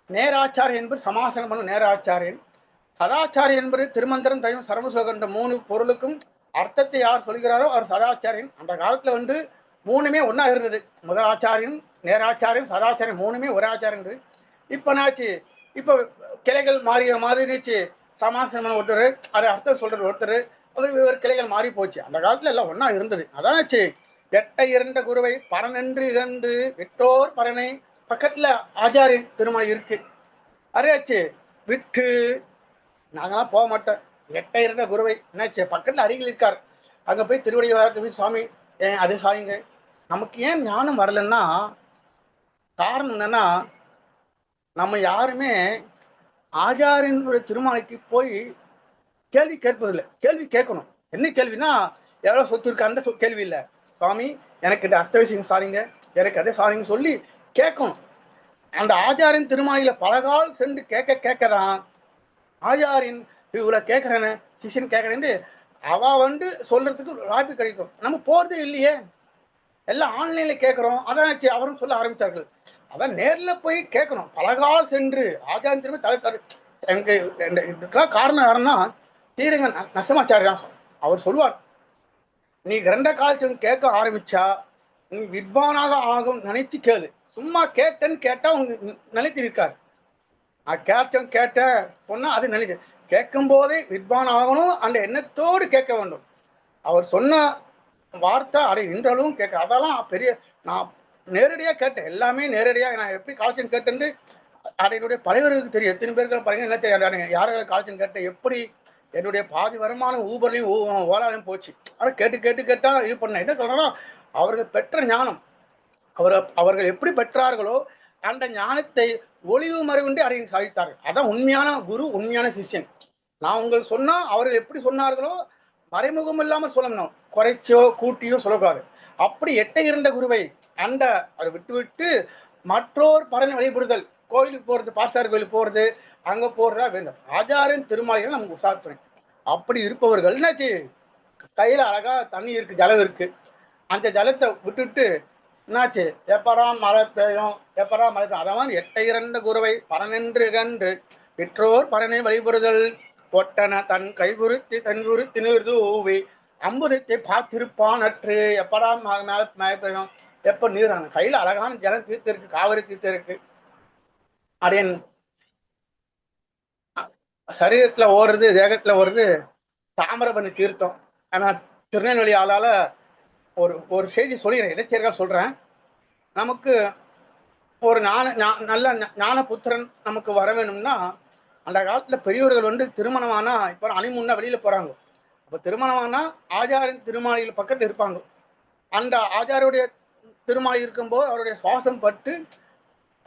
நேராச்சாரியன் என்பது சமாசனம் பண்ணும் நேராச்சாரியன். சதாச்சாரியன் என்பது திருமந்திரம் தைவம் சரமசுகம் இந்த 3 பொருளுக்கும் அர்த்தத்தை யார் சொல்கிறாரோ அவர் சதாச்சாரியன். அந்த காலத்துல 3மே ஒன்னா இருந்தது. முதல் ஆச்சாரியன், நேராச்சாரியன், சதாச்சாரியன் 3மே ஒரே ஆச்சாரியன். இப்ப நாச்சு இப்ப கிளைகள் மாறிய மாதிரி சமாசனம் ஒருத்தர், அது அர்த்தம் சொல்றது ஒருத்தர், அது கிளைகள் மாறி போச்சு. அந்த காலத்துல எல்லாம் ஒன்னா இருந்தது. அதானாச்சு எட்டை இரண்ட குருவை பரனென்று இழந்து விட்டோர் பரனை. பக்கத்துல ஆச்சாரியன் திருமணம் இருக்கு. அரையாச்சு விட்டு நாங்களாம் போக மாட்டோம். எட்டை இரண்ட குருவை என்னாச்சு பக்கத்துல அருகில் இருக்கார். அங்க போய் திருவடி போய் சுவாமி அதே சாயிங்க. நமக்கு ஏன் ஞானம் வரலன்னா காரணம் என்னன்னா நம்ம யாருமே ஆச்சாரியனுடைய திருமலைக்கு போய் கேள்வி கேட்பதில்லை. கேள்வி கேட்கணும். என்ன கேள்வினா எவ்வளோ சொத்து இருக்கு அந்த கேள்வி இல்லை. சுவாமி எனக்கு இந்த அர்த்த விஷயம் சாரிங்க, எனக்கு அதே சாரிங்க சொல்லி கேட்கணும். அந்த ஆச்சாரியன் திருமாலையில பலகால் சென்று கேட்கதான் ஆச்சாரியன் இவ்வளவு கேட்கறேன்னு சிஷியன் கேட்கறேன்னு அவ சொல்றதுக்கு வாய்ப்பு கிடைக்கும். நம்ம போறதே இல்லையே, எல்லாம் ஆன்லைன்ல கேட்கிறோம். அதான் அவரும் சொல்ல ஆரம்பித்தார்கள். அதான் நேர்ல போய் கேட்கணும். பலகால் சென்று ஆச்சாரியன் திரும்ப தலை எனக்கு இதுக்கெல்லாம் காரணம் யாருன்னா தீரங்க நஷ்டமாச்சாரியா அவர் சொல்லுவார், நீ 2 காலத்தையும் கேட்க ஆரம்பிச்சா நீ வித்வானாக ஆகும் நினைச்சு கேளு. சும்மா கேட்டேன்னு கேட்டா உங்க நினைத்து இருக்காரு. நான் கேட்டேன் சொன்னா அது நினைச்சு கேட்கும் போதே வித்வான் ஆகணும். அந்த எண்ணத்தோடு கேட்க வேண்டும். அவர் சொன்ன வார்த்தை அதை இன்றளவும் கேட்க. அதெல்லாம் பெரிய நான் நேரடியா கேட்டேன். எல்லாமே நேரடியா நான் எப்படி கால்சியம் கேட்டேன்னு அதையுடைய பழையவர்களுக்கு தெரியும். எத்தனை பேருக்கு பாருங்க என்ன தெரியாது யாரும் கால்சியம் கேட்டேன். எப்படி என்னுடைய பாதி வருமானம் ஊபர்லையும் ஓலாலையும் போச்சு. அதை கேட்டா இது பண்ண என்ன சொல்றோம், அவர்கள் பெற்ற ஞானம் அவர்கள் எப்படி பெற்றார்களோ அந்த ஞானத்தை ஒளிவு மறைவுண்டு அடைந்து சாதித்தார்கள். அதான் உண்மையான குரு, உண்மையான சிஷ்யன். நான் உங்களுக்கு சொன்னா அவர்கள் எப்படி சொன்னார்களோ மறைமுகம் இல்லாமல் சொல்லணும், குறைச்சோ கூட்டியோ சொல்லக்கூடாது. அப்படி எட்டை இருந்த குருவை அந்த அதை விட்டு மற்றோர் பரன் வழிபடுதல், கோயிலுக்கு போறது, பாசார் கோயிலுக்கு போறது, அங்க போடுறா வேண்டும் ஆச்சாரியன் திருமாளிகள் நமக்கு உசாத்துறை. அப்படி இருப்பவர்கள் என்னாச்சு, கையில அழகா தண்ணி இருக்கு, ஜலம் இருக்கு, அந்த ஜலத்தை விட்டுட்டு என்னாச்சு, எப்பரா மழை பெய்யும், எப்பரா மழை பெய்யும். அதாவது எட்டை இறந்த குருவை பரனென்று கன்று பெற்றோர் பரனை வழிபடுதல் பொட்டன தன் கைகுறுத்தி தன் குருத்தி நீர்தூவி அம்புதத்தை பார்த்திருப்பான் அற்று. எப்பரா மழை பெய்யும், எப்ப நீர் கையில அழகான ஜலம் தீர்த்து இருக்கு, காவிரி தீர்த்து இருக்கு. அடையன் சரீரத்துல ஓடுறது, தேகத்துல ஓடுறது தாமிரபரணி தீர்த்தம். ஆனா திருநெல்வேலி ஆளால ஒரு செய்தி சொல்லிடுறேன், இடைச்சேர்கள் சொல்றேன். நமக்கு ஒரு நல்ல ஞான புத்திரன் நமக்கு வர வேணும்னா, அந்த காலத்துல பெரியவர்கள் திருமணமானா இப்ப அணிமுன்னா வெளியில போறாங்க. அப்ப திருமணமானா ஆச்சாரியன் திருமாளிகள் பக்கத்துல இருப்பாங்க. அந்த ஆச்சாரியுடைய திருமாளி இருக்கும்போது அவருடைய சுவாசம் பட்டு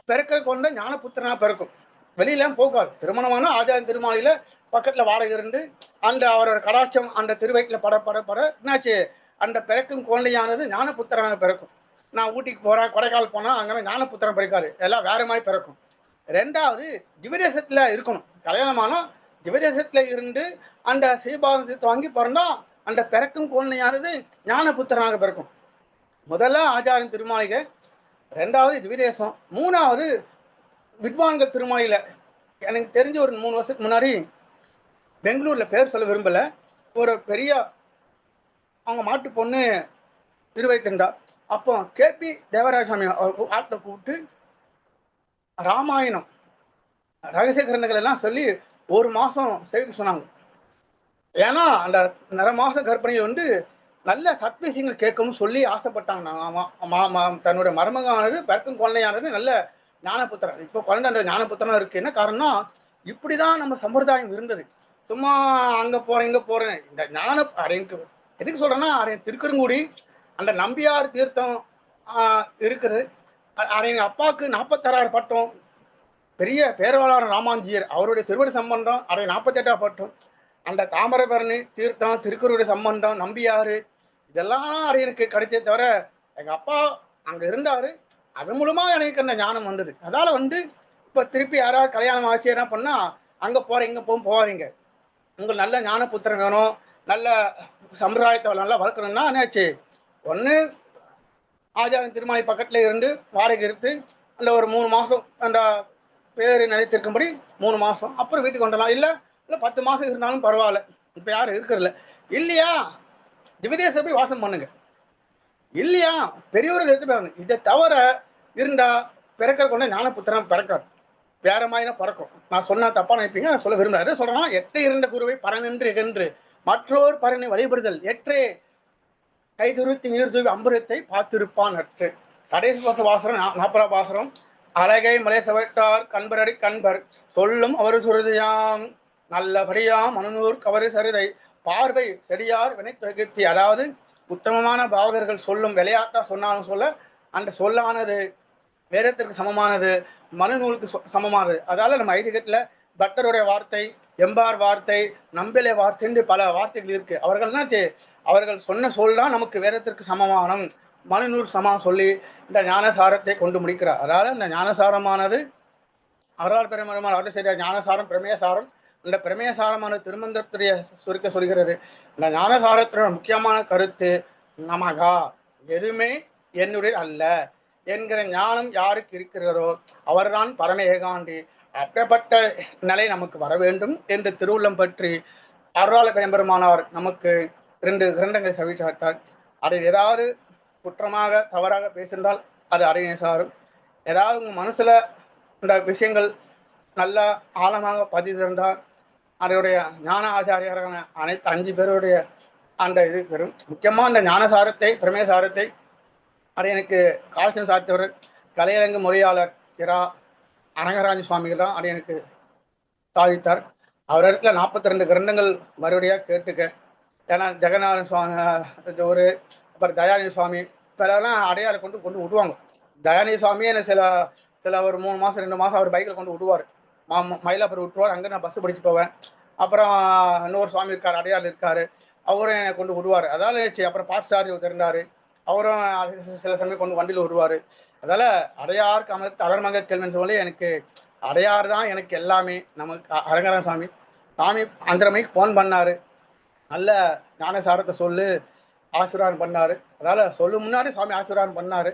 பிறக்க கொண்ட ஞான புத்திரனா பிறக்கும். வெளியில போகாது. திருமணமான ஆச்சாரியன் திருமாளியில பக்கத்துல வாடகை இருந்து அந்த அவரோட கடாட்சம் அந்த திருவயிற்றுல பட என்னாச்சு, அந்த பிறக்கும் குழந்தையானது ஞான புத்திரனாக பிறக்கும். நான் ஊட்டிக்கு போறேன், கொடைக்கால் போனா அங்கே ஞான புத்திரம் பிறக்காது, எல்லாம் வேற மாதிரி பிறக்கும். ரெண்டாவது திவதேசத்துல இருக்கணும். கல்யாணமானா திவதேசத்துல இருந்து அந்த சீபாதத்தை வாங்கி பிறந்தா அந்த பிறக்கும் குழந்தையானது ஞான புத்திரனாக பிறக்கும். முதல்ல ஆச்சாரியன் திருமாளிகை, ரெண்டாவது திவதேசம், மூணாவது வித்வான்கள் திருமாளியில. எனக்கு தெரிஞ்ச ஒரு 3 வருஷத்துக்கு முன்னாடி பெங்களூர்ல, பேர் சொல்ல விரும்பல, ஒரு பெரிய அவங்க மாட்டு பொண்ணு திருவைக்கின்றா. அப்போ கேபி தேவராஜசாமி அவர் ஆட்டை கூப்பிட்டு ராமாயணம் ரகசிய கிரந்தங்கள் எல்லாம் சொல்லி 1 மாசம் செய்து சொன்னாங்க. ஏன்னா அந்த 1.5 மாசம் கர்ப்பிணியில் நல்ல சத்விஷயங்கள் கேட்கணும்னு சொல்லி ஆசைப்பட்டாங்க. தன்னுடைய மருமகனானது பிறக்கும் குழந்தையானது நல்ல ஞானபுத்திரன். இப்போ குழந்தை அந்த ஞானபுத்திரனா இருக்கு. என்ன காரணம், இப்படிதான் நம்ம சம்பிரதாயம் இருந்தது. சும்மா அங்க போறேன் இங்க போறேன். இந்த ஞான அடையனுக்கு எதுக்கு சொல்றேன்னா, அடையன் திருக்கருங்குடி அந்த நம்பியார் தீர்த்தம் இருக்குது. அடையன் அப்பாவுக்கு 46 பட்டம், பெரிய பேரவாளர் ராமாஞ்சியர் அவருடைய திருவடி சம்பந்தம் அடைய 48 பட்டம். அந்த தாமிரபரணி தீர்த்தம், திருக்குறளுடைய சம்பந்தம், நம்பியாறு, இதெல்லாம் அடையனுக்கு கிடைச்சே தவிர எங்க அப்பா அங்க இருந்தாரு. அது மூலமா எனக்கு அந்த ஞானம் வந்தது. அதால இப்ப திருப்பி யாராவது கல்யாணம் ஆச்சு என்ன பண்ணா அங்க போற இங்க போவாதீங்க. உங்களுக்கு நல்ல ஞான புத்திரன் வேணும், நல்ல சம்பிரதாயத்தை நல்லா வளர்க்கணும்னா என்னாச்சு, ஒன்று ஆச்சாரியன் திருமாளி பக்கத்துல இருந்து வாடகை எடுத்து அந்த ஒரு 3 மாசம் அந்த பேரு நிலைத்திருக்கும்படி 3 மாசம் அப்புறம் வீட்டுக்கு வந்துடலாம். இல்லை 10 மாசம் இருந்தாலும் பரவாயில்ல. இப்ப யாரும் இருக்கிறதில்ல. இல்லையா திவதேச போய் வாசம் பண்ணுங்க. இல்லையா பெரியவர்கள் எடுத்து பாருங்க. இதை தவிர இருந்தா பிறக்கிற கொண்ட ஞான புத்திரன் பிறக்காது, வேற மாதிரி பிறக்கும். நான் சொன்னா தப்பா நினைப்பீங்க, சொல்ல விரும்புறேன். சொல்றேன், எட்டை இருந்த குருவை பரனென்று எகன்று மற்றோர் பரனை வழிபடுதல் எற்றே கைதுருத்தி நீர் தூவி அம்புரத்தை பார்த்திருப்பான் அற்று. கடைசி வாசனம் 40 பாசனம். அழகை மலை சவைத்தார் கண்பரடி கண்பர் சொல்லும் அவர் சுருதியாம் நல்லபடியாம் மனநூர் கவரு சரிதை பார்வை செடியார் வினை தொகுத்தி. அதாவது உத்தமமான பாவகர்கள் சொல்லும் விளையாட்டா சொன்னாலும் சொல்ல அந்த சொல்லானது வேதத்திற்கு சமமானது, மனுநூலுக்கு சமமானது. அதால நம்ம ஐதீகத்துல பக்தருடைய வார்த்தை, எம்பார் வார்த்தை, நம்பிலை வார்த்தை என்று பல வார்த்தைகள் இருக்கு. அவர்கள் சொன்ன சொல் தான் நமக்கு வேதத்திற்கு சமமானம், மனுநூல் சமம் சொல்லி இந்த ஞானசாரத்தை கொண்டு முடிக்கிறார். அதாவது இந்த ஞானசாரமானது அவரால் பெருமரமான அவர்கள் செய்த ஞானசாரம் பிரமேயசாரம். இந்த பிரமேயசாரமான திருமந்திரத்துடைய சுருக்க சொல்கிறது. இந்த ஞானசாரத்தினோட முக்கியமான கருத்து நமகா, எதுவுமே என்னுடைய அல்ல என்கிற ஞானம் யாருக்கு இருக்கிறதோ அவர்தான் பரம ஏகாண்டி. அப்படிப்பட்ட நிலை நமக்கு வர வேண்டும் என்று திருவுள்ளம் பற்றி அருளாள பெரும்பெருமானார் நமக்கு 2 கிரந்தங்களை சவிச்சாட்டார். அதை ஏதாவது குற்றமாக தவறாக பேசியிருந்தால் அது அடையினை சாரும். ஏதாவது உங்க மனசுல இந்த விஷயங்கள் நல்லா ஆழமாக பதிந்திருந்தால் அதனுடைய ஞான ஆச்சாரியரான அனைத்து 5 பேருடைய அந்த இது பெறும். முக்கியமா அந்த ஞானசாரத்தை பிரமேசாரத்தை அடையனுக்கு கால்சியம் சாத்தியவர் கலையரங்கு மொழியாளர் இரா அனங்கராஜ சுவாமிகள் தான் அடையனுக்கு சாதித்தார். அவர் இடத்துல 42 கிரந்தங்கள் மறுபடியாக கேட்டுக்க. ஏன்னா ஜெகநாதன் சுவாமி ஒரு அப்புறம் தயாநிதி சுவாமி இப்பெல்லாம் அடையாள கொண்டு விடுவாங்க. தயாநிதி சுவாமியே சில ஒரு 3 மாதம் 2 மாதம் அவர் பைக்கில் கொண்டு விடுவார். மயிலாப்பூர் விட்டுருவார். அங்கே நான் பஸ் படிச்சு போவேன். அப்புறம் இன்னொரு சுவாமி இருக்கார், அடையாள் இருக்காரு, அவரும் என்னை கொண்டு விடுவார். அதால அப்புறம் பாஸ்டாரி இருந்தார், அவரும் சில சமயம் கொண்டு வண்டியில் விடுவார். அதால அடையாருக்கு அமர்த்து அலர்மங்க கேள்வின்னு சொல்லி எனக்கு அடையாறு தான் எனக்கு எல்லாமே. நமக்கு அரங்கரன் சாமி சாமி அந்தரமைக்கு ஃபோன் பண்ணாரு, நல்ல ஞானசாரத்தை சொல்லு ஆசீர்வாதம் பண்ணாரு. அதால சொல்லும் முன்னாடி சாமி ஆசீர்வாதம் பண்ணாரு.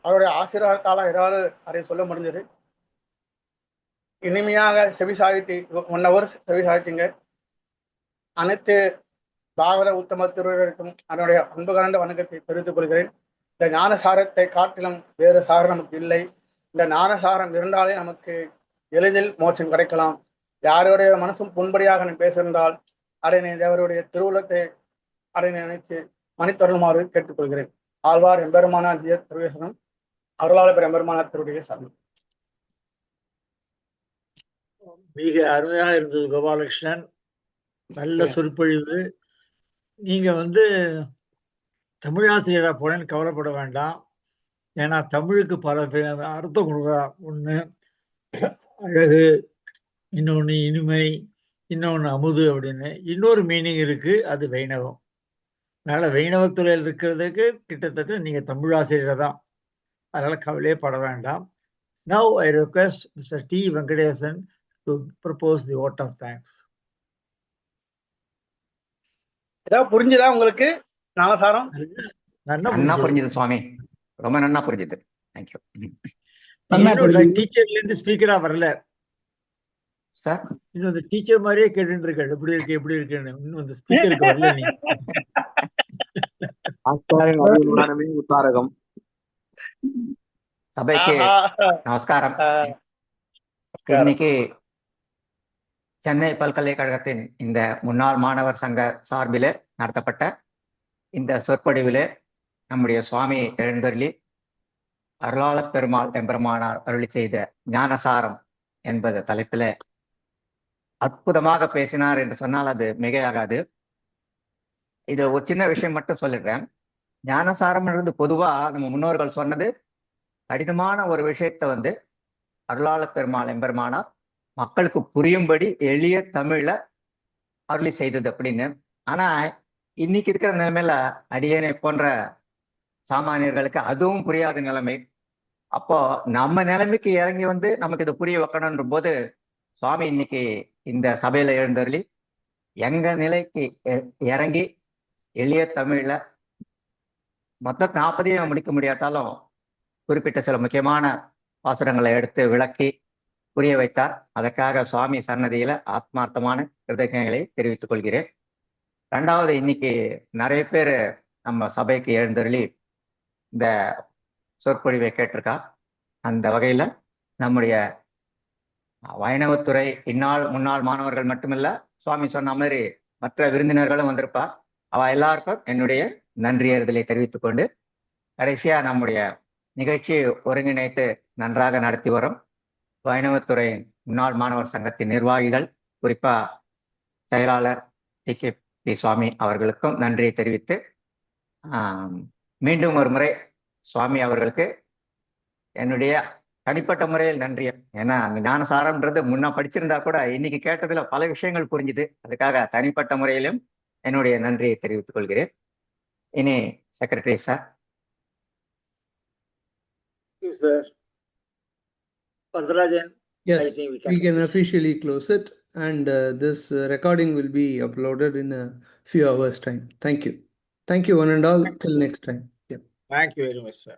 அவருடைய ஆசீர்வாதத்தால ஏதாவது அதை சொல்ல முடிஞ்சது. இனிமையாக செவிசாயிட்டு 1 hour செவிசாயிட்டீங்க. அனைத்து பாகவத உத்தம திருவருக்கும் அதனுடைய அன்பு கலந்த வணக்கத்தை தெரிவித்துக் கொள்கிறேன். இந்த ஞானசாரத்தை காட்டிலும் வேறு சாரம் நமக்கு இல்லை. இந்த ஞானசாரம் இருந்தாலே நமக்கு எளிதில் மோட்சம் கிடைக்கலாம். யாருடைய மனசும் புண்படியாக பேசியிருந்தால் அதை தேவருடைய திருவுலத்தை அதை நினைத்து மணித்தருளுமாறு கேட்டுக்கொள்கிறேன். ஆழ்வார் எம்பெருமானார் ஜிய திருவேசனம் அருளாளர் எம்பெருமானார் திருடைய சாமி. மிக அருமையாக இருந்தது கோபாலகிருஷ்ணன். நல்ல சொற்பொழிவு. நீங்க தமிழாசிரியரா போனேன்னு கவலைப்பட வேண்டாம். ஏன்னா தமிழுக்கு பல அர்த்தம் கொடுக்குறா. ஒண்ணு அழகு, இன்னொன்னு இனிமை, இன்னொன்னு அமுது அப்படின்னு. இன்னொரு மீனிங் இருக்கு, அது வைணவம். அதனால வைணவத்துறையில் இருக்கிறதுக்கு கிட்டத்தட்ட நீங்க தமிழாசிரியரை தான். அதனால கவலையே பட வேண்டாம். Now I request Mr. T. Venkatesan to propose the vote of thanks. ஏதாவது புரிஞ்சுதா உங்களுக்கு ஞானசாரம்? நன்னா புரிஞ்சுது சுவாமி, ரொம்ப நன்னா புரிஞ்சுது. தேங்க்யூ டீச்சர்ல இருந்து ஸ்பீக்கரா வரல சார். இன்னும் அந்த டீச்சர் மாதிரியே கேட்டு இருக்க, எப்படி இருக்கு எப்படி இருக்குன்னு. இன்னும் அந்த ஸ்பீக்கருக்கு வரல. நீ உத்தாரகம் சபைக்கு நமஸ்காரம். இன்னைக்கு சென்னை பல்கலைக்கழகத்தின் இந்த முன்னாள் மாணவர் சங்க சார்பிலே நடத்தப்பட்ட இந்த சொற்பொழிவிலே நம்முடைய சுவாமி எழுந்தருளி அருளாளப் பெருமாள் எம்பெருமானார் அருளி செய்த ஞானசாரம் என்பது தலைப்பில அற்புதமாக பேசினார் என்று சொன்னால் அது மிகையாகாது. இது ஒரு சின்ன விஷயம் மட்டும் சொல்லிடுறேன். ஞானசாரம்ன்றது பொதுவா நம்ம முன்னோர்கள் சொன்னது கடினமான ஒரு விஷயத்த அருளாளப் பெருமாள் எம்பெருமானார் மக்களுக்கு புரியும்படி எளிய தமிழ்ல அருளி செய்தது அப்படின்னு. ஆனா இன்னைக்கு இருக்கிற நிலைமையில அடியேனை போன்ற சாமானியர்களுக்கு அதுவும் புரியாத நிலைமை. அப்போ நம்ம நிலைமைக்கு இறங்கி நமக்கு இது புரிய வைக்கணுன்ற போது சுவாமி இன்னைக்கு இந்த சபையில எழுந்தருளி எங்க நிலைக்கு இறங்கி எளிய தமிழ்ல மொத்த 40 முடிக்க முடியாட்டாலும் குறிப்பிட்ட சில முக்கியமான பாசுரங்களை எடுத்து விளக்கி புரிய வைத்தார். அதற்காக சுவாமி சன்னதியில ஆத்மார்த்தமான கிருதஜ்ஞங்களை தெரிவித்துக் கொள்கிறேன். 2வது, இன்னைக்கு நிறைய பேர் நம்ம சபைக்கு எழுந்தருளி இந்த சொற்பொழிவை கேட்டிருக்கா. அந்த வகையில நம்முடைய வைணவத்துறை முன்னாள் மாணவர்கள் மட்டுமில்ல, சுவாமி சொன்ன மாதிரி மற்ற விருந்தினர்களும் வந்திருப்பா. அவ எல்லாருக்கும் என்னுடைய நன்றியறிதலை தெரிவித்துக் கொண்டு கடைசியா நம்முடைய நிகழ்ச்சியை ஒருங்கிணைத்து நன்றாக நடத்தி வரும் வைணவத்துறை முன்னாள் மாணவர் சங்கத்தின் நிர்வாகிகள், குறிப்பா செயலாளர் TKP சுவாமி அவர்களுக்கும் நன்றியை தெரிவித்து மீண்டும் ஒரு முறை சுவாமி அவர்களுக்கு என்னுடைய தனிப்பட்ட முறையில் நன்றி. ஏன்னா அந்த ஞானசாரம்ன்றது முன்ன படிச்சிருந்தா கூட இன்னைக்கு கேட்டதுல பல விஷயங்கள் புரிஞ்சுது. அதுக்காக தனிப்பட்ட முறையிலும் என்னுடைய நன்றியை தெரிவித்துக் கொள்கிறேன். இனி secretary sir. Sir. Pandarajan, Yes, I think we can officially close it, and this recording will be uploaded in a few hours' time. Thank you. Thank you, one and all. Till next time. Yeah. Thank you very much, sir.